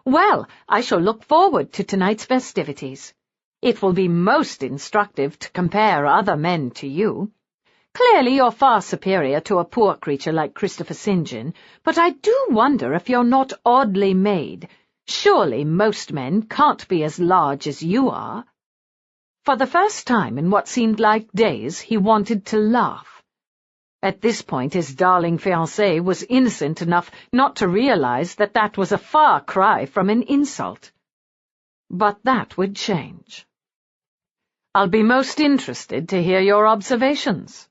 Well, I shall look forward to tonight's festivities. It will be most instructive to compare other men to you. Clearly you're far superior to a poor creature like Christopher St. John, but I do wonder if you're not oddly made. Surely most men can't be as large as you are." For the first time in what seemed like days, he wanted to laugh. At this point his darling fiancée was innocent enough not to realize that that was a far cry from an insult. But that would change. "I'll be most interested to hear your observations."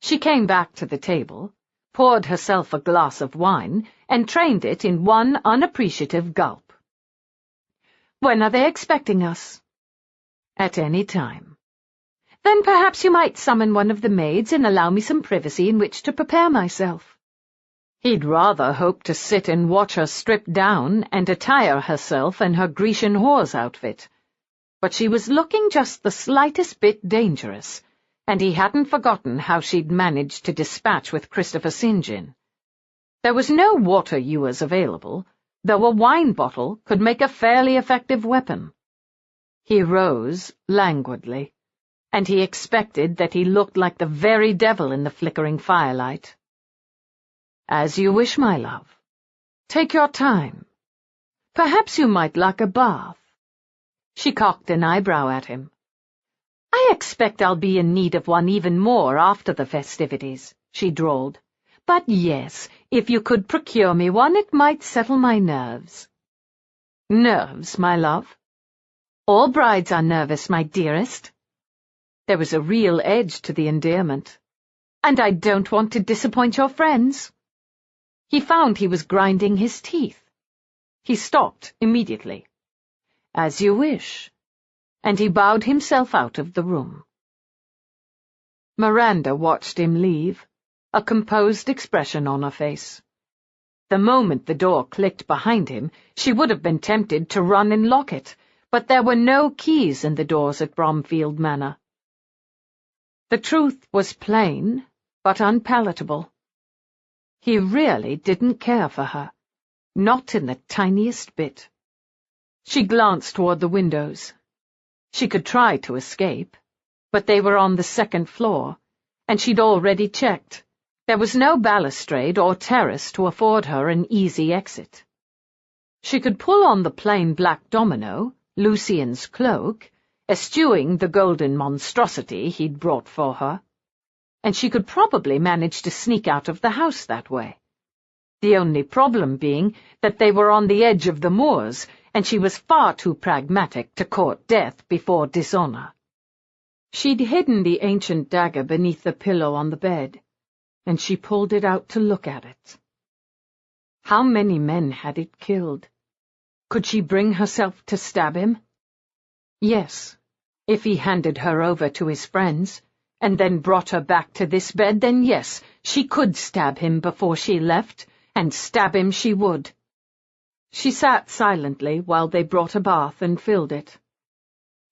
She came back to the table, poured herself a glass of wine, and trained it in one unappreciative gulp. "When are they expecting us?" "At any time." "Then perhaps you might summon one of the maids and allow me some privacy in which to prepare myself." He'd rather hoped to sit and watch her strip down and attire herself in her Grecian whore's outfit. But she was looking just the slightest bit dangerous, and he hadn't forgotten how she'd managed to dispatch with Christopher St. John. There was no water ewers available, though a wine bottle could make a fairly effective weapon. He rose languidly, and he expected that he looked like the very devil in the flickering firelight. "As you wish, my love. Take your time. Perhaps you might like a bath." She cocked an eyebrow at him. "I expect I'll be in need of one even more after the festivities," she drawled. "But yes, if you could procure me one, it might settle my nerves." "Nerves, my love?" "All brides are nervous, my dearest." There was a real edge to the endearment. "And I don't want to disappoint your friends." He found he was grinding his teeth. He stopped immediately. "As you wish," and he bowed himself out of the room. Miranda watched him leave, a composed expression on her face. The moment the door clicked behind him, she would have been tempted to run and lock it, but there were no keys in the doors at Bromfield Manor. The truth was plain, but unpalatable. He really didn't care for her, not in the tiniest bit. She glanced toward the windows. She could try to escape, but they were on the second floor, and she'd already checked. There was no balustrade or terrace to afford her an easy exit. She could pull on the plain black domino, Lucian's cloak, eschewing the golden monstrosity he'd brought for her, and she could probably manage to sneak out of the house that way. The only problem being that they were on the edge of the moors, and she was far too pragmatic to court death before dishonor. She'd hidden the ancient dagger beneath the pillow on the bed, and she pulled it out to look at it. How many men had it killed? Could she bring herself to stab him? Yes, if he handed her over to his friends, and then brought her back to this bed, then yes, she could stab him before she left, and stab him she would. She sat silently while they brought a bath and filled it.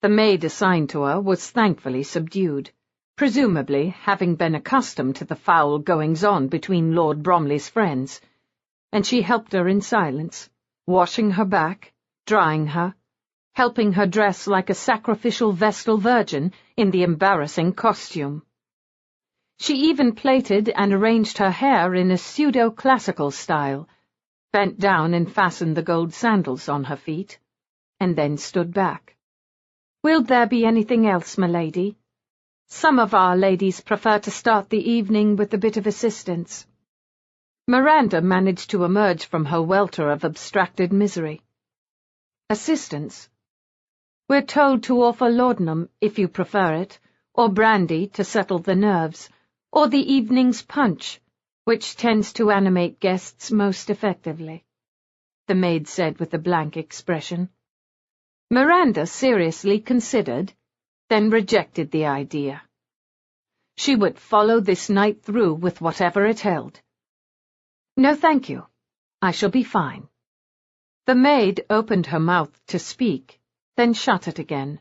The maid assigned to her was thankfully subdued, presumably having been accustomed to the foul goings-on between Lord Bromley's friends, and she helped her in silence, washing her back, drying her, helping her dress like a sacrificial Vestal Virgin in the embarrassing costume. She even plaited and arranged her hair in a pseudo-classical style, bent down and fastened the gold sandals on her feet, and then stood back. "Will there be anything else, my lady? Some of our ladies prefer to start the evening with a bit of assistance." Miranda managed to emerge from her welter of abstracted misery. "Assistance? We're told to offer laudanum, if you prefer it, or brandy to settle the nerves, or the evening's punch, which tends to animate guests most effectively," the maid said with a blank expression. Miranda seriously considered, then rejected the idea. She would follow this night through with whatever it held. "No, thank you. I shall be fine." The maid opened her mouth to speak, then shut it again,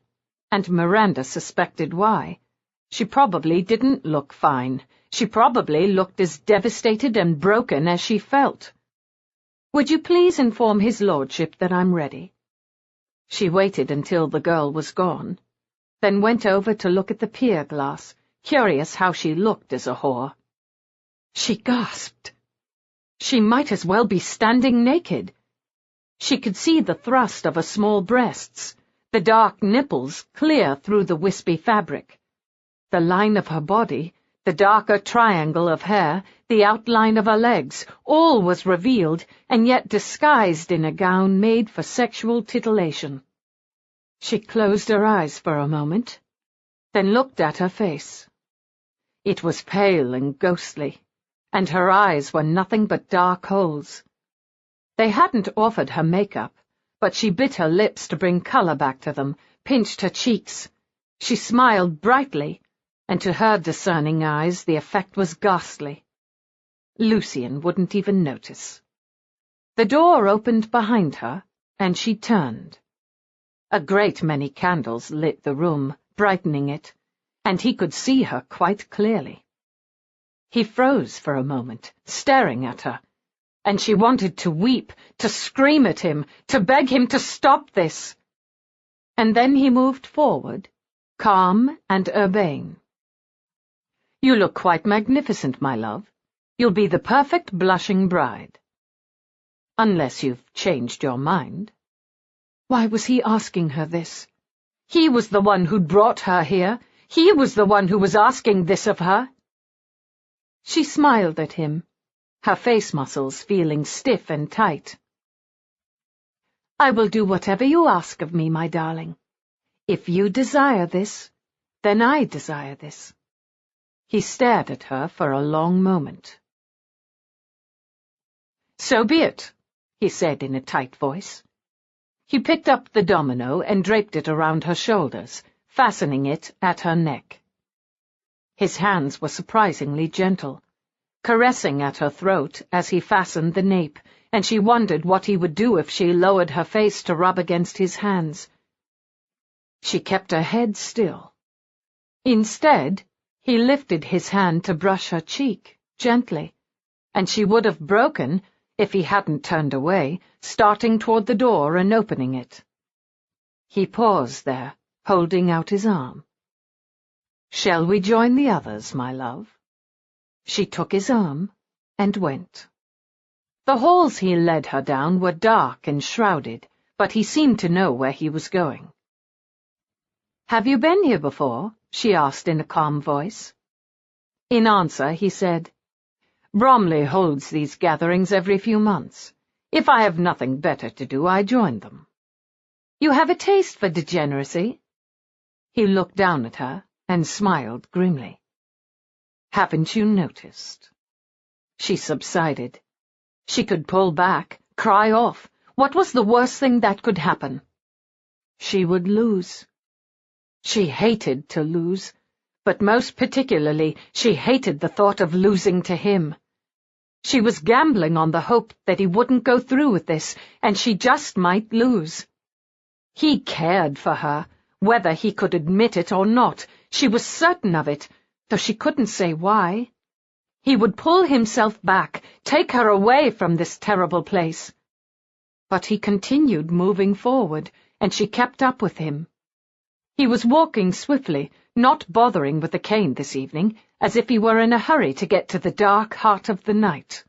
and Miranda suspected why. She probably didn't look fine. She probably looked as devastated and broken as she felt. "Would you please inform his lordship that I'm ready?" She waited until the girl was gone, then went over to look at the pier glass, curious how she looked as a whore. She gasped. She might as well be standing naked. She could see the thrust of her small breasts, the dark nipples clear through the wispy fabric. The line of her body, the darker triangle of hair, the outline of her legs, all was revealed and yet disguised in a gown made for sexual titillation. She closed her eyes for a moment, then looked at her face. It was pale and ghostly, and her eyes were nothing but dark holes. They hadn't offered her makeup, but she bit her lips to bring colour back to them, pinched her cheeks. She smiled brightly, and to her discerning eyes the effect was ghastly. Lucian wouldn't even notice. The door opened behind her, and she turned. A great many candles lit the room, brightening it, and he could see her quite clearly. He froze for a moment, staring at her, and she wanted to weep, to scream at him, to beg him to stop this. And then he moved forward, calm and urbane. "You look quite magnificent, my love. You'll be the perfect blushing bride. Unless you've changed your mind." Why was he asking her this? He was the one who'd brought her here. He was the one who was asking this of her. She smiled at him, her face muscles feeling stiff and tight. "I will do whatever you ask of me, my darling. If you desire this, then I desire this." He stared at her for a long moment. "So be it," he said in a tight voice. He picked up the domino and draped it around her shoulders, fastening it at her neck. His hands were surprisingly gentle, caressing at her throat as he fastened the nape, and she wondered what he would do if she lowered her face to rub against his hands. She kept her head still. Instead, he lifted his hand to brush her cheek, gently, and she would have broken if he hadn't turned away, starting toward the door and opening it. He paused there, holding out his arm. "Shall we join the others, my love?" She took his arm and went. The halls he led her down were dark and shrouded, but he seemed to know where he was going. "Have you been here before?" she asked in a calm voice. In answer, he said, "Bromley holds these gatherings every few months. If I have nothing better to do, I join them." "You have a taste for degeneracy?" He looked down at her and smiled grimly. "Haven't you noticed?" She subsided. She could pull back, cry off. What was the worst thing that could happen? She would lose. She hated to lose, but most particularly she hated the thought of losing to him. She was gambling on the hope that he wouldn't go through with this, and she just might lose. He cared for her, whether he could admit it or not. She was certain of it, though she couldn't say why. He would pull himself back, take her away from this terrible place. But he continued moving forward, and she kept up with him. He was walking swiftly, not bothering with the cane this evening, as if he were in a hurry to get to the dark heart of the night.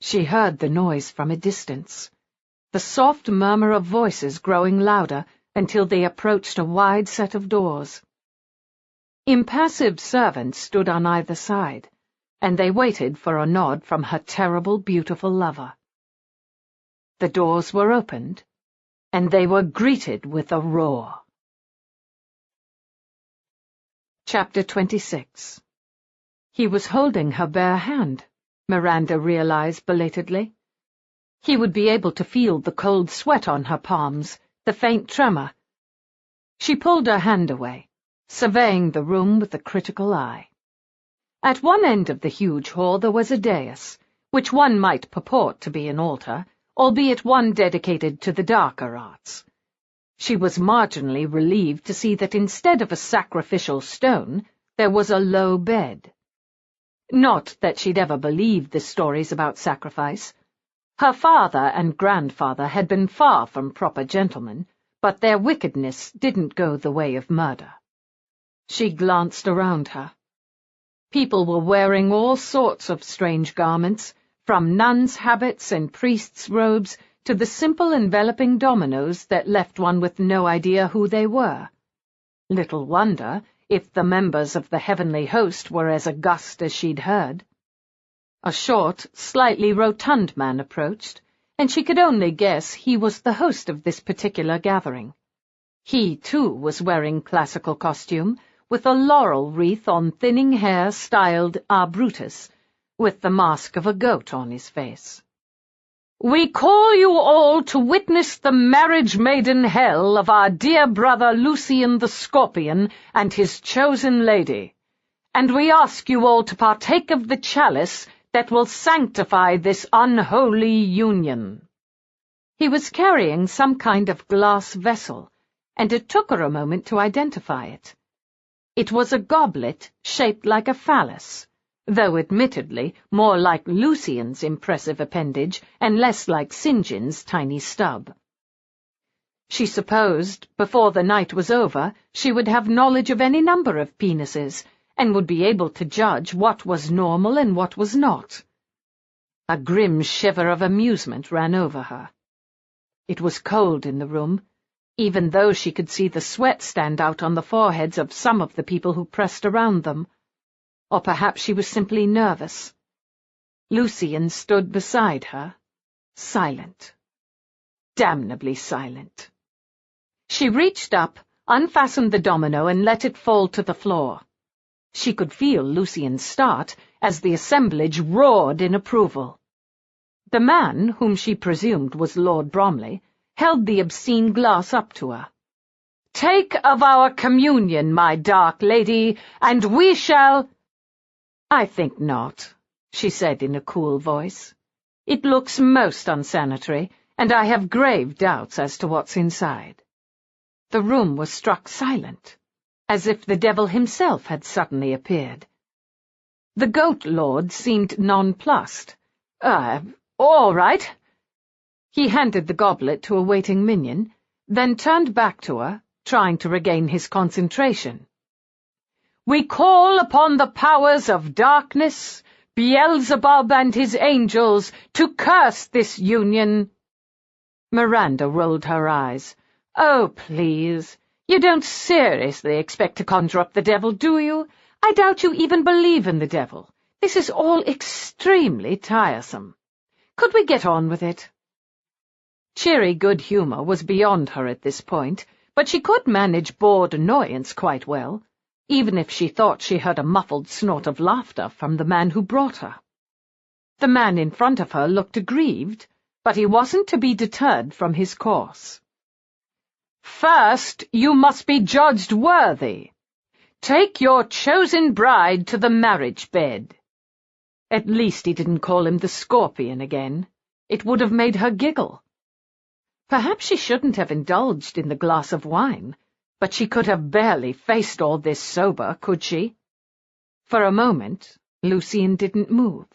She heard the noise from a distance, the soft murmur of voices growing louder until they approached a wide set of doors. Impassive servants stood on either side, and they waited for a nod from her terrible, beautiful lover. The doors were opened, and they were greeted with a roar. Chapter 26. He was holding her bare hand, Miranda realized belatedly. He would be able to feel the cold sweat on her palms, the faint tremor. She pulled her hand away, surveying the room with a critical eye. At one end of the huge hall there was a dais, which one might purport to be an altar, albeit one dedicated to the darker arts. She was marginally relieved to see that instead of a sacrificial stone, there was a low bed. Not that she'd ever believed the stories about sacrifice. Her father and grandfather had been far from proper gentlemen, but their wickedness didn't go the way of murder. She glanced around her. People were wearing all sorts of strange garments, from nuns' habits and priests' robes to the simple enveloping dominoes that left one with no idea who they were. Little wonder if the members of the heavenly host were as august as she'd heard. A short, slightly rotund man approached, and she could only guess he was the host of this particular gathering. He, too, was wearing classical costume, with a laurel wreath on thinning hair styled a Brutus, with the mask of a goat on his face. "We call you all to witness the marriage-maiden hell of our dear brother Lucian the Scorpion and his chosen lady, and we ask you all to partake of the chalice that will sanctify this unholy union." He was carrying some kind of glass vessel, and it took her a moment to identify it. It was a goblet shaped like a phallus, though admittedly more like Lucian's impressive appendage and less like St. John's tiny stub. She supposed, before the night was over, she would have knowledge of any number of penises, and would be able to judge what was normal and what was not. A grim shiver of amusement ran over her. It was cold in the room, even though she could see the sweat stand out on the foreheads of some of the people who pressed around them. Or perhaps she was simply nervous. Lucian stood beside her, silent. Damnably silent. She reached up, unfastened the domino, and let it fall to the floor. She could feel Lucian start as the assemblage roared in approval. The man, whom she presumed was Lord Bromley, held the obscene glass up to her. "Take of our communion, my dark lady, and we shall—" "I think not," she said in a cool voice. "It looks most unsanitary, and I have grave doubts as to what's inside." The room was struck silent, as if the devil himself had suddenly appeared. The goat lord seemed nonplussed. All right." He handed the goblet to a waiting minion, then turned back to her, trying to regain his concentration. "We call upon the powers of darkness, Beelzebub and his angels, to curse this union." Miranda rolled her eyes. "Oh, please. You don't seriously expect to conjure up the devil, do you? I doubt you even believe in the devil. This is all extremely tiresome. Could we get on with it?" Cheery good humour was beyond her at this point, but she could manage bored annoyance quite well, even if she thought she heard a muffled snort of laughter from the man who brought her. The man in front of her looked aggrieved, but he wasn't to be deterred from his course. "First, you must be judged worthy. Take your chosen bride to the marriage bed." At least he didn't call him the Scorpion again. It would have made her giggle. Perhaps she shouldn't have indulged in the glass of wine, but she could have barely faced all this sober, could she? For a moment, Lucian didn't move.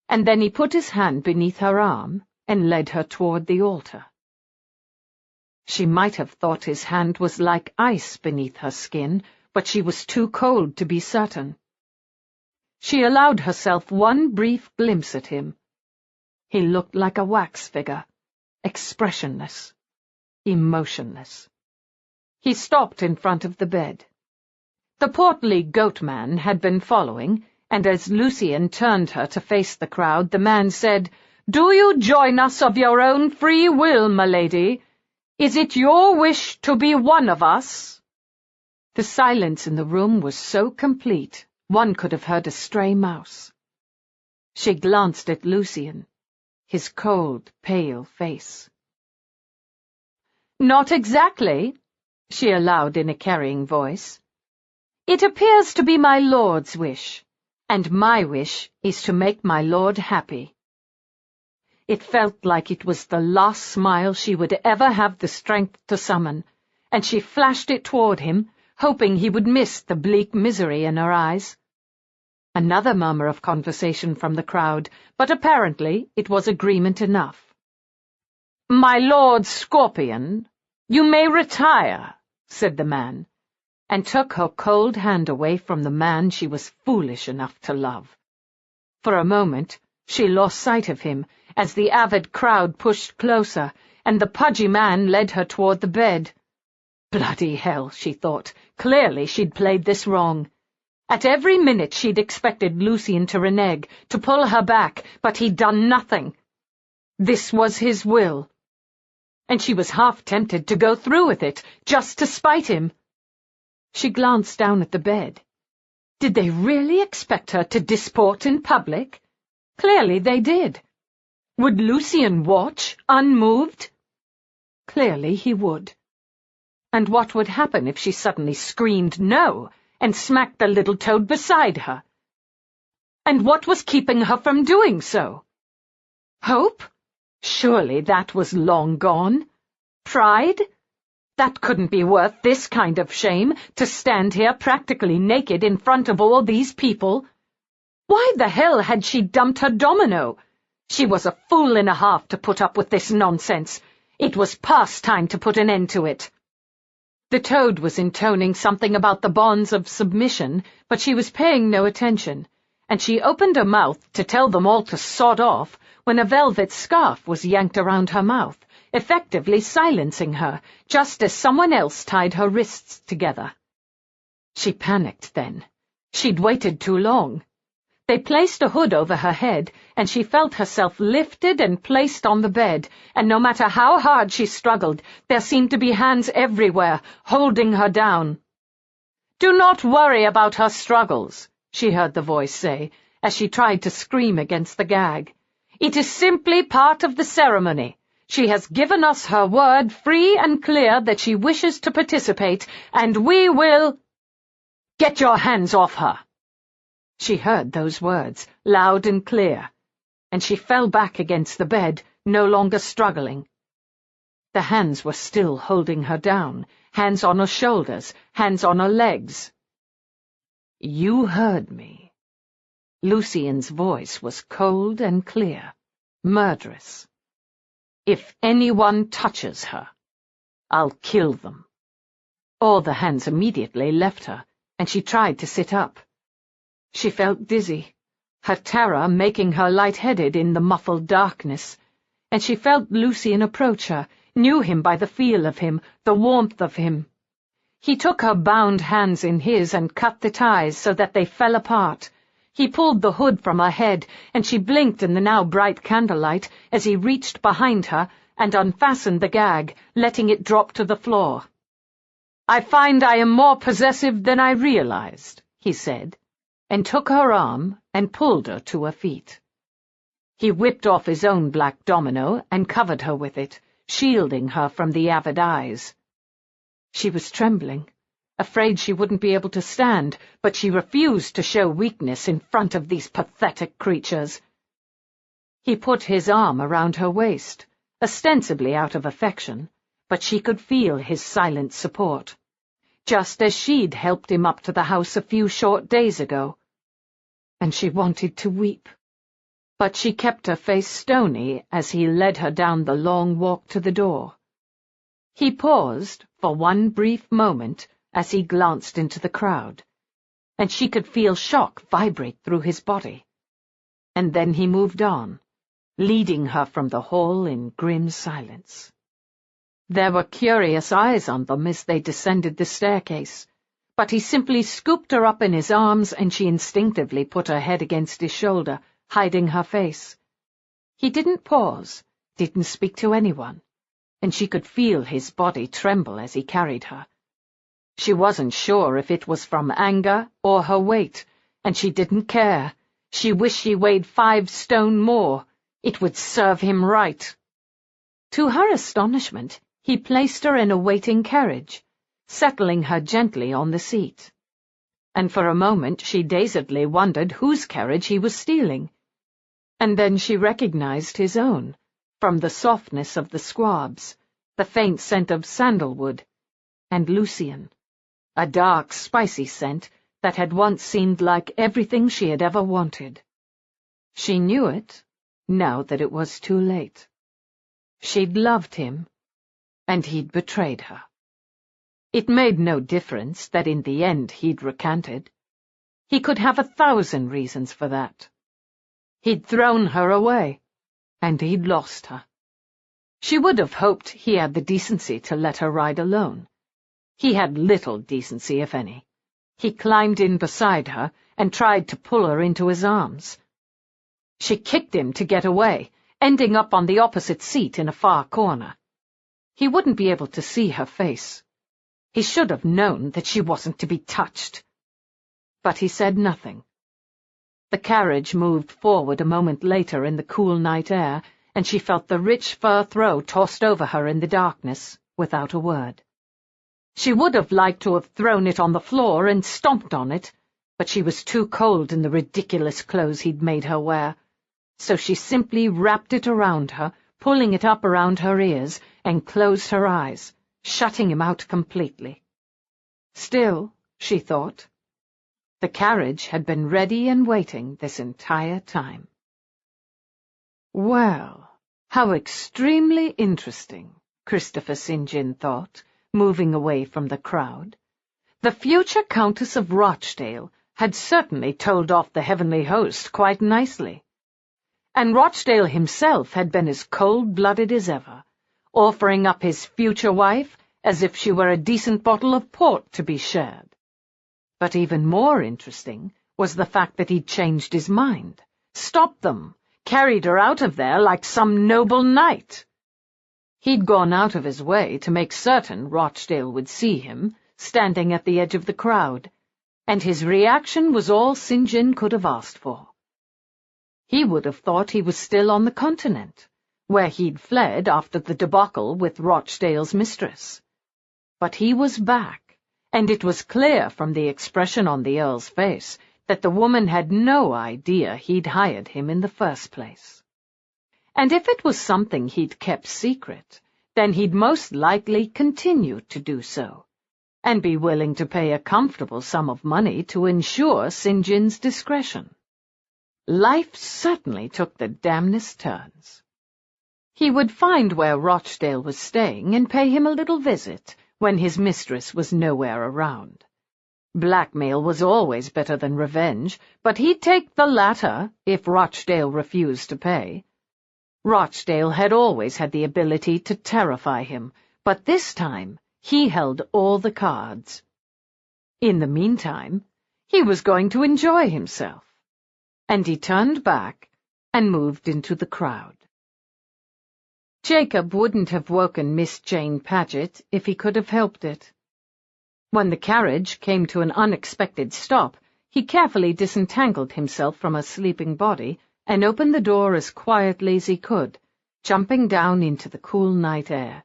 And then he put his hand beneath her arm and led her toward the altar. She might have thought his hand was like ice beneath her skin, but she was too cold to be certain. She allowed herself one brief glimpse at him. He looked like a wax figure, expressionless, emotionless. He stopped in front of the bed. The portly goat man had been following, and as Lucian turned her to face the crowd, the man said, "Do you join us of your own free will, my lady? Is it your wish to be one of us?" The silence in the room was so complete, one could have heard a stray mouse. She glanced at Lucian, his cold, pale face. "Not exactly," she allowed in a carrying voice. "It appears to be my lord's wish, and my wish is to make my lord happy." It felt like it was the last smile she would ever have the strength to summon, and she flashed it toward him, hoping he would miss the bleak misery in her eyes. Another murmur of conversation from the crowd, but apparently it was agreement enough. "My Lord Scorpion, you may retire," said the man, and took her cold hand away from the man she was foolish enough to love. For a moment she lost sight of him as the avid crowd pushed closer, and the pudgy man led her toward the bed. Bloody hell, she thought. Clearly she'd played this wrong. At every minute she'd expected Lucien to renege, to pull her back, but he'd done nothing. This was his will. And she was half tempted to go through with it, just to spite him. She glanced down at the bed. Did they really expect her to disport in public? Clearly they did. Would Lucien watch, unmoved? Clearly he would. And what would happen if she suddenly screamed no and smacked the little toad beside her? And what was keeping her from doing so? Hope? Surely that was long gone. Pride? That couldn't be worth this kind of shame, to stand here practically naked in front of all these people. Why the hell had she dumped her domino? She was a fool and a half to put up with this nonsense. It was past time to put an end to it. The toad was intoning something about the bonds of submission, but she was paying no attention, and she opened her mouth to tell them all to sod off when a velvet scarf was yanked around her mouth, effectively silencing her, just as someone else tied her wrists together. She panicked then. She'd waited too long. They placed a hood over her head, and she felt herself lifted and placed on the bed, and no matter how hard she struggled, there seemed to be hands everywhere, holding her down. "Do not worry about her struggles," she heard the voice say, as she tried to scream against the gag. "It is simply part of the ceremony. She has given us her word free and clear that she wishes to participate, and we will—" "Get your hands off her!" She heard those words, loud and clear, and she fell back against the bed, no longer struggling. The hands were still holding her down, hands on her shoulders, hands on her legs. "You heard me." Lucien's voice was cold and clear, murderous. "If anyone touches her, I'll kill them." All the hands immediately left her, and she tried to sit up. She felt dizzy, her terror making her light-headed in the muffled darkness, and she felt Lucien approach her, knew him by the feel of him, the warmth of him. He took her bound hands in his and cut the ties so that they fell apart. He pulled the hood from her head, and she blinked in the now bright candlelight as he reached behind her and unfastened the gag, letting it drop to the floor. "I find I am more possessive than I realized," he said, and took her arm and pulled her to her feet. He whipped off his own black domino and covered her with it, shielding her from the avid eyes. She was trembling, afraid she wouldn't be able to stand, but she refused to show weakness in front of these pathetic creatures. He put his arm around her waist, ostensibly out of affection, but she could feel his silent support, just as she'd helped him up to the house a few short days ago. And she wanted to weep. But she kept her face stony as he led her down the long walk to the door. He paused for one brief moment as he glanced into the crowd, and she could feel shock vibrate through his body. And then he moved on, leading her from the hall in grim silence. There were curious eyes on them as they descended the staircase, but he simply scooped her up in his arms, and she instinctively put her head against his shoulder, hiding her face. He didn't pause, didn't speak to anyone, and she could feel his body tremble as he carried her. She wasn't sure if it was from anger or her weight, and she didn't care. She wished she weighed 5 stone more. It would serve him right. To her astonishment, he placed her in a waiting carriage, settling her gently on the seat. And for a moment she dazedly wondered whose carriage he was stealing. And then she recognized his own, from the softness of the squabs, the faint scent of sandalwood, and Lucian, a dark, spicy scent that had once seemed like everything she had ever wanted. She knew it, now that it was too late. She'd loved him, and he'd betrayed her. It made no difference that in the end he'd recanted. He could have 1,000 reasons for that. He'd thrown her away, and he'd lost her. She would have hoped he had the decency to let her ride alone. He had little decency, if any. He climbed in beside her and tried to pull her into his arms. She kicked him to get away, ending up on the opposite seat in a far corner. He wouldn't be able to see her face. He should have known that she wasn't to be touched. But he said nothing. The carriage moved forward a moment later in the cool night air, and she felt the rich fur throw tossed over her in the darkness, without a word. She would have liked to have thrown it on the floor and stomped on it, but she was too cold in the ridiculous clothes he'd made her wear, so she simply wrapped it around her, pulling it up around her ears, and closed her eyes, shutting him out completely. Still, she thought, the carriage had been ready and waiting this entire time. Well, how extremely interesting, Christopher St. John thought, moving away from the crowd. The future Countess of Rochdale had certainly told off the heavenly host quite nicely. And Rochdale himself had been as cold-blooded as ever, offering up his future wife as if she were a decent bottle of port to be shared. But even more interesting was the fact that he'd changed his mind, stopped them, carried her out of there like some noble knight. He'd gone out of his way to make certain Rochdale would see him, standing at the edge of the crowd, and his reaction was all St. John could have asked for. He would have thought he was still on the continent, where he'd fled after the debacle with Rochdale's mistress. But he was back, and it was clear from the expression on the Earl's face that the woman had no idea he'd hired him in the first place. And if it was something he'd kept secret, then he'd most likely continue to do so, and be willing to pay a comfortable sum of money to ensure St. John's discretion. Life certainly took the damnedest turns. He would find where Rochdale was staying and pay him a little visit when his mistress was nowhere around. Blackmail was always better than revenge, but he'd take the latter if Rochdale refused to pay. Rochdale had always had the ability to terrify him, but this time he held all the cards. In the meantime, he was going to enjoy himself, and he turned back and moved into the crowd. Jacob wouldn't have woken Miss Jane Paget if he could have helped it. When the carriage came to an unexpected stop, he carefully disentangled himself from her sleeping body and opened the door as quietly as he could, jumping down into the cool night air.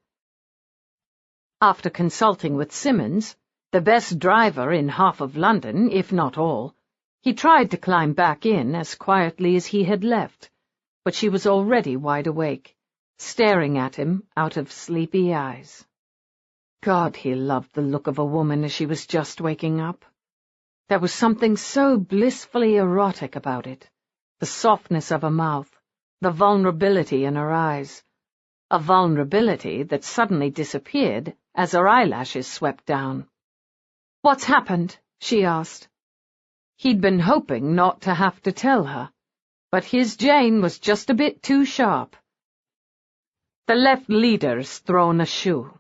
After consulting with Simmons, the best driver in half of London, if not all, he tried to climb back in as quietly as he had left, but she was already wide awake, staring at him out of sleepy eyes. God, he loved the look of a woman as she was just waking up. There was something so blissfully erotic about it, the softness of her mouth, the vulnerability in her eyes, a vulnerability that suddenly disappeared as her eyelashes swept down. "What's happened?" she asked. He'd been hoping not to have to tell her, but his Jane was just a bit too sharp. "The left leader's thrown a shoe.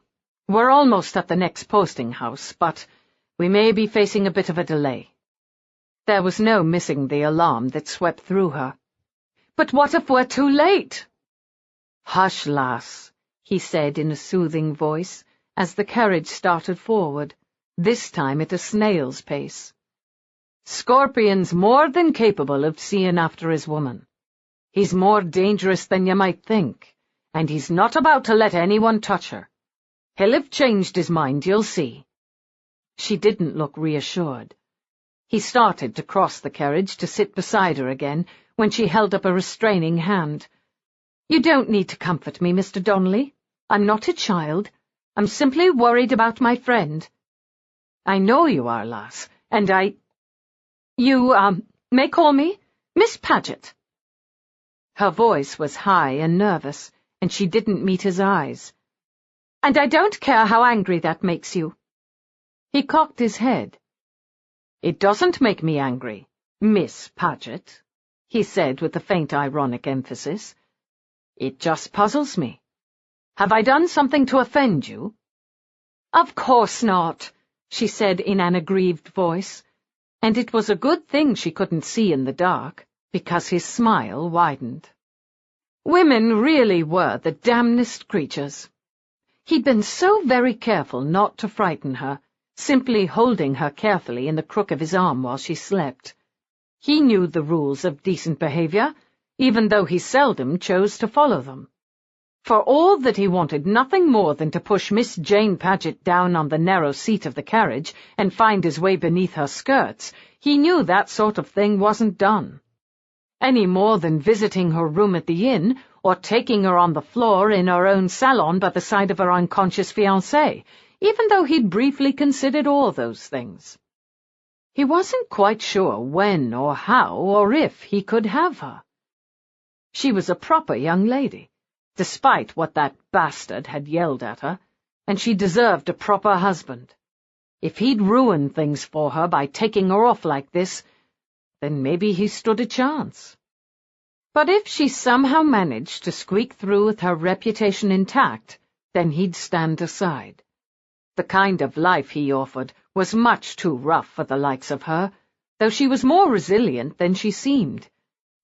We're almost at the next posting house, but we may be facing a bit of a delay." There was no missing the alarm that swept through her. "But what if we're too late?" "Hush, lass," he said in a soothing voice as the carriage started forward, this time at a snail's pace. "Scorpion's more than capable of seeing after his woman. He's more dangerous than you might think, and he's not about to let anyone touch her. He'll have changed his mind, you'll see." She didn't look reassured. He started to cross the carriage to sit beside her again when she held up a restraining hand. "You don't need to comfort me, Mr. Donnelly. I'm not a child. I'm simply worried about my friend." "I know you are, lass, and You may call me Miss Paget." Her voice was high and nervous, and she didn't meet his eyes. "And I don't care how angry that makes you." He cocked his head. "It doesn't make me angry, Miss Paget," he said with a faint ironic emphasis. "It just puzzles me. Have I done something to offend you?" "Of course not," she said in an aggrieved voice, and it was a good thing she couldn't see in the dark, because his smile widened. Women really were the damnedest creatures. He'd been so very careful not to frighten her, simply holding her carefully in the crook of his arm while she slept. He knew the rules of decent behavior, even though he seldom chose to follow them. For all that he wanted nothing more than to push Miss Jane Paget down on the narrow seat of the carriage and find his way beneath her skirts, he knew that sort of thing wasn't done. Any more than visiting her room at the inn, or taking her on the floor in her own salon by the side of her unconscious fiancé, even though he'd briefly considered all those things. He wasn't quite sure when or how or if he could have her. She was a proper young lady, despite what that bastard had yelled at her, and she deserved a proper husband. If he'd ruined things for her by taking her off like this, then maybe he stood a chance. But if she somehow managed to squeak through with her reputation intact, then he'd stand aside. The kind of life he offered was much too rough for the likes of her, though she was more resilient than she seemed.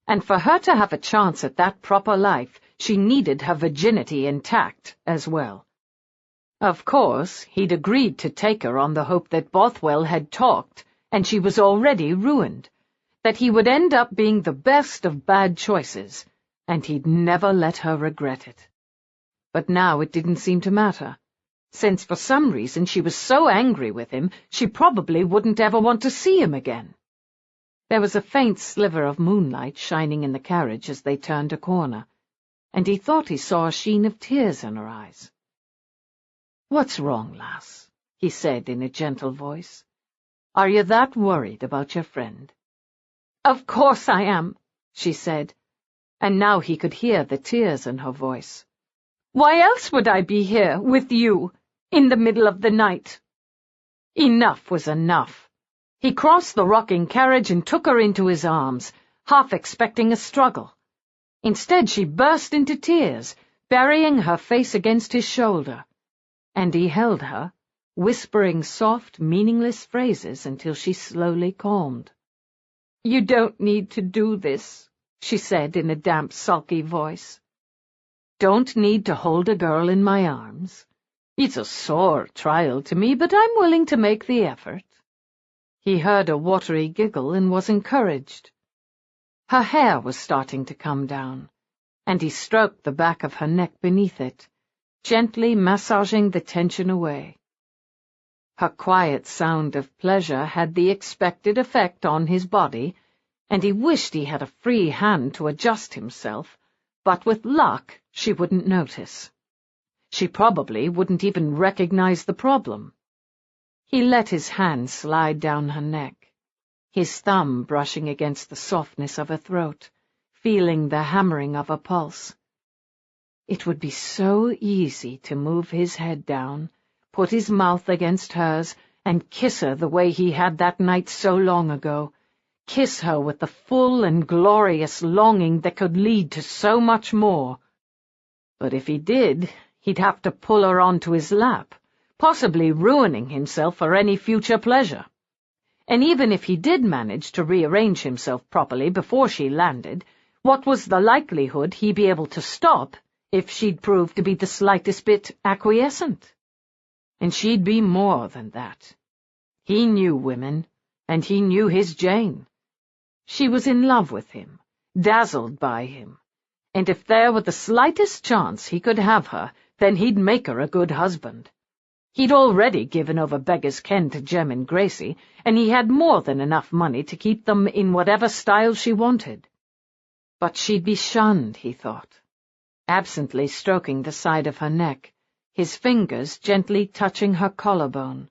And for her to have a chance at that proper life, she needed her virginity intact as well. Of course, he'd agreed to take her on the hope that Bothwell had talked, and she was already ruined, that he would end up being the best of bad choices, and he'd never let her regret it. But now it didn't seem to matter, since for some reason she was so angry with him she probably wouldn't ever want to see him again. There was a faint sliver of moonlight shining in the carriage as they turned a corner, and he thought he saw a sheen of tears in her eyes. "What's wrong, lass?" he said in a gentle voice. "Are you that worried about your friend?" "Of course I am," she said, and now he could hear the tears in her voice. "Why else would I be here with you in the middle of the night?" Enough was enough. He crossed the rocking carriage and took her into his arms, half expecting a struggle. Instead she burst into tears, burying her face against his shoulder, and he held her, whispering soft, meaningless phrases until she slowly calmed. "You don't need to do this," she said in a damp, sulky voice. "Don't need to hold a girl in my arms. It's a sore trial to me, but I'm willing to make the effort." He heard a watery giggle and was encouraged. Her hair was starting to come down, and he stroked the back of her neck beneath it, gently massaging the tension away. Her quiet sound of pleasure had the expected effect on his body, and he wished he had a free hand to adjust himself, but with luck she wouldn't notice. She probably wouldn't even recognize the problem. He let his hand slide down her neck, his thumb brushing against the softness of her throat, feeling the hammering of her pulse. It would be so easy to move his head down, put his mouth against hers, and kiss her the way he had that night so long ago, kiss her with the full and glorious longing that could lead to so much more. But if he did, he'd have to pull her onto his lap, possibly ruining himself for any future pleasure. And even if he did manage to rearrange himself properly before she landed, what was the likelihood he'd be able to stop if she'd prove to be the slightest bit acquiescent? And she'd be more than that. He knew women, and he knew his Jane. She was in love with him, dazzled by him, and if there were the slightest chance he could have her, then he'd make her a good husband. He'd already given over Beggar's Ken to Jem and Gracie, and he had more than enough money to keep them in whatever style she wanted. But she'd be shunned, he thought, absently stroking the side of her neck, his fingers gently touching her collarbone.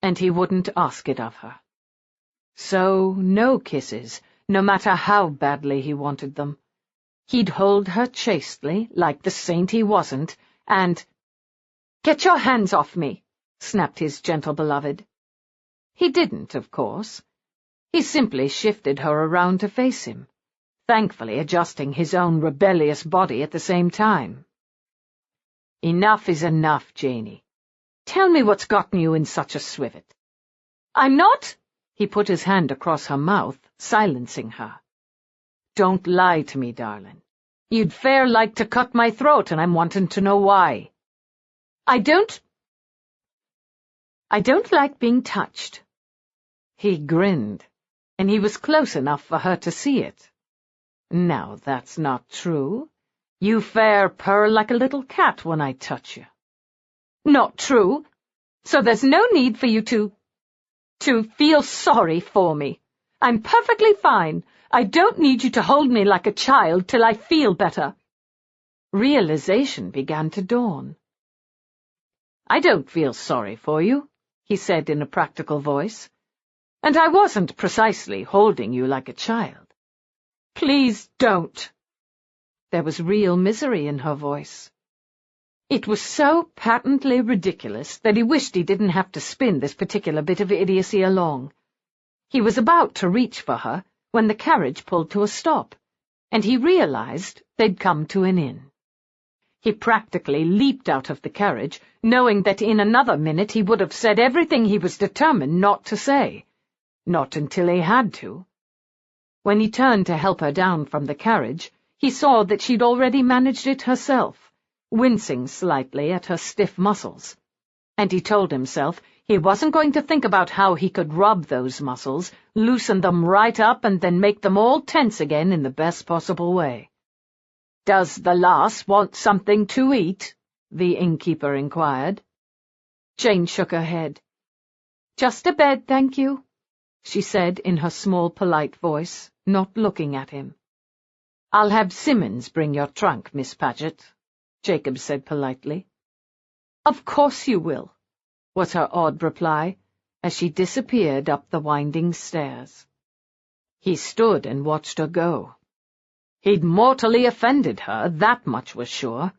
And he wouldn't ask it of her. So no kisses, no matter how badly he wanted them. He'd hold her chastely, like the saint he wasn't, and— "Get your hands off me," snapped his gentle beloved. He didn't, of course. He simply shifted her around to face him, thankfully adjusting his own rebellious body at the same time. "Enough is enough, Janie. Tell me what's gotten you in such a swivet." "I'm not—" He put his hand across her mouth, silencing her. "Don't lie to me, darling. You'd fair like to cut my throat, and I'm wanting to know why." I don't like being touched." He grinned, and he was close enough for her to see it. "Now that's not true. You fair purr like a little cat when I touch you." "Not true. So there's no need for you to feel sorry for me. I'm perfectly fine. I don't need you to hold me like a child till I feel better." Realization began to dawn. "I don't feel sorry for you," he said in a practical voice. "And I wasn't precisely holding you like a child." "Please don't." There was real misery in her voice. It was so patently ridiculous that he wished he didn't have to spin this particular bit of idiocy along. He was about to reach for her when the carriage pulled to a stop, and he realized they'd come to an inn. He practically leaped out of the carriage, knowing that in another minute he would have said everything he was determined not to say. Not until he had to. When he turned to help her down from the carriage, he saw that she'd already managed it herself, wincing slightly at her stiff muscles. And he told himself he wasn't going to think about how he could rub those muscles, loosen them right up, and then make them all tense again in the best possible way. "Does the lass want something to eat?" the innkeeper inquired. Jane shook her head. "Just a bed, thank you," she said in her small, polite voice, not looking at him. "I'll have Simmons bring your trunk, Miss Paget," Jacob said politely. "Of course you will," was her odd reply, as she disappeared up the winding stairs. He stood and watched her go. He'd mortally offended her, that much was sure.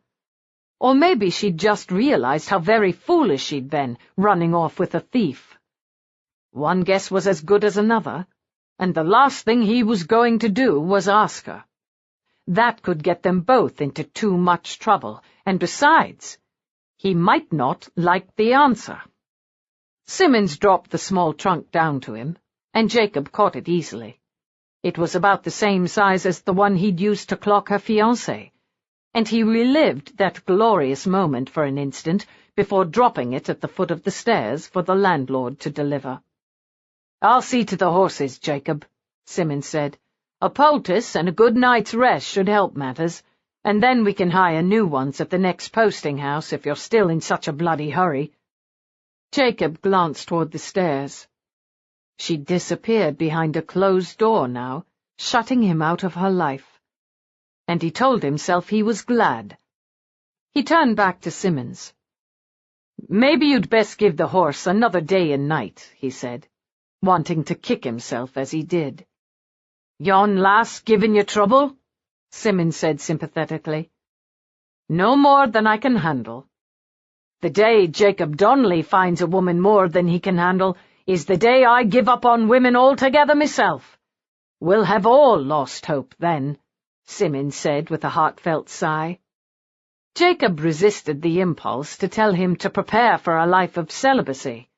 Or maybe she'd just realized how very foolish she'd been, running off with a thief. One guess was as good as another, and the last thing he was going to do was ask her. That could get them both into too much trouble, and besides, he might not like the answer. Simmons dropped the small trunk down to him, and Jacob caught it easily. It was about the same size as the one he'd used to clock her fiancé, and he relived that glorious moment for an instant before dropping it at the foot of the stairs for the landlord to deliver. "I'll see to the horses, Jacob," Simmons said. "A poultice and a good night's rest should help matters, and then we can hire new ones at the next posting-house if you're still in such a bloody hurry." Jacob glanced toward the stairs. She disappeared behind a closed door now, shutting him out of her life. And he told himself he was glad. He turned back to Simmons. "Maybe you'd best give the horse another day and night," he said, wanting to kick himself as he did. "Yon lass giving you trouble?" Simmons said sympathetically. "No more than I can handle. The day Jacob Donnelly finds a woman more than he can handle is the day I give up on women altogether myself. We'll have all lost hope then," Simmons said with a heartfelt sigh. Jacob resisted the impulse to tell him to prepare for a life of celibacy.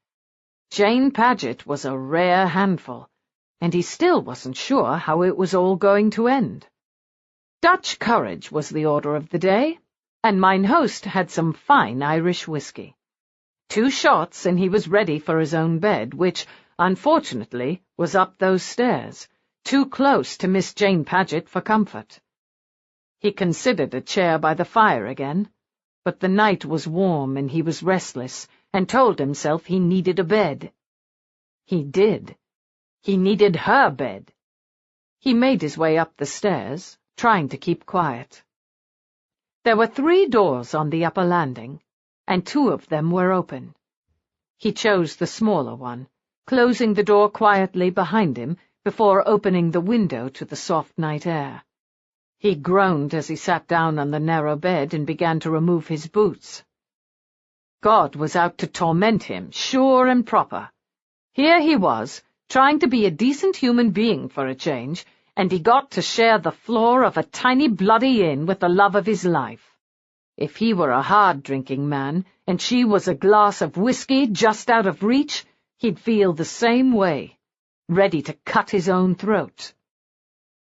Jane Paget was a rare handful, and he still wasn't sure how it was all going to end. Dutch courage was the order of the day, and mine host had some fine Irish whiskey. 2 shots and he was ready for his own bed, which, unfortunately, was up those stairs, too close to Miss Jane Paget for comfort. He considered a chair by the fire again, but the night was warm and he was restless, and told himself he needed a bed. He did. He needed her bed. He made his way up the stairs, trying to keep quiet. There were 3 doors on the upper landing, and 2 of them were open. He chose the smaller one, closing the door quietly behind him before opening the window to the soft night air. He groaned as he sat down on the narrow bed and began to remove his boots. God was out to torment him, sure and proper. Here he was, trying to be a decent human being for a change, and he got to share the floor of a tiny bloody inn with the love of his life. If he were a hard-drinking man, and she was a glass of whiskey just out of reach, he'd feel the same way, ready to cut his own throat.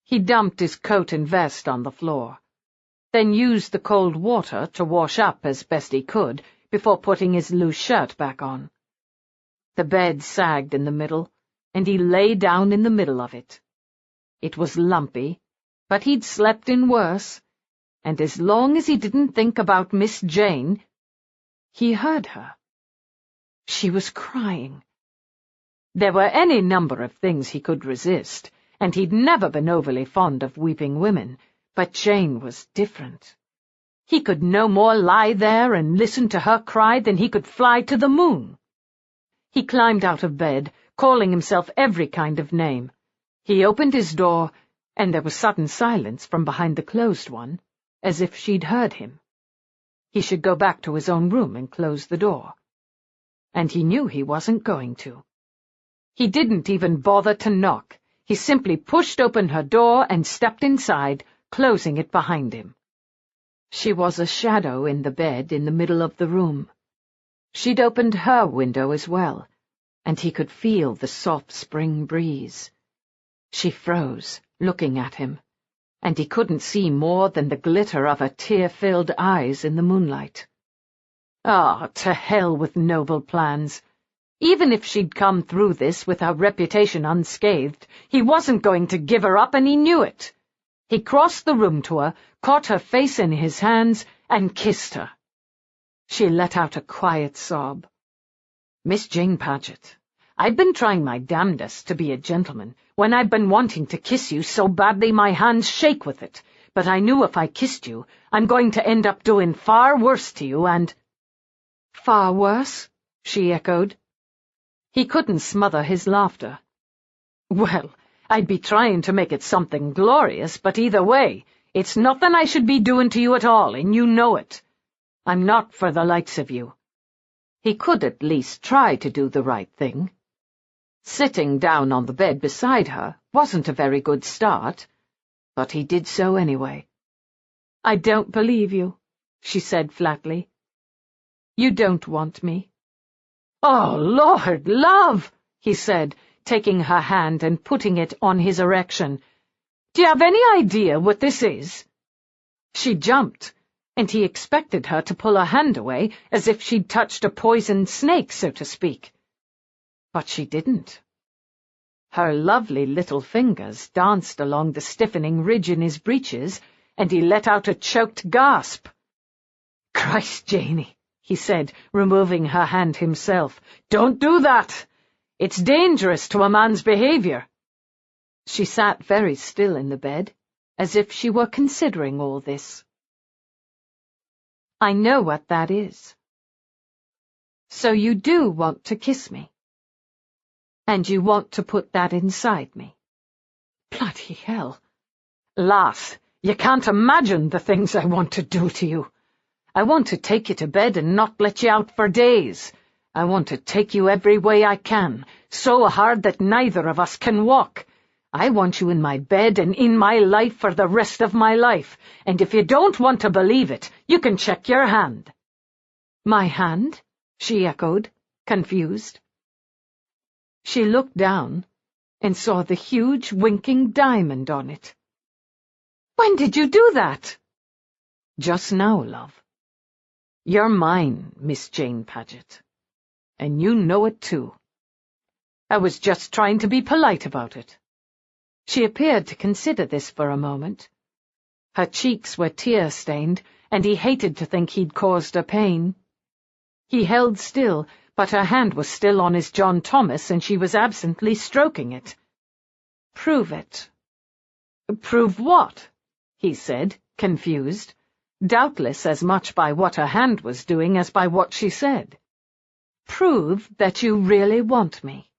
He dumped his coat and vest on the floor, then used the cold water to wash up as best he could before putting his loose shirt back on. The bed sagged in the middle, and he lay down in the middle of it. It was lumpy, but he'd slept in worse, and as long as he didn't think about Miss Jane, he heard her. She was crying. There were any number of things he could resist, and he'd never been overly fond of weeping women, but Jane was different. He could no more lie there and listen to her cry than he could fly to the moon. He climbed out of bed, calling himself every kind of name. He opened his door, and there was sudden silence from behind the closed one, as if she'd heard him. He should go back to his own room and close the door. And he knew he wasn't going to. He didn't even bother to knock. He simply pushed open her door and stepped inside, closing it behind him. She was a shadow in the bed in the middle of the room. She'd opened her window as well, and he could feel the soft spring breeze. She froze, looking at him, and he couldn't see more than the glitter of her tear-filled eyes in the moonlight. Ah, to hell with noble plans. Even if she'd come through this with her reputation unscathed, he wasn't going to give her up, and he knew it. He crossed the room to her, caught her face in his hands, and kissed her. She let out a quiet sob. "Miss Jane Paget, I've been trying my damnedest to be a gentleman when I've been wanting to kiss you so badly my hands shake with it, but I knew if I kissed you, I'm going to end up doing far worse to you and—" "Far worse?" she echoed. He couldn't smother his laughter. "Well, I'd be trying to make it something glorious, but either way, it's nothing I should be doing to you at all, and you know it. I'm not for the likes of you." He could at least try to do the right thing. Sitting down on the bed beside her wasn't a very good start, but he did so anyway. "I don't believe you," she said flatly. "You don't want me." "Oh, Lord, love," he said, taking her hand and putting it on his erection. "Do you have any idea what this is?" She jumped, and he expected her to pull her hand away as if she'd touched a poisoned snake, so to speak. But she didn't. Her lovely little fingers danced along the stiffening ridge in his breeches, and he let out a choked gasp. "Christ, Janey," he said, removing her hand himself. "Don't do that. It's dangerous to a man's behavior." She sat very still in the bed, as if she were considering all this. "I know what that is." "So you do want to kiss me? And you want to put that inside me?" "Bloody hell. Lass, you can't imagine the things I want to do to you. I want to take you to bed and not let you out for days. I want to take you every way I can, so hard that neither of us can walk. I want you in my bed and in my life for the rest of my life, and if you don't want to believe it, you can check your hand." "My hand?" she echoed, confused. She looked down and saw the huge winking diamond on it. "When did you do that?" "Just now, love. You're mine, Miss Jane Paget, and you know it too. I was just trying to be polite about it." She appeared to consider this for a moment. Her cheeks were tear-stained, and he hated to think he'd caused her pain. He held still, but her hand was still on his John Thomas, and she was absently stroking it. "Prove it." "Prove what?" he said, confused, doubtless as much by what her hand was doing as by what she said. "Prove that you really want me."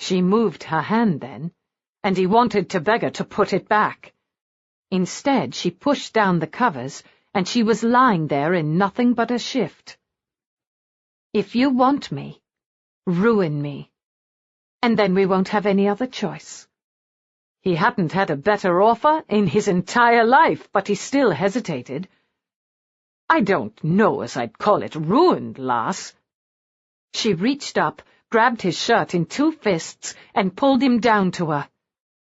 She moved her hand then, and he wanted to beg her to put it back. Instead, she pushed down the covers, and she was lying there in nothing but a shift. "If you want me, ruin me, and then we won't have any other choice." He hadn't had a better offer in his entire life, but he still hesitated. "I don't know as I'd call it ruined, lass." She reached up, grabbed his shirt in 2 fists, and pulled him down to her.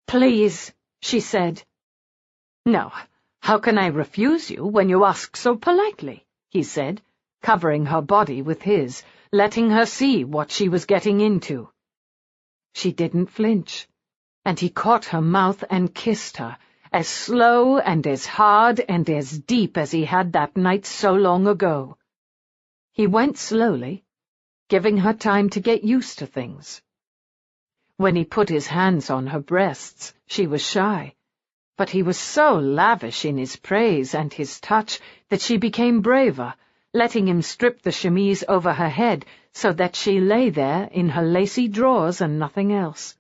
"Please," she said. "No, how can I refuse you when you ask so politely?" he said, covering her body with his, letting her see what she was getting into. She didn't flinch, and he caught her mouth and kissed her, as slow and as hard and as deep as he had that night so long ago. He went slowly, giving her time to get used to things. When he put his hands on her breasts, she was shy, but he was so lavish in his praise and his touch that she became braver, letting him strip the chemise over her head so that she lay there in her lacy drawers and nothing else.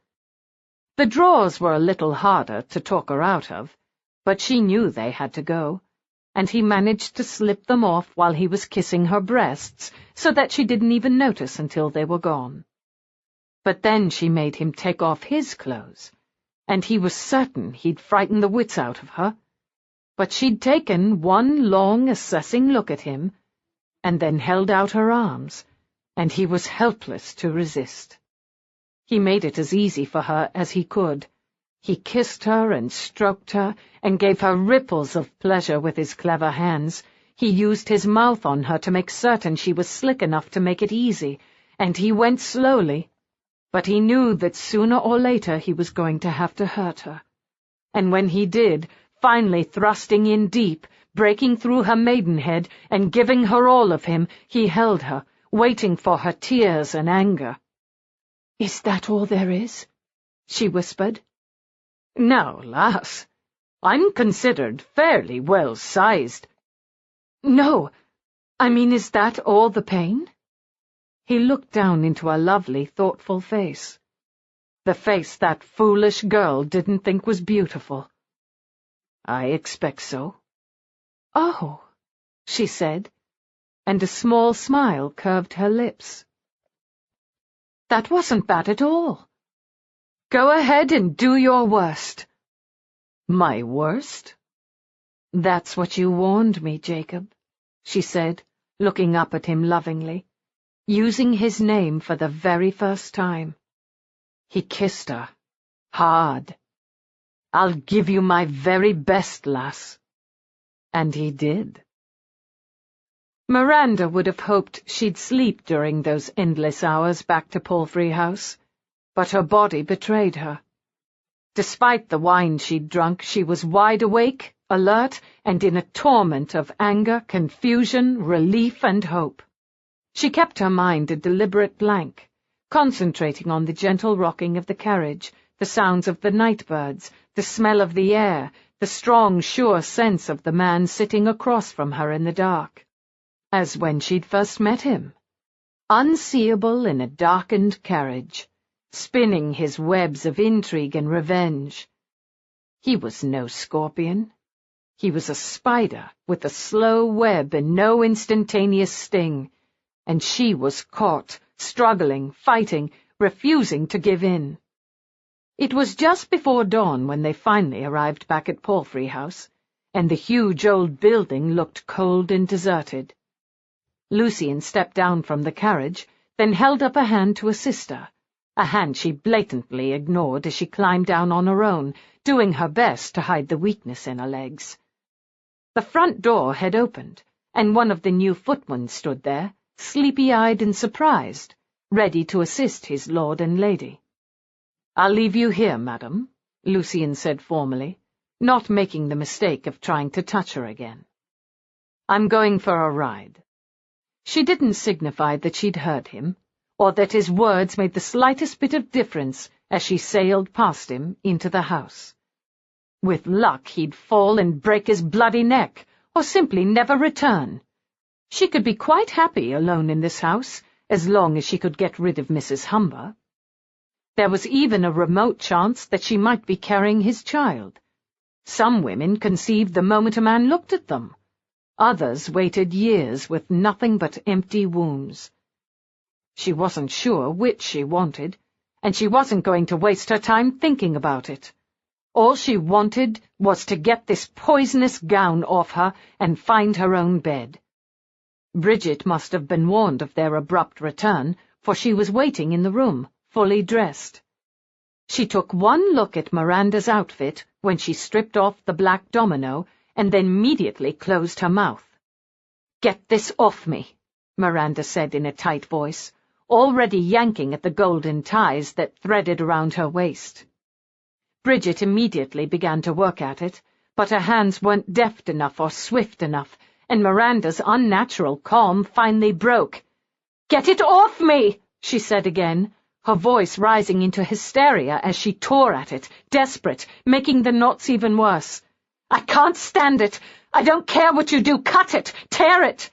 The drawers were a little harder to talk her out of, but she knew they had to go, and he managed to slip them off while he was kissing her breasts so that she didn't even notice until they were gone. But then she made him take off his clothes, and he was certain he'd frighten the wits out of her. But she'd taken one long, assessing look at him, and then held out her arms, and he was helpless to resist. He made it as easy for her as he could. He kissed her and stroked her, and gave her ripples of pleasure with his clever hands. He used his mouth on her to make certain she was slick enough to make it easy, and he went slowly, but he knew that sooner or later he was going to have to hurt her. And when he did, finally thrusting in deep, breaking through her maidenhead, and giving her all of him, he held her, waiting for her tears and anger. "Is that all there is?" she whispered. "No, lass. I'm considered fairly well-sized." "No, I mean, is that all the pain?" He looked down into a lovely, thoughtful face. The face that foolish girl didn't think was beautiful. "I expect so." "Oh," she said, and a small smile curved her lips. "That wasn't bad at all. Go ahead and do your worst." "My worst?" "That's what you warned me, Jacob," she said, looking up at him lovingly, using his name for the very first time. He kissed her, hard. "I'll give you my very best, lass." And he did. Miranda would have hoped she'd sleep during those endless hours back to Palfrey House, but her body betrayed her. Despite the wine she'd drunk, she was wide awake, alert, and in a torment of anger, confusion, relief, and hope. She kept her mind a deliberate blank, concentrating on the gentle rocking of the carriage, the sounds of the night birds, the smell of the air, the strong, sure sense of the man sitting across from her in the dark, as when she'd first met him, unseeable in a darkened carriage, spinning his webs of intrigue and revenge. He was no scorpion. He was a spider with a slow web and no instantaneous sting, and she was caught, struggling, fighting, refusing to give in. It was just before dawn when they finally arrived back at Palfrey House, and the huge old building looked cold and deserted. Lucian stepped down from the carriage, then held up a hand to assist her, a hand she blatantly ignored as she climbed down on her own, doing her best to hide the weakness in her legs. The front door had opened, and one of the new footmen stood there, sleepy-eyed and surprised, ready to assist his lord and lady. "I'll leave you here, madam," Lucian said formally, not making the mistake of trying to touch her again. I'm going for a ride." She didn't signify that she'd heard him, or that his words made the slightest bit of difference as she sailed past him into the house. With luck, he'd fall and break his bloody neck, or simply never return. She could be quite happy alone in this house, as long as she could get rid of Mrs. Humber. There was even a remote chance that she might be carrying his child. Some women conceived the moment a man looked at them. Others waited years with nothing but empty wombs. She wasn't sure which she wanted, and she wasn't going to waste her time thinking about it. All she wanted was to get this poisonous gown off her and find her own bed. Bridget must have been warned of their abrupt return, for she was waiting in the room, fully dressed. She took one look at Miranda's outfit when she stripped off the black domino and then immediately closed her mouth. "Get this off me," Miranda said in a tight voice, already yanking at the golden ties that threaded around her waist. Bridget immediately began to work at it, but her hands weren't deft enough or swift enough, and Miranda's unnatural calm finally broke. "Get it off me," she said again, her voice rising into hysteria as she tore at it, desperate, making the knots even worse. "I can't stand it. I don't care what you do. Cut it. Tear it."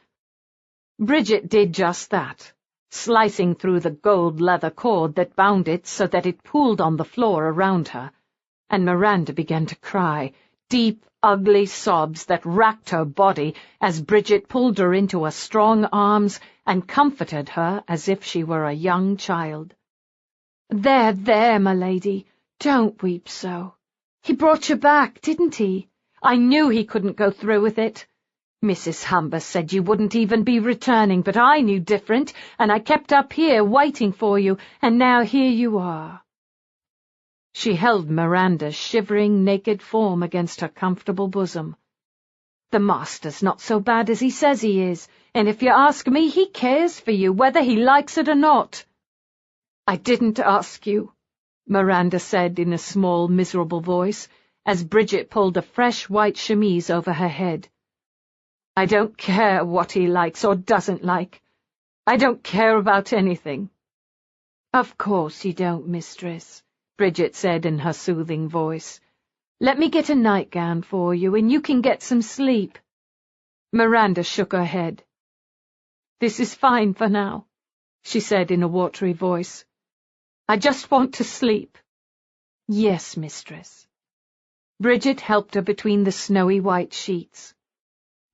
Bridget did just that, slicing through the gold leather cord that bound it so that it pooled on the floor around her, and Miranda began to cry, deep, ugly sobs that racked her body as Bridget pulled her into her strong arms and comforted her as if she were a young child. There, my lady, don't weep so. He brought you back, didn't he? I knew he couldn't go through with it. Mrs. Humber said you wouldn't even be returning, but I knew different, and I kept up here waiting for you, and now here you are." She held Miranda's shivering, naked form against her comfortable bosom. "The master's not so bad as he says he is, and if you ask me, he cares for you, whether he likes it or not." "I didn't ask you," Miranda said in a small, miserable voice, as Bridget pulled a fresh white chemise over her head. "I don't care what he likes or doesn't like. I don't care about anything." "Of course you don't, mistress," Bridget said in her soothing voice. "Let me get a nightgown for you, and you can get some sleep." Miranda shook her head. "This is fine for now," she said in a watery voice. "I just want to sleep." "Yes, mistress." Bridget helped her between the snowy white sheets.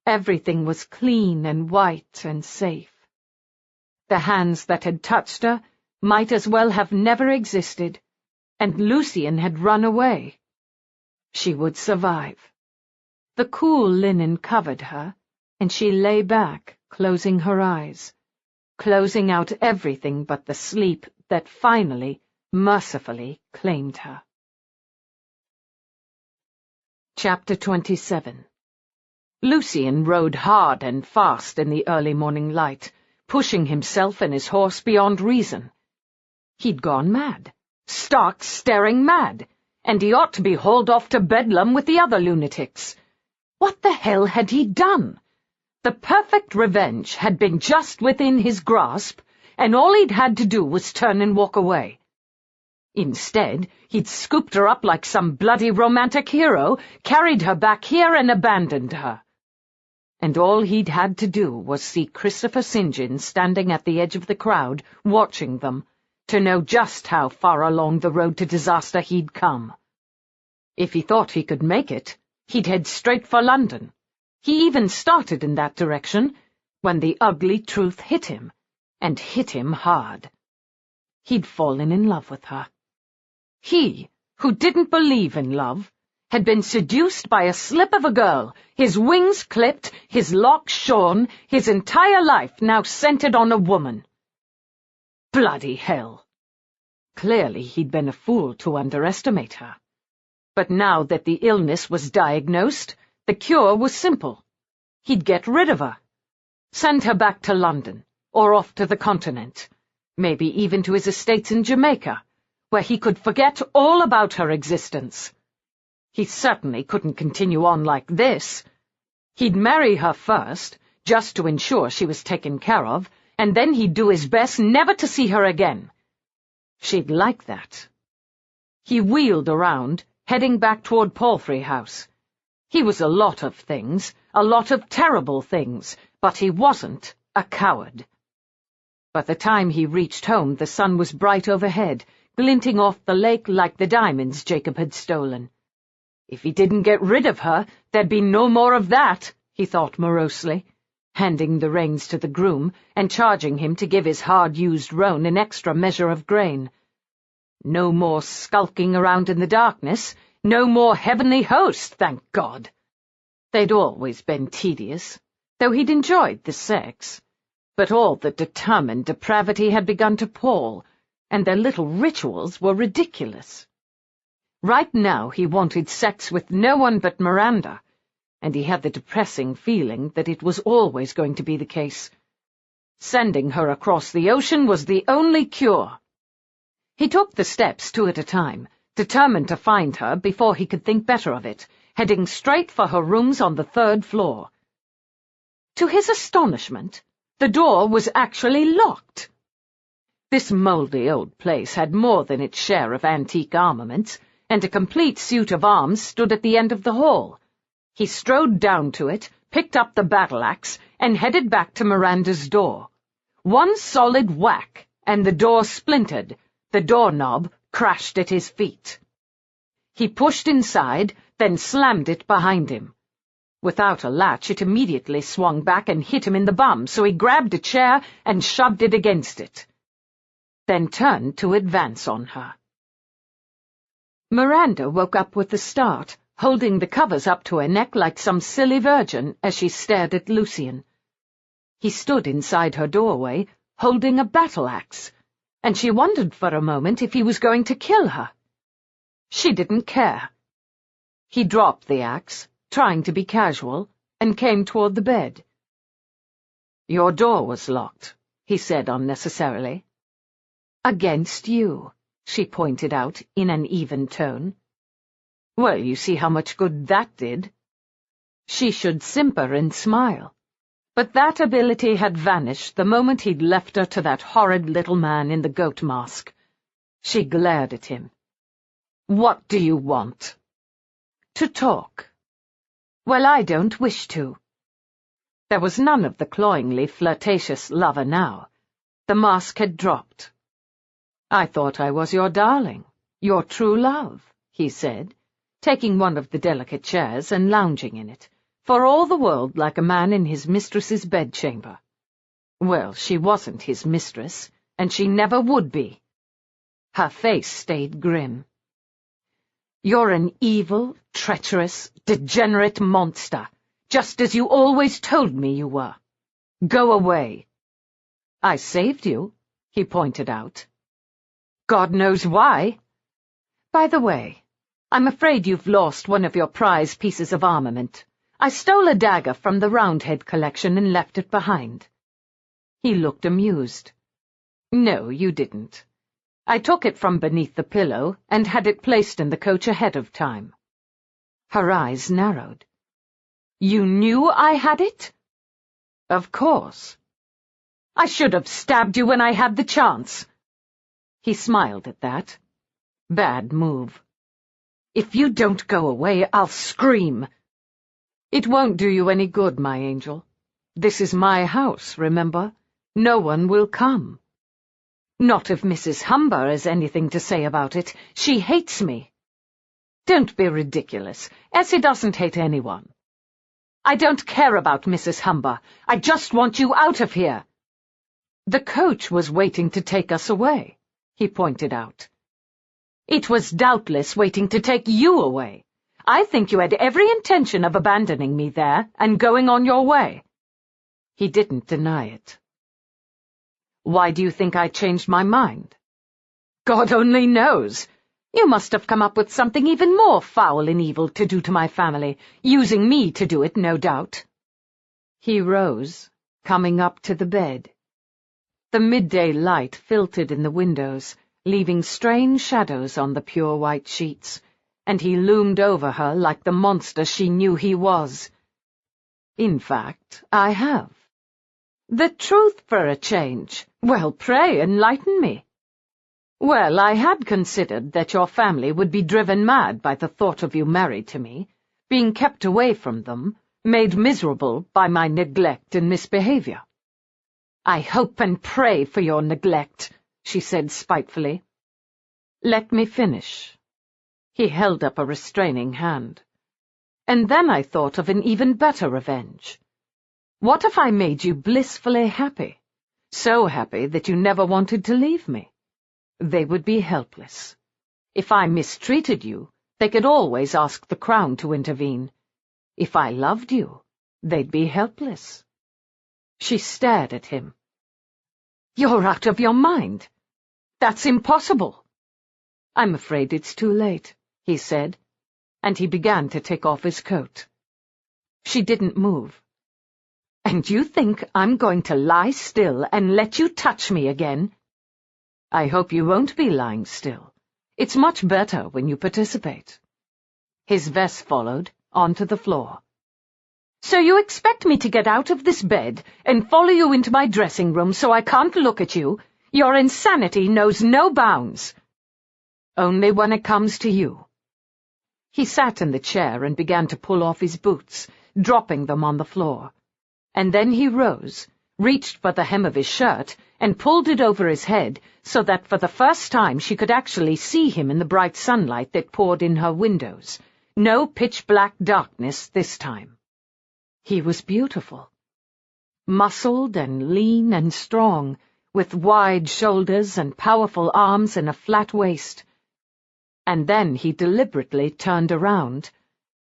Everything was clean and white and safe. The hands that had touched her might as well have never existed, and Lucian had run away. She would survive. The cool linen covered her, and she lay back, closing her eyes, closing out everything but the sleep that finally, mercifully claimed her. Chapter 27. Lucian rode hard and fast in the early morning light, pushing himself and his horse beyond reason. He'd gone mad, stark, staring mad, and he ought to be hauled off to Bedlam with the other lunatics. What the hell had he done? The perfect revenge had been just within his grasp, and all he'd had to do was turn and walk away. Instead, he'd scooped her up like some bloody romantic hero, carried her back here and abandoned her. And all he'd had to do was see Christopher St. John standing at the edge of the crowd, watching them, to know just how far along the road to disaster he'd come. If he thought he could make it, he'd head straight for London. He even started in that direction, when the ugly truth hit him, and hit him hard. He'd fallen in love with her. He, who didn't believe in love, had been seduced by a slip of a girl, his wings clipped, his locks shorn, his entire life now centered on a woman. Bloody hell! Clearly he'd been a fool to underestimate her. But now that the illness was diagnosed, the cure was simple. He'd get rid of her. Send her back to London, or off to the continent, maybe even to his estates in Jamaica, where he could forget all about her existence. He certainly couldn't continue on like this. He'd marry her first, just to ensure she was taken care of, and then he'd do his best never to see her again. She'd like that. He wheeled around, heading back toward Palfrey House. He was a lot of things, a lot of terrible things, but he wasn't a coward. By the time he reached home, the sun was bright overhead, glinting off the lake like the diamonds Jacob had stolen. If he didn't get rid of her, there'd be no more of that, he thought morosely, handing the reins to the groom and charging him to give his hard-used roan an extra measure of grain. No more skulking around in the darkness, no more heavenly host, thank God. They'd always been tedious, though he'd enjoyed the sex, but all the determined depravity had begun to pall, and their little rituals were ridiculous. Right now he wanted sex with no one but Miranda, and he had the depressing feeling that it was always going to be the case. Sending her across the ocean was the only cure. He took the steps 2 at a time, determined to find her before he could think better of it, heading straight for her rooms on the 3rd floor. To his astonishment, the door was actually locked. This mouldy old place had more than its share of antique armaments, and a complete suit of arms stood at the end of the hall. He strode down to it, picked up the battle-axe, and headed back to Miranda's door. One solid whack, and the door splintered. The doorknob crashed at his feet. He pushed inside, then slammed it behind him. Without a latch, it immediately swung back and hit him in the bum, so he grabbed a chair and shoved it against it, then turned to advance on her. Miranda woke up with a start, holding the covers up to her neck like some silly virgin as she stared at Lucian. He stood inside her doorway, holding a battle-axe, and she wondered for a moment if he was going to kill her. She didn't care. He dropped the axe, trying to be casual, and came toward the bed. "Your door was locked," he said unnecessarily. "Against you," she pointed out in an even tone. "Well, you see how much good that did." She should simper and smile, but that ability had vanished the moment he'd left her to that horrid little man in the goat mask. She glared at him. "What do you want?" "To talk." "Well, I don't wish to." There was none of the cloyingly flirtatious lover now. The mask had dropped. "I thought I was your darling, your true love," he said, taking one of the delicate chairs and lounging in it, for all the world like a man in his mistress's bedchamber. Well, she wasn't his mistress, and she never would be. Her face stayed grim. "You're an evil, treacherous, degenerate monster, just as you always told me you were. Go away." "I saved you," he pointed out. "God knows why. By the way, I'm afraid you've lost one of your prize pieces of armament. I stole a dagger from the Roundhead collection and left it behind." He looked amused. "No, you didn't. I took it from beneath the pillow and had it placed in the coach ahead of time." Her eyes narrowed. "You knew I had it?" "Of course." "I should have stabbed you when I had the chance." He smiled at that. "Bad move." "If you don't go away, I'll scream." "It won't do you any good, my angel. This is my house, remember? No one will come." "Not if Mrs. Humber has anything to say about it. She hates me." "Don't be ridiculous. Essie doesn't hate anyone." "I don't care about Mrs. Humber. I just want you out of here." "The coach was waiting to take us away," he pointed out. "It was doubtless waiting to take you away. I think you had every intention of abandoning me there and going on your way." He didn't deny it. "Why do you think I changed my mind?" "God only knows. You must have come up with something even more foul and evil to do to my family, using me to do it, no doubt." He rose, coming up to the bed. The midday light filtered in the windows, leaving strange shadows on the pure white sheets, and he loomed over her like the monster she knew he was. In fact, I have. The truth for a change. Well, pray enlighten me. Well, I had considered that your family would be driven mad by the thought of you married to me, being kept away from them, made miserable by my neglect and misbehavior. I hope and pray for your neglect, she said spitefully. Let me finish. He held up a restraining hand. And then I thought of an even better revenge. What if I made you blissfully happy, so happy that you never wanted to leave me? They would be helpless. If I mistreated you, they could always ask the Crown to intervene. If I loved you, they'd be helpless. She stared at him. You're out of your mind. That's impossible. I'm afraid it's too late, he said, and he began to take off his coat. She didn't move. And you think I'm going to lie still and let you touch me again? I hope you won't be lying still. It's much better when you participate. His vest followed, onto the floor. So you expect me to get out of this bed and follow you into my dressing room so I can't look at you? Your insanity knows no bounds. Only when it comes to you. He sat in the chair and began to pull off his boots, dropping them on the floor. And then he rose, reached for the hem of his shirt, and pulled it over his head so that for the first time she could actually see him in the bright sunlight that poured in her windows. No pitch-black darkness this time. He was beautiful. Muscled and lean and strong, with wide shoulders and powerful arms and a flat waist. And then he deliberately turned around,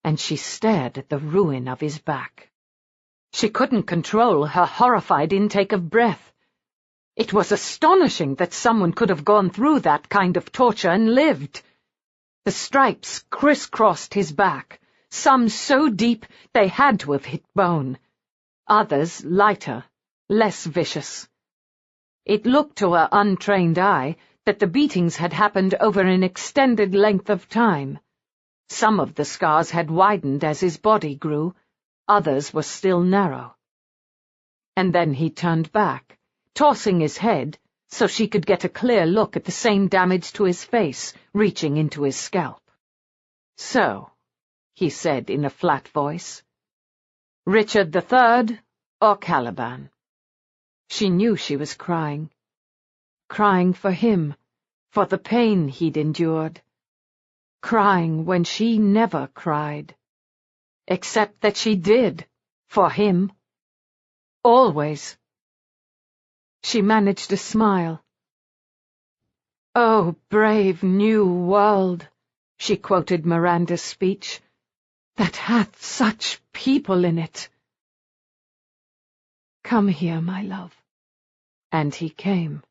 and she stared at the ruin of his back. She couldn't control her horrified intake of breath. It was astonishing that someone could have gone through that kind of torture and lived. The stripes crisscrossed his back, some so deep they had to have hit bone, others lighter, less vicious. It looked to her untrained eye that the beatings had happened over an extended length of time. Some of the scars had widened as his body grew, others were still narrow. And then he turned back, tossing his head so she could get a clear look at the same damage to his face, reaching into his scalp. So, he said in a flat voice, Richard III or Caliban? She knew she was crying. Crying for him, for the pain he'd endured. Crying when she never cried. Except that she did, for him. Always. She managed a smile. "Oh, brave new world," she quoted Miranda's speech, "that hath such people in it." "Come here, my love." And he came.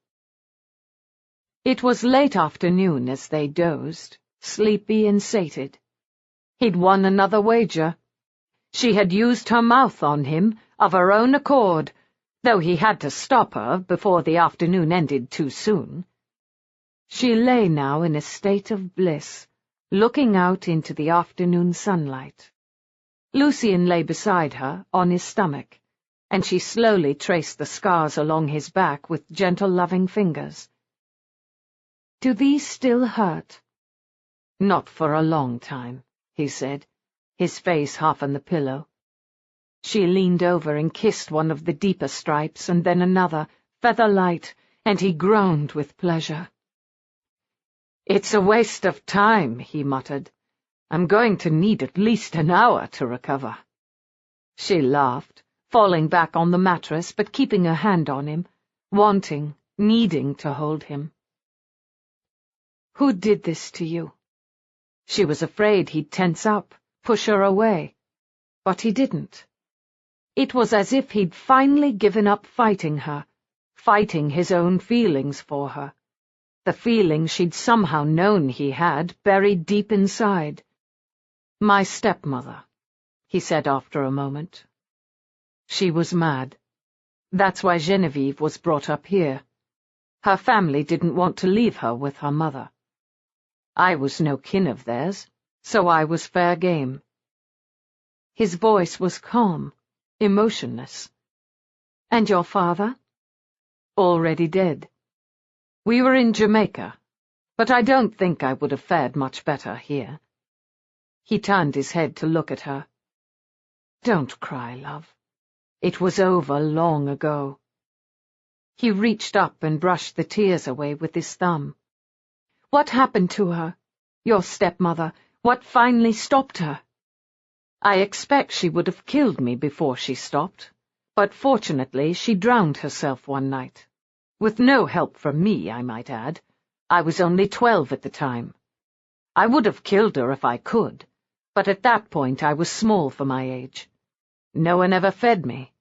It was late afternoon as they dozed, sleepy and sated. He'd won another wager. She had used her mouth on him, of her own accord, though he had to stop her before the afternoon ended too soon. She lay now in a state of bliss, looking out into the afternoon sunlight. Lucian lay beside her, on his stomach, and she slowly traced the scars along his back with gentle, loving fingers. "Do these still hurt?" "Not for a long time," he said, his face half on the pillow. She leaned over and kissed one of the deeper stripes, and then another, feather-light, and he groaned with pleasure. "It's a waste of time," he muttered. "I'm going to need at least an hour to recover." She laughed, falling back on the mattress but keeping her hand on him, wanting, needing to hold him. "Who did this to you?" She was afraid he'd tense up, push her away, but he didn't. It was as if he'd finally given up fighting her, fighting his own feelings for her, the feelings she'd somehow known he had buried deep inside. "My stepmother," he said after a moment. She was mad. That's why Genevieve was brought up here. Her family didn't want to leave her with her mother. I was no kin of theirs, so I was fair game. His voice was calm, emotionless. And your father? Already dead. We were in Jamaica, but I don't think I would have fared much better here. He turned his head to look at her. Don't cry, love. It was over long ago. He reached up and brushed the tears away with his thumb. What happened to her? Your stepmother? What finally stopped her? I expect she would have killed me before she stopped, but fortunately she drowned herself one night. With no help from me, I might add. I was only 12 at the time. I would have killed her if I could, but at that point I was small for my age. No one ever fed me.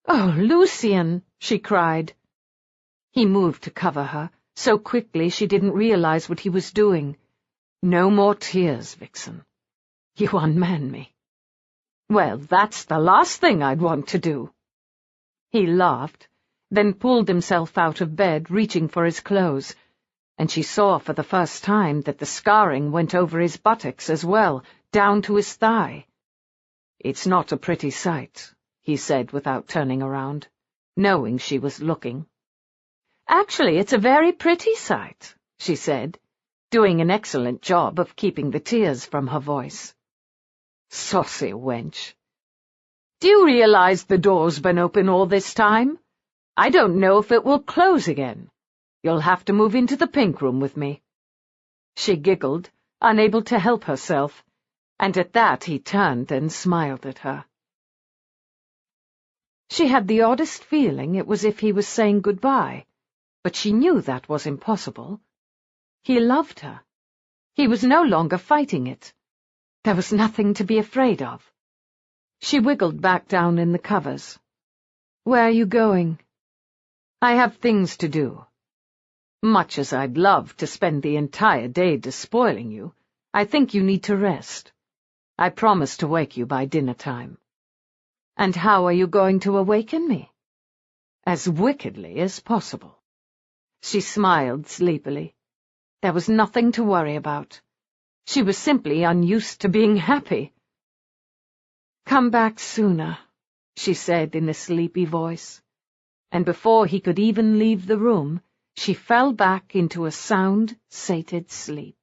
"Oh, Lucian!" she cried. He moved to cover her, so quickly she didn't realize what he was doing. No more tears, Vixen. You unman me. Well, that's the last thing I'd want to do. He laughed, then pulled himself out of bed, reaching for his clothes, and she saw for the first time that the scarring went over his buttocks as well, down to his thigh. It's not a pretty sight, he said without turning around, knowing she was looking. Actually, it's a very pretty sight, she said, doing an excellent job of keeping the tears from her voice. Saucy wench. Do you realize the door's been open all this time? I don't know if it will close again. You'll have to move into the pink room with me. She giggled, unable to help herself, and at that he turned and smiled at her. She had the oddest feeling it was if he was saying goodbye, but she knew that was impossible. He loved her. He was no longer fighting it. There was nothing to be afraid of. She wiggled back down in the covers. Where are you going? I have things to do. Much as I'd love to spend the entire day despoiling you, I think you need to rest. I promise to wake you by dinner time. And how are you going to awaken me? As wickedly as possible. She smiled sleepily. There was nothing to worry about. She was simply unused to being happy. Come back sooner, she said in a sleepy voice, and before he could even leave the room, she fell back into a sound, sated sleep.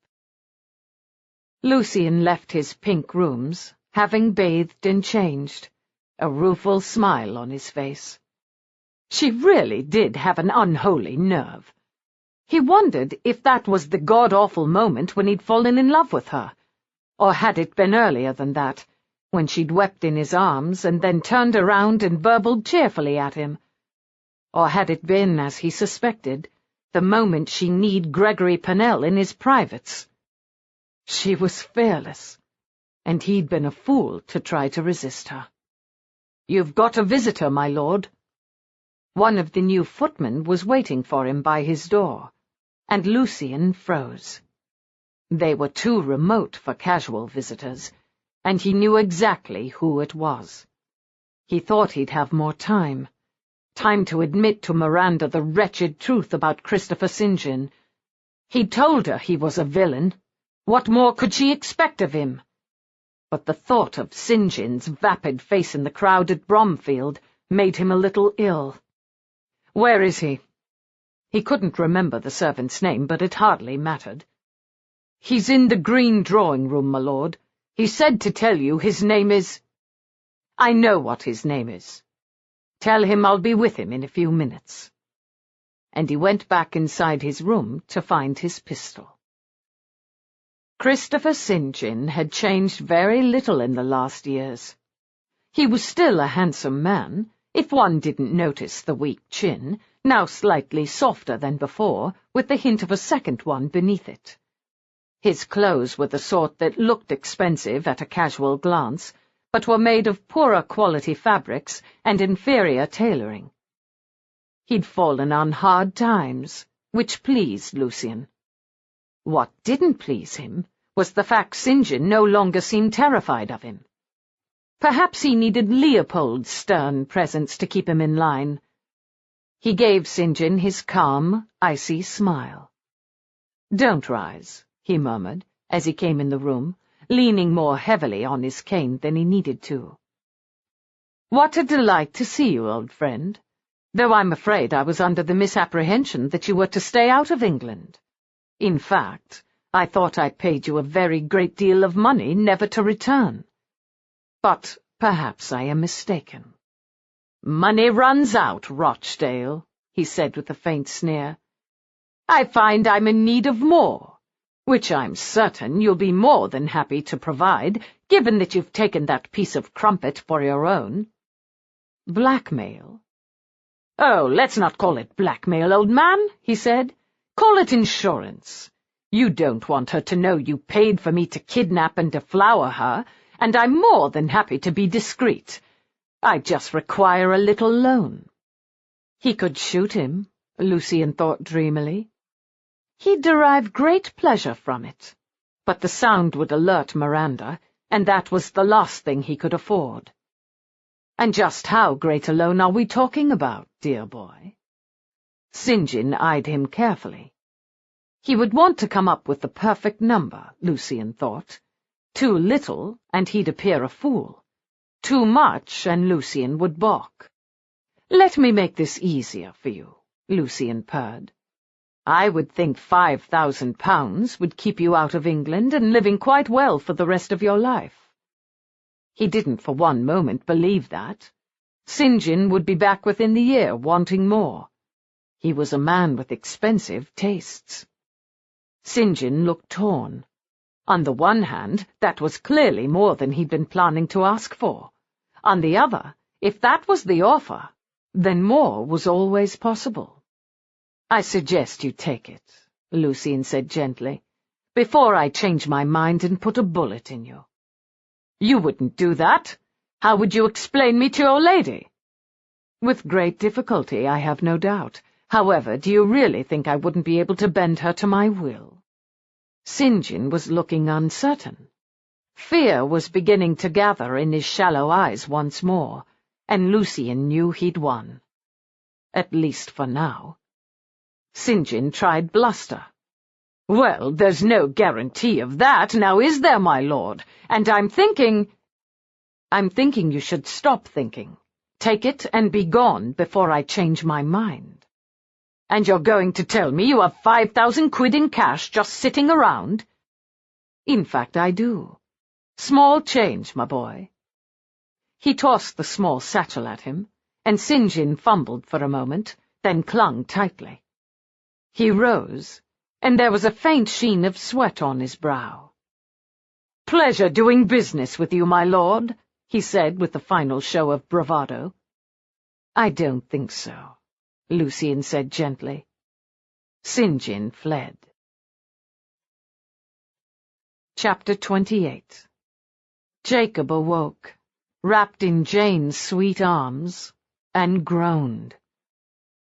Lucian left his pink rooms, having bathed and changed, a rueful smile on his face. She really did have an unholy nerve. He wondered if that was the god-awful moment when he'd fallen in love with her, or had it been earlier than that, when she'd wept in his arms and then turned around and burbled cheerfully at him. Or had it been, as he suspected, the moment she kneed Gregory Pennell in his privates. She was fearless, and he'd been a fool to try to resist her. "You've got a visitor, my lord." One of the new footmen was waiting for him by his door, and Lucian froze. They were too remote for casual visitors, and he knew exactly who it was. He thought he'd have more time to admit to Miranda the wretched truth about Christopher St. John. He'd told her he was a villain. What more could she expect of him? But the thought of St. John's vapid face in the crowd at Bromfield made him a little ill. "Where is he?" He couldn't remember the servant's name, but it hardly mattered. "He's in the green drawing-room, my lord. He said to tell you his name is—" "I know what his name is. Tell him I'll be with him in a few minutes." And he went back inside his room to find his pistol. Christopher St. John had changed very little in the last years. He was still a handsome man, if one didn't notice the weak chin, now slightly softer than before, with the hint of a second one beneath it. His clothes were the sort that looked expensive at a casual glance, but were made of poorer quality fabrics and inferior tailoring. He'd fallen on hard times, which pleased Lucian. What didn't please him was the fact St. John no longer seemed terrified of him. Perhaps he needed Leopold's stern presence to keep him in line. He gave St. John his calm, icy smile. "Don't rise," he murmured, as he came in the room, leaning more heavily on his cane than he needed to. "What a delight to see you, old friend, though I'm afraid I was under the misapprehension that you were to stay out of England. In fact, I thought I paid you a very great deal of money never to return. But perhaps I am mistaken." "Money runs out, Rochdale," he said with a faint sneer. "I find I'm in need of more, which I'm certain you'll be more than happy to provide, given that you've taken that piece of crumpet for your own." "Blackmail?" "Oh, let's not call it blackmail, old man," he said. "Call it insurance. You don't want her to know you paid for me to kidnap and deflower her, and I'm more than happy to be discreet. I just require a little loan." He could shoot him, Lucian thought dreamily. He'd derive great pleasure from it, but the sound would alert Miranda, and that was the last thing he could afford. "And just how great a loan are we talking about, dear boy?" St. John eyed him carefully. He would want to come up with the perfect number, Lucian thought. Too little, and he'd appear a fool. Too much, and Lucian would balk. "Let me make this easier for you," Lucian purred. "I would think £5,000 would keep you out of England and living quite well for the rest of your life." He didn't for one moment believe that. St. John would be back within the year, wanting more. He was a man with expensive tastes. St. John looked torn. On the one hand, that was clearly more than he'd been planning to ask for. On the other, if that was the offer, then more was always possible. "I suggest you take it," Lucian said gently, "before I change my mind and put a bullet in you." "You wouldn't do that. How would you explain me to your lady?" "With great difficulty, I have no doubt. However, do you really think I wouldn't be able to bend her to my will?" St. John was looking uncertain. Fear was beginning to gather in his shallow eyes once more, and Lucian knew he'd won. At least for now. St. John tried bluster. "Well, there's no guarantee of that, now is there, my lord? And I'm thinking—" "I'm thinking you should stop thinking. Take it and be gone before I change my mind." "And you're going to tell me you have 5,000 quid in cash just sitting around?" "In fact, I do. Small change, my boy." He tossed the small satchel at him, and St. John fumbled for a moment, then clung tightly. He rose, and there was a faint sheen of sweat on his brow. "Pleasure doing business with you, my lord," he said with a final show of bravado. "I don't think so," Lucian said gently. St. John fled. Chapter 28. Jacob awoke, wrapped in Jane's sweet arms, and groaned.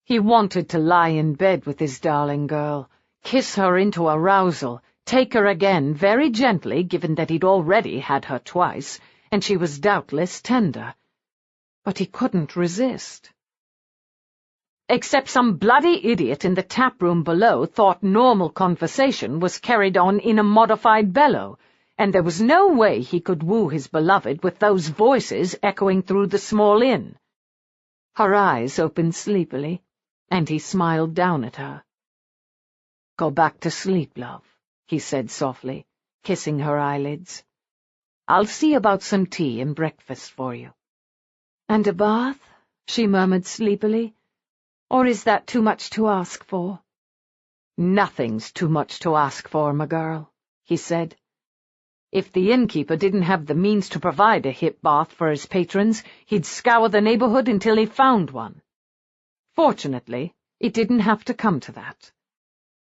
He wanted to lie in bed with his darling girl, kiss her into arousal, take her again very gently, given that he'd already had her twice, and she was doubtless tender. But he couldn't resist. Except some bloody idiot in the tap-room below thought normal conversation was carried on in a modified bellow, and there was no way he could woo his beloved with those voices echoing through the small inn. Her eyes opened sleepily, and he smiled down at her. "Go back to sleep, love," he said softly, kissing her eyelids. "I'll see about some tea and breakfast for you." "And a bath?" she murmured sleepily. "Or is that too much to ask for?" "Nothing's too much to ask for, my girl," he said. If the innkeeper didn't have the means to provide a hip bath for his patrons, he'd scour the neighborhood until he found one. Fortunately, it didn't have to come to that.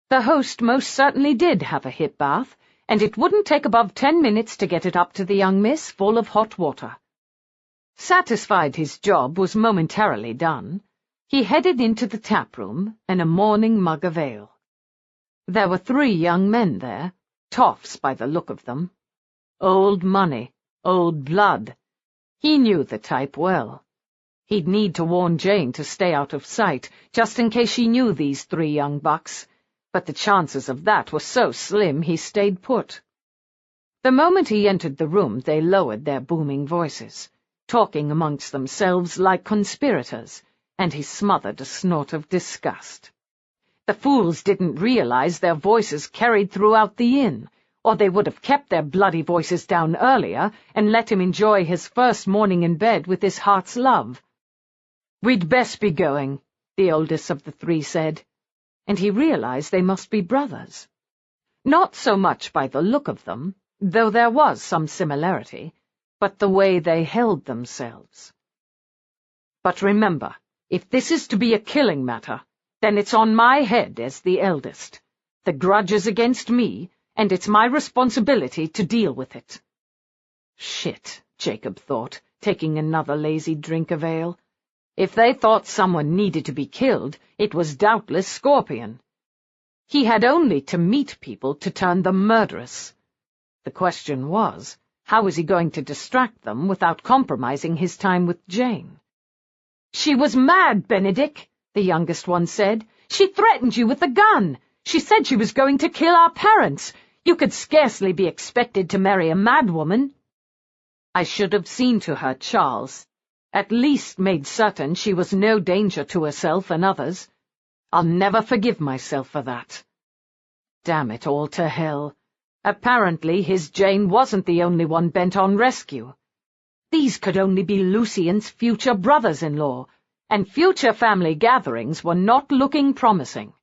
The host most certainly did have a hip bath, and it wouldn't take above 10 minutes to get it up to the young miss full of hot water. Satisfied his job was momentarily done, he headed into the tap-room and a morning mug of ale. There were 3 young men there, toffs by the look of them. Old money, old blood. He knew the type well. He'd need to warn Jane to stay out of sight, just in case she knew these 3 young bucks, but the chances of that were so slim he stayed put. The moment he entered the room, they lowered their booming voices. talking amongst themselves like conspirators, and he smothered a snort of disgust. The fools didn't realize their voices carried throughout the inn, or they would have kept their bloody voices down earlier and let him enjoy his first morning in bed with his heart's love. "We'd best be going," the oldest of the three said, and he realized they must be brothers. Not so much by the look of them, though there was some similarity, but the way they held themselves. "But remember, if this is to be a killing matter, then it's on my head as the eldest. The grudge is against me, and it's my responsibility to deal with it." Shit, Jacob thought, taking another lazy drink of ale. If they thought someone needed to be killed, it was doubtless Scorpion. He had only to meet people to turn them murderous. The question was, how was he going to distract them without compromising his time with Jane? "She was mad, Benedict," the youngest one said. "She threatened you with a gun. She said she was going to kill our parents. You could scarcely be expected to marry a madwoman." "I should have seen to her, Charles. At least made certain she was no danger to herself and others. I'll never forgive myself for that." Damn it all to hell. Apparently his Jane wasn't the only one bent on rescue. These could only be Lucian's future brothers-in-law, and future family gatherings were not looking promising.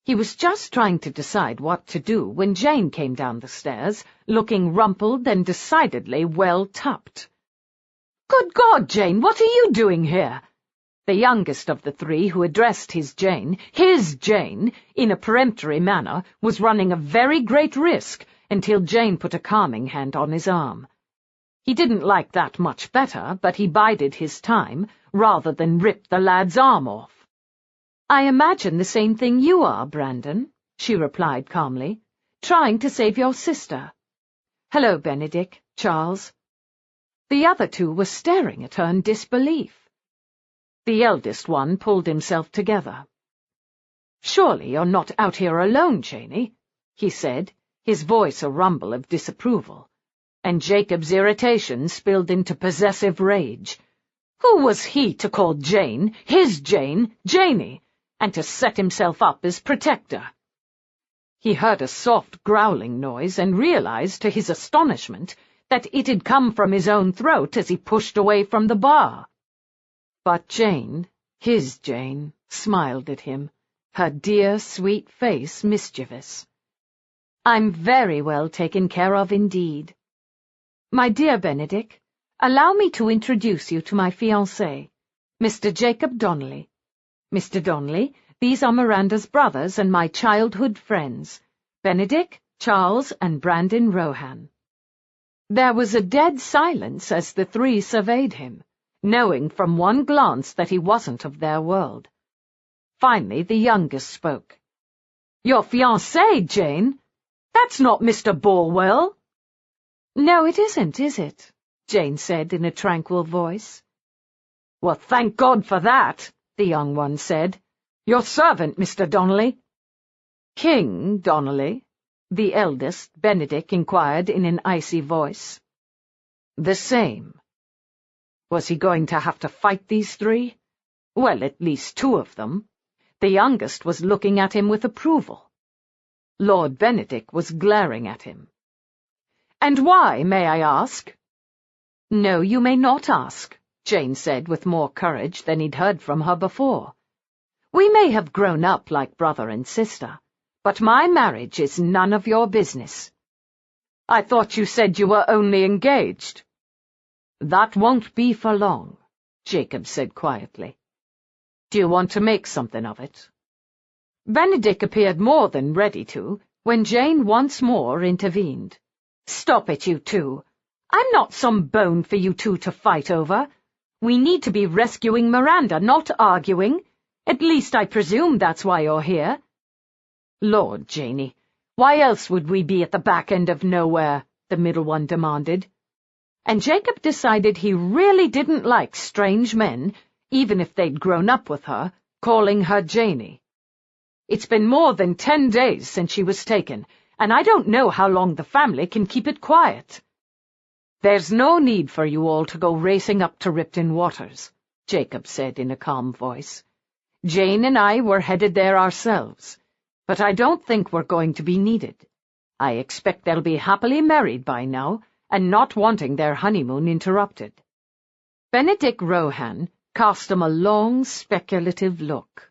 He was just trying to decide what to do when Jane came down the stairs, looking rumpled and decidedly well-tupped. "Good God, Jane, what are you doing here?" The youngest of the three who addressed his Jane, in a peremptory manner, was running a very great risk until Jane put a calming hand on his arm. He didn't like that much better, but he bided his time, rather than rip the lad's arm off. "I imagine the same thing you are, Brandon," she replied calmly, "trying to save your sister. Hello, Benedict, Charles." The other two were staring at her in disbelief. The eldest one pulled himself together. "Surely you're not out here alone, Janey," he said, his voice a rumble of disapproval, and Jacob's irritation spilled into possessive rage. Who was he to call Jane, his Jane, Janey, and to set himself up as protector? He heard a soft growling noise and realized, to his astonishment, that it had come from his own throat as he pushed away from the bar. But Jane, his Jane, smiled at him, her dear, sweet face mischievous. "I'm very well taken care of indeed. My dear Benedict, allow me to introduce you to my fiancé, Mr. Jacob Donnelly. Mr. Donnelly, these are Miranda's brothers and my childhood friends, Benedict, Charles, and Brandon Rohan." There was a dead silence as the three surveyed him, knowing from one glance that he wasn't of their world. Finally, the youngest spoke. "Your fiancé, Jane? That's not Mr. Borwell." "No, it isn't, is it?" Jane said in a tranquil voice. "Well, thank God for that," the young one said. "Your servant, Mr. Donnelly." "King Donnelly?" the eldest, Benedict, inquired in an icy voice. "The same." Was he going to have to fight these three? Well, at least two of them. The youngest was looking at him with approval. Lord Benedict was glaring at him. "And why, may I ask?" "No, you may not ask," Jane said with more courage than he'd heard from her before. "We may have grown up like brother and sister, but my marriage is none of your business." "I thought you said you were only engaged." "That won't be for long," Jacob said quietly. "Do you want to make something of it?" Benedict appeared more than ready to, when Jane once more intervened. "Stop it, you two. I'm not some bone for you two to fight over. We need to be rescuing Miranda, not arguing. At least I presume that's why you're here." "Lord, Janey, why else would we be at the back end of nowhere?" the middle one demanded. And Jacob decided he really didn't like strange men, even if they'd grown up with her, calling her Janey. "It's been more than 10 days since she was taken, and I don't know how long the family can keep it quiet." "There's no need for you all to go racing up to Ripton Waters," Jacob said in a calm voice. "Jane and I were headed there ourselves, but I don't think we're going to be needed. I expect they'll be happily married by now, and not wanting their honeymoon interrupted." Benedict Rohan cast him a long, speculative look.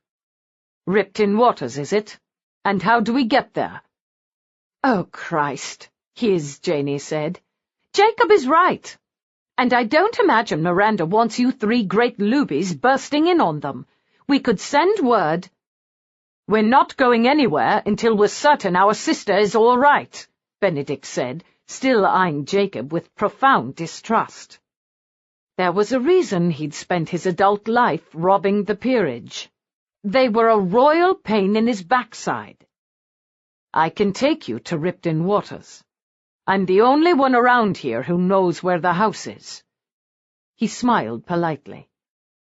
"Ripton Waters, is it? And how do we get there?" "Oh, Christ," Janie said. "Jacob is right. And I don't imagine Miranda wants you three great loobies bursting in on them. We could send word—" "We're not going anywhere until we're certain our sister is all right," Benedict said, still eyeing Jacob with profound distrust. There was a reason he'd spent his adult life robbing the peerage. They were a royal pain in his backside. "I can take you to Ripton Waters. I'm the only one around here who knows where the house is." He smiled politely.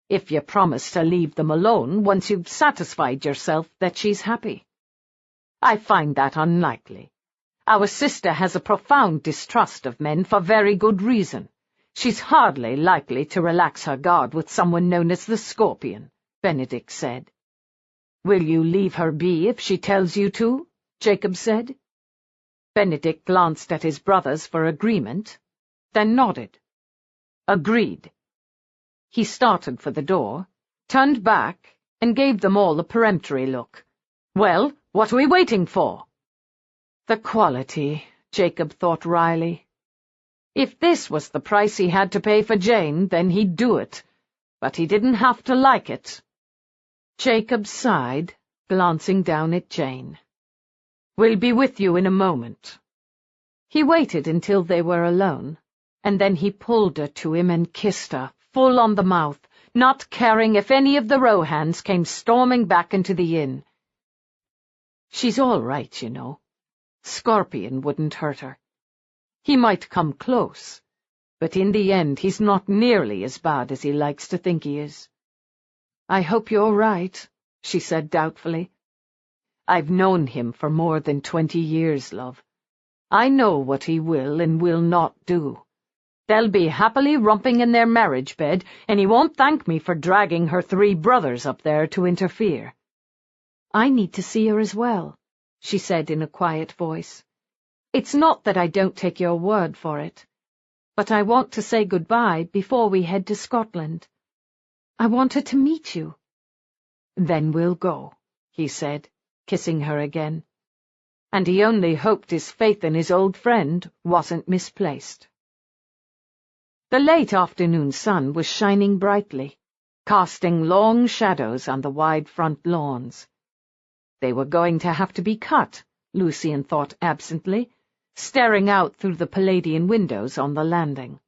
"If you promise to leave them alone once you've satisfied yourself that she's happy." "I find that unlikely. Our sister has a profound distrust of men for very good reason. She's hardly likely to relax her guard with someone known as the Scorpion," Benedict said. "Will you leave her be if she tells you to?" Jacob said. Benedict glanced at his brothers for agreement, then nodded. "Agreed." He started for the door, turned back, and gave them all a peremptory look. "Well, what are we waiting for?" The quality, Jacob thought wryly. If this was the price he had to pay for Jane, then he'd do it, but he didn't have to like it. Jacob sighed, glancing down at Jane. "We'll be with you in a moment." He waited until they were alone, and then he pulled her to him and kissed her, full on the mouth, not caring if any of the Rohans came storming back into the inn. "She's all right, you know. Scorpion wouldn't hurt her. He might come close, but in the end he's not nearly as bad as he likes to think he is." "I hope you're right," she said doubtfully. "I've known him for more than 20 years, love. I know what he will and will not do. They'll be happily romping in their marriage bed, and he won't thank me for dragging her 3 brothers up there to interfere." "I need to see her as well," she said in a quiet voice. "It's not that I don't take your word for it, but I want to say goodbye before we head to Scotland. I wanted to meet you." "Then we'll go," he said, kissing her again. And he only hoped his faith in his old friend wasn't misplaced. The late afternoon sun was shining brightly, casting long shadows on the wide front lawns. They were going to have to be cut, Lucian thought absently, staring out through the Palladian windows on the landing.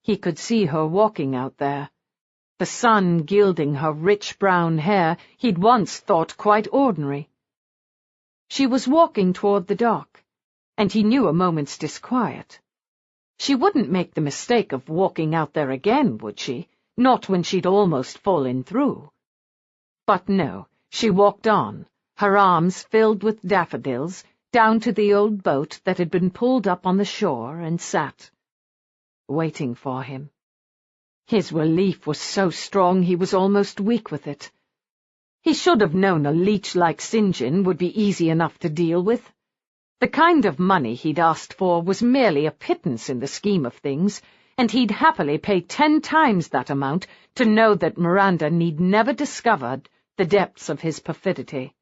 He could see her walking out there, the sun gilding her rich brown hair he'd once thought quite ordinary. She was walking toward the dock, and he knew a moment's disquiet. She wouldn't make the mistake of walking out there again, would she? Not when she'd almost fallen through. But no, she walked on, her arms filled with daffodils, down to the old boat that had been pulled up on the shore, and sat, waiting for him. His relief was so strong he was almost weak with it. He should have known a leech like St. John would be easy enough to deal with. The kind of money he'd asked for was merely a pittance in the scheme of things, and he'd happily pay 10 times that amount to know that Miranda need never discovered the depths of his perfidy.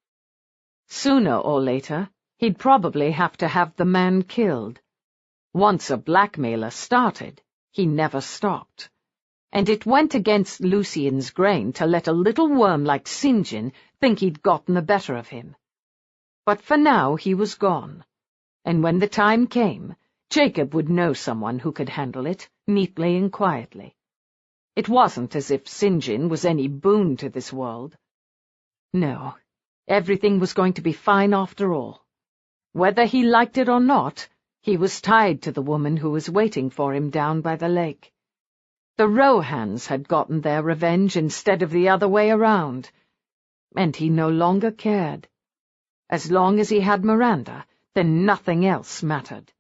Sooner or later, he'd probably have to have the man killed. Once a blackmailer started, he never stopped. And it went against Lucian's grain to let a little worm like St. John think he'd gotten the better of him. But for now he was gone, and when the time came, Jacob would know someone who could handle it, neatly and quietly. It wasn't as if St. John was any boon to this world. No, everything was going to be fine after all. Whether he liked it or not, he was tied to the woman who was waiting for him down by the lake. The Rohans had gotten their revenge instead of the other way around, and he no longer cared. As long as he had Miranda, then nothing else mattered.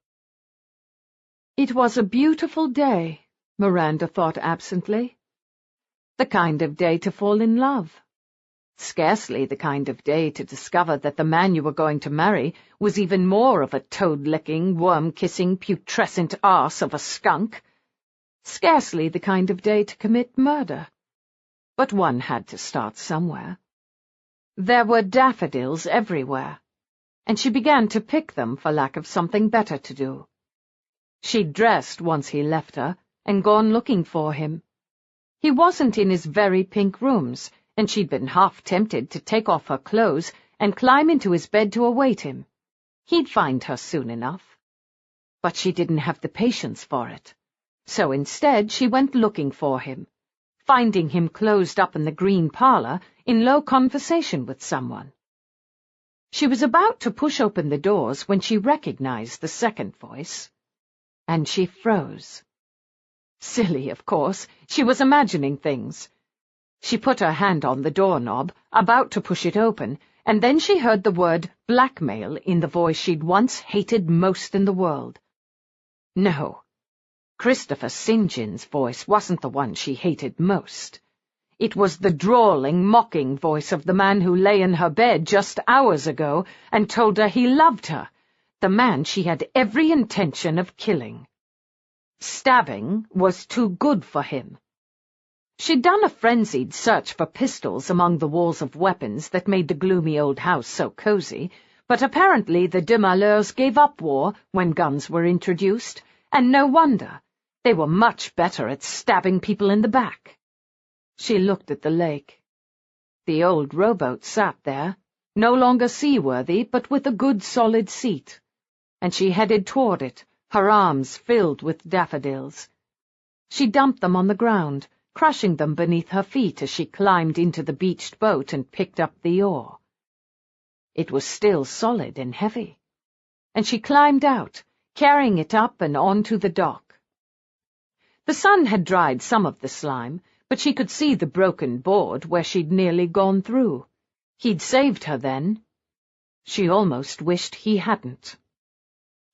It was a beautiful day, Miranda thought absently. The kind of day to fall in love. Scarcely the kind of day to discover that the man you were going to marry was even more of a toad-licking, worm-kissing, putrescent arse of a skunk. Scarcely the kind of day to commit murder. But one had to start somewhere. There were daffodils everywhere, and she began to pick them for lack of something better to do. She'd dressed once he left her, and gone looking for him. He wasn't in his very pink rooms, and she'd been half tempted to take off her clothes and climb into his bed to await him. He'd find her soon enough. But she didn't have the patience for it. So instead she went looking for him, finding him closed up in the green parlour in low conversation with someone. She was about to push open the doors when she recognized the second voice, and she froze. Silly, of course. She was imagining things. She put her hand on the doorknob, about to push it open, and then she heard the word blackmail in the voice she'd once hated most in the world. No, Christopher St. John's voice wasn't the one she hated most. It was the drawling, mocking voice of the man who lay in her bed just hours ago and told her he loved her, the man she had every intention of killing. Stabbing was too good for him. She'd done a frenzied search for pistols among the walls of weapons that made the gloomy old house so cozy, but apparently the de Malheurs gave up war when guns were introduced, and no wonder. They were much better at stabbing people in the back. She looked at the lake. The old rowboat sat there, no longer seaworthy, but with a good solid seat, and she headed toward it, her arms filled with daffodils. She dumped them on the ground, crushing them beneath her feet as she climbed into the beached boat and picked up the oar. It was still solid and heavy, and she climbed out, carrying it up and onto the dock. The sun had dried some of the slime, but she could see the broken board where she'd nearly gone through. He'd saved her then. She almost wished he hadn't.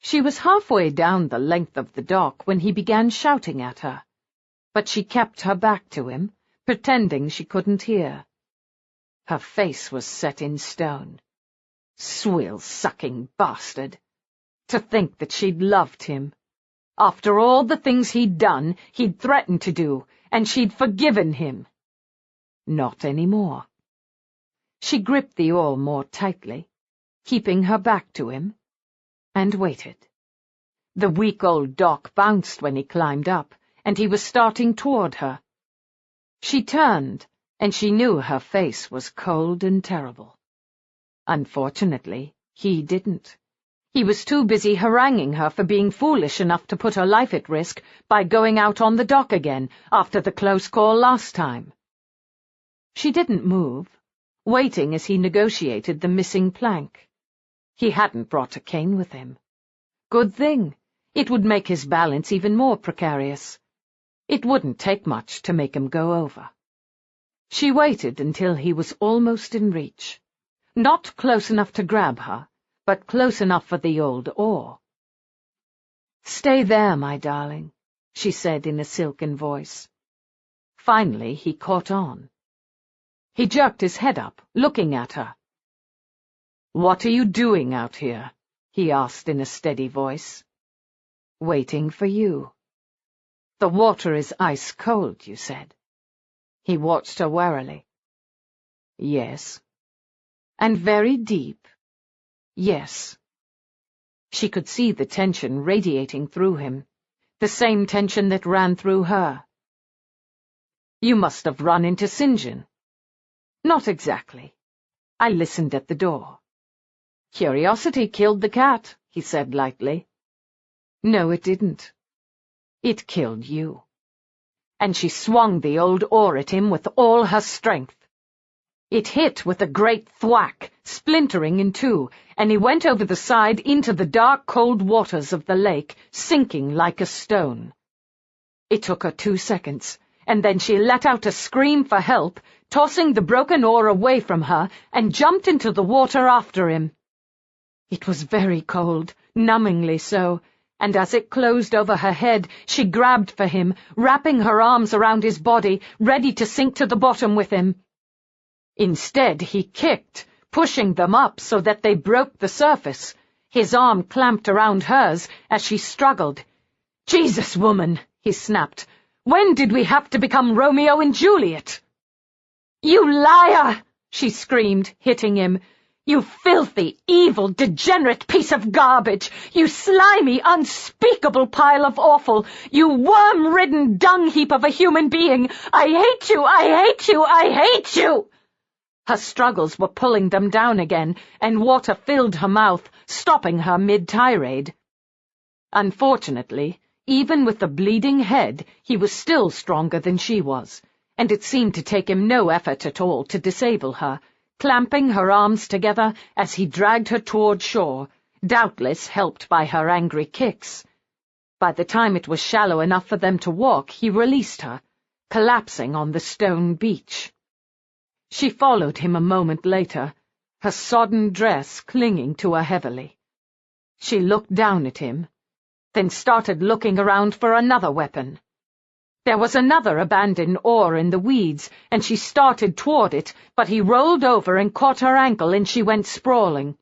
She was halfway down the length of the dock when he began shouting at her, but she kept her back to him, pretending she couldn't hear. Her face was set in stone. Swill-sucking bastard. To think that she'd loved him. After all the things he'd done, he'd threatened to do, and she'd forgiven him. Not anymore. She gripped the oar more tightly, keeping her back to him, and waited. The weak old dock bounced when he climbed up, and he was starting toward her. She turned, and she knew her face was cold and terrible. Unfortunately, he didn't. He was too busy haranguing her for being foolish enough to put her life at risk by going out on the dock again after the close call last time. She didn't move, waiting as he negotiated the missing plank. He hadn't brought a cane with him. Good thing. It would make his balance even more precarious. It wouldn't take much to make him go over. She waited until he was almost in reach. Not close enough to grab her, but close enough for the old oar. "Stay there, my darling," she said in a silken voice. Finally he caught on. He jerked his head up, looking at her. "What are you doing out here?" he asked in a steady voice. "Waiting for you." "The water is ice cold, you said." He watched her warily. "Yes." "And very deep." "Yes." She could see the tension radiating through him, the same tension that ran through her. "You must have run into St. John." "Not exactly. I listened at the door." "Curiosity killed the cat," he said lightly. "No, it didn't. It killed you." And she swung the old oar at him with all her strength. It hit with a great thwack, splintering in two, and he went over the side into the dark, cold waters of the lake, sinking like a stone. It took her 2 seconds, and then she let out a scream for help, tossing the broken oar away from her, and jumped into the water after him. It was very cold, numbingly so, and as it closed over her head, she grabbed for him, wrapping her arms around his body, ready to sink to the bottom with him. Instead, he kicked, pushing them up so that they broke the surface. His arm clamped around hers as she struggled. "Jesus, woman," he snapped. "When did we have to become Romeo and Juliet?" "You liar!" she screamed, hitting him. "You filthy, evil, degenerate piece of garbage! You slimy, unspeakable pile of offal! You worm-ridden dung heap of a human being! I hate you! I hate you! I hate you!" Her struggles were pulling them down again, and water filled her mouth, stopping her mid-tirade. Unfortunately, even with the bleeding head, he was still stronger than she was, and it seemed to take him no effort at all to disable her, clamping her arms together as he dragged her toward shore, doubtless helped by her angry kicks. By the time it was shallow enough for them to walk, he released her, collapsing on the stone beach. She followed him a moment later, her sodden dress clinging to her heavily. She looked down at him, then started looking around for another weapon. There was another abandoned oar in the weeds, and she started toward it, but he rolled over and caught her ankle, and she went sprawling.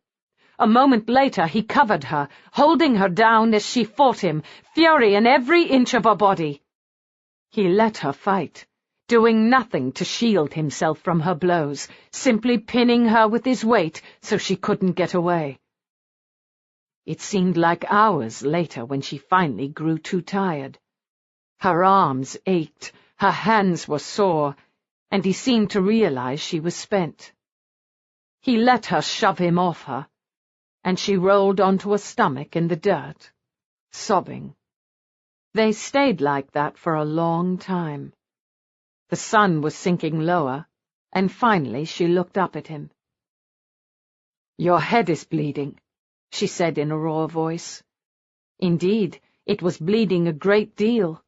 A moment later he covered her, holding her down as she fought him, fury in every inch of her body. He let her fight, doing nothing to shield himself from her blows, simply pinning her with his weight so she couldn't get away. It seemed like hours later when she finally grew too tired. Her arms ached, her hands were sore, and he seemed to realize she was spent. He let her shove him off her, and she rolled onto her stomach in the dirt, sobbing. They stayed like that for a long time. The sun was sinking lower, and finally she looked up at him. "Your head is bleeding," she said in a raw voice. Indeed, it was bleeding a great deal,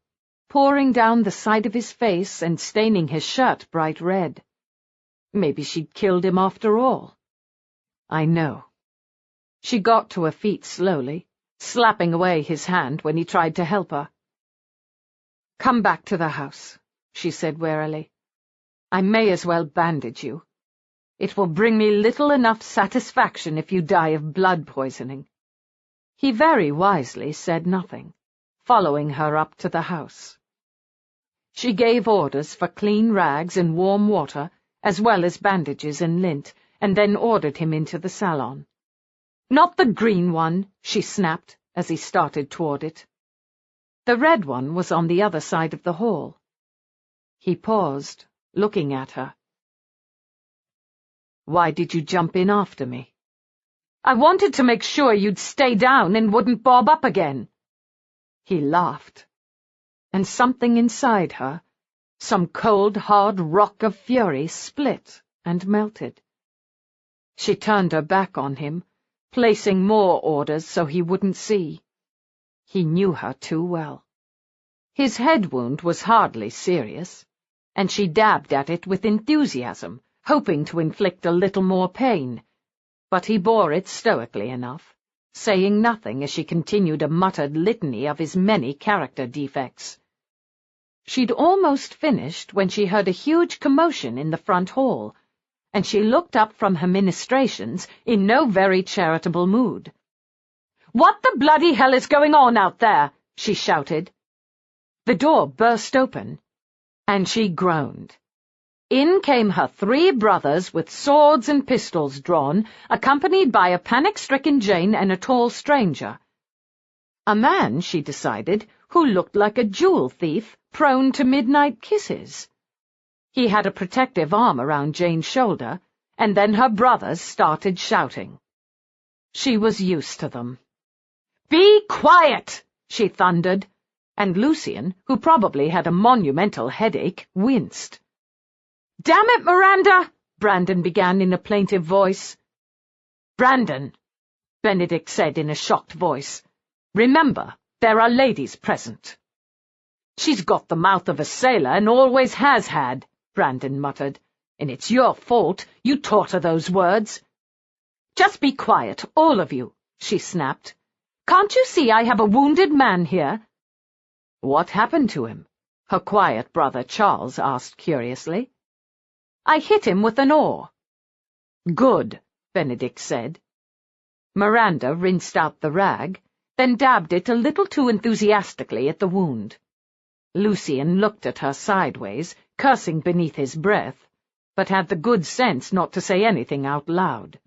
pouring down the side of his face and staining his shirt bright red. Maybe she'd killed him after all. "I know." She got to her feet slowly, slapping away his hand when he tried to help her. "Come back to the house," she said warily. "I may as well bandage you. It will bring me little enough satisfaction if you die of blood poisoning." He very wisely said nothing, following her up to the house. She gave orders for clean rags and warm water, as well as bandages and lint, and then ordered him into the salon. "Not the green one," she snapped as he started toward it. The red one was on the other side of the hall. He paused, looking at her. "Why did you jump in after me?" "I wanted to make sure you'd stay down and wouldn't bob up again." He laughed, and something inside her, some cold, hard rock of fury, split and melted. She turned her back on him, placing more orders so he wouldn't see. He knew her too well. His head wound was hardly serious, and she dabbed at it with enthusiasm, hoping to inflict a little more pain, but he bore it stoically enough, saying nothing as she continued a muttered litany of his many character defects. She'd almost finished when she heard a huge commotion in the front hall, and she looked up from her ministrations in no very charitable mood. "What the bloody hell is going on out there?" she shouted. The door burst open, and she groaned. In came her 3 brothers with swords and pistols drawn, accompanied by a panic-stricken Jane and a tall stranger. A man, she decided, who looked like a jewel thief prone to midnight kisses. He had a protective arm around Jane's shoulder, and then her brothers started shouting. She was used to them. "Be quiet!" she thundered, and Lucian, who probably had a monumental headache, winced. "Damn it, Miranda!" Brandon began in a plaintive voice. "Brandon," Benedict said in a shocked voice, "remember, there are ladies present." "She's got the mouth of a sailor and always has had," Brandon muttered, "and it's your fault. You taught her those words." "Just be quiet, all of you," she snapped. Can't you see I have a wounded man here?" "What happened to him?" her quiet brother Charles asked curiously. "I hit him with an oar." "Good," Benedict said. Miranda rinsed out the rag, then dabbed it a little too enthusiastically at the wound. Lucian looked at her sideways, cursing beneath his breath, but had the good sense not to say anything out loud.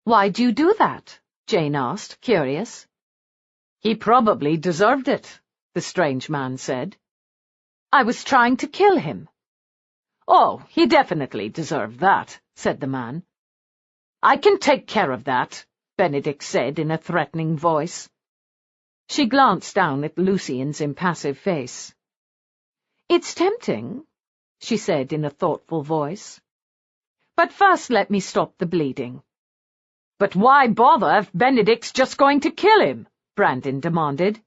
"Why'd you do that?" Jane asked, curious. "He probably deserved it," the strange man said. "I was trying to kill him." "Oh, he definitely deserved that," said the man. "I can take care of that," Benedict said in a threatening voice. She glanced down at Lucian's impassive face. "It's tempting," she said in a thoughtful voice. "But first let me stop the bleeding." "But why bother if Benedict's just going to kill him?" Brandon demanded.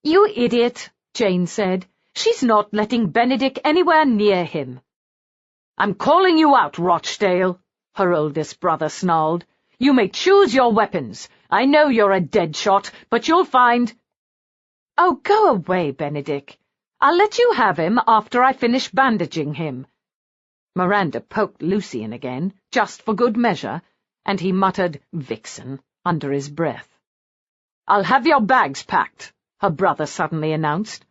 "You idiot," Jane said. "She's not letting Benedict anywhere near him." "I'm calling you out, Rochdale," her oldest brother snarled. "You may choose your weapons. I know you're a dead shot, but you'll find—" "Oh, go away, Benedict. I'll let you have him after I finish bandaging him." Miranda poked Lucian again, just for good measure, and he muttered, "Vixen," under his breath. "I'll have your bags packed," her brother suddenly announced.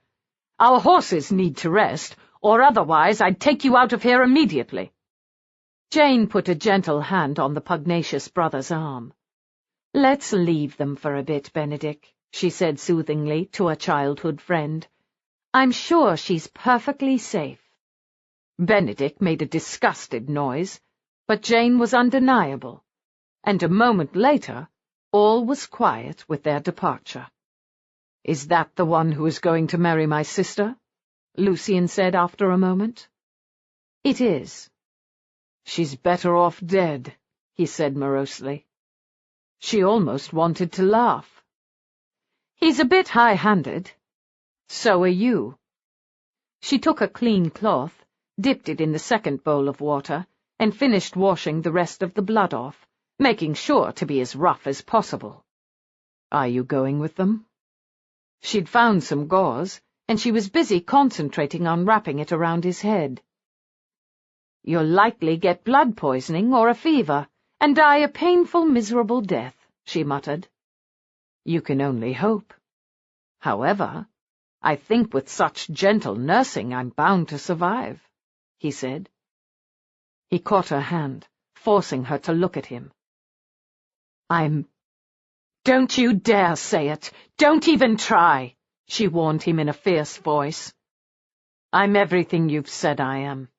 "Our horses need to rest, or otherwise I'd take you out of here immediately." Jane put a gentle hand on the pugnacious brother's arm. "Let's leave them for a bit, Benedict," she said soothingly to a childhood friend. "I'm sure she's perfectly safe." Benedict made a disgusted noise, but Jane was undeniable, and a moment later all was quiet with their departure. "Is that the one who is going to marry my sister?" Lucian said after a moment. "It is." "She's better off dead," he said morosely. She almost wanted to laugh. "He's a bit high-handed. So are you." She took a clean cloth, dipped it in the second bowl of water, and finished washing the rest of the blood off, making sure to be as rough as possible. "Are you going with them?" She'd found some gauze, and she was busy concentrating on wrapping it around his head. "You'll likely get blood poisoning or a fever, and die a painful, miserable death," she muttered. "You can only hope. However, I think with such gentle nursing I'm bound to survive," he said. He caught her hand, forcing her to look at him. "Don't you dare say it! Don't even try!" she warned him in a fierce voice. "I'm everything you've said I am.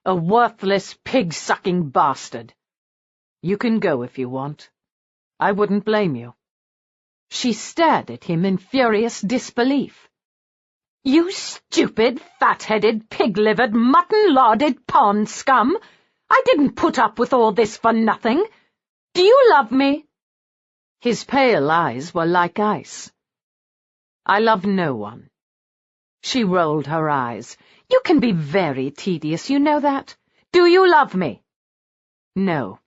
A worthless, pig-sucking bastard. You can go if you want. I wouldn't blame you." She stared at him in furious disbelief. "You stupid, fat-headed, pig-livered, mutton-larded pond scum! I didn't put up with all this for nothing. Do you love me?" His pale eyes were like ice. "I love no one." She rolled her eyes. "You can be very tedious, you know that. Do you love me?" "No."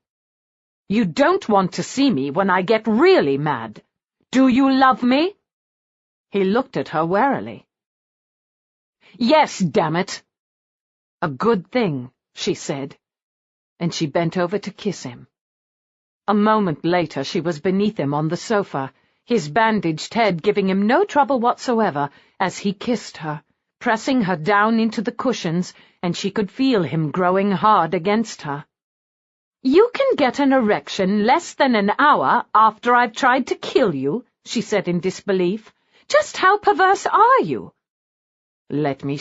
"You don't want to see me when I get really mad. Do you love me?" He looked at her warily. "Yes, damn it." "A good thing," she said, and she bent over to kiss him. A moment later she was beneath him on the sofa, his bandaged head giving him no trouble whatsoever as he kissed her, pressing her down into the cushions, and she could feel him growing hard against her. "You can get an erection less than an hour after I've tried to kill you," she said in disbelief. "Just how perverse are you?" "Let me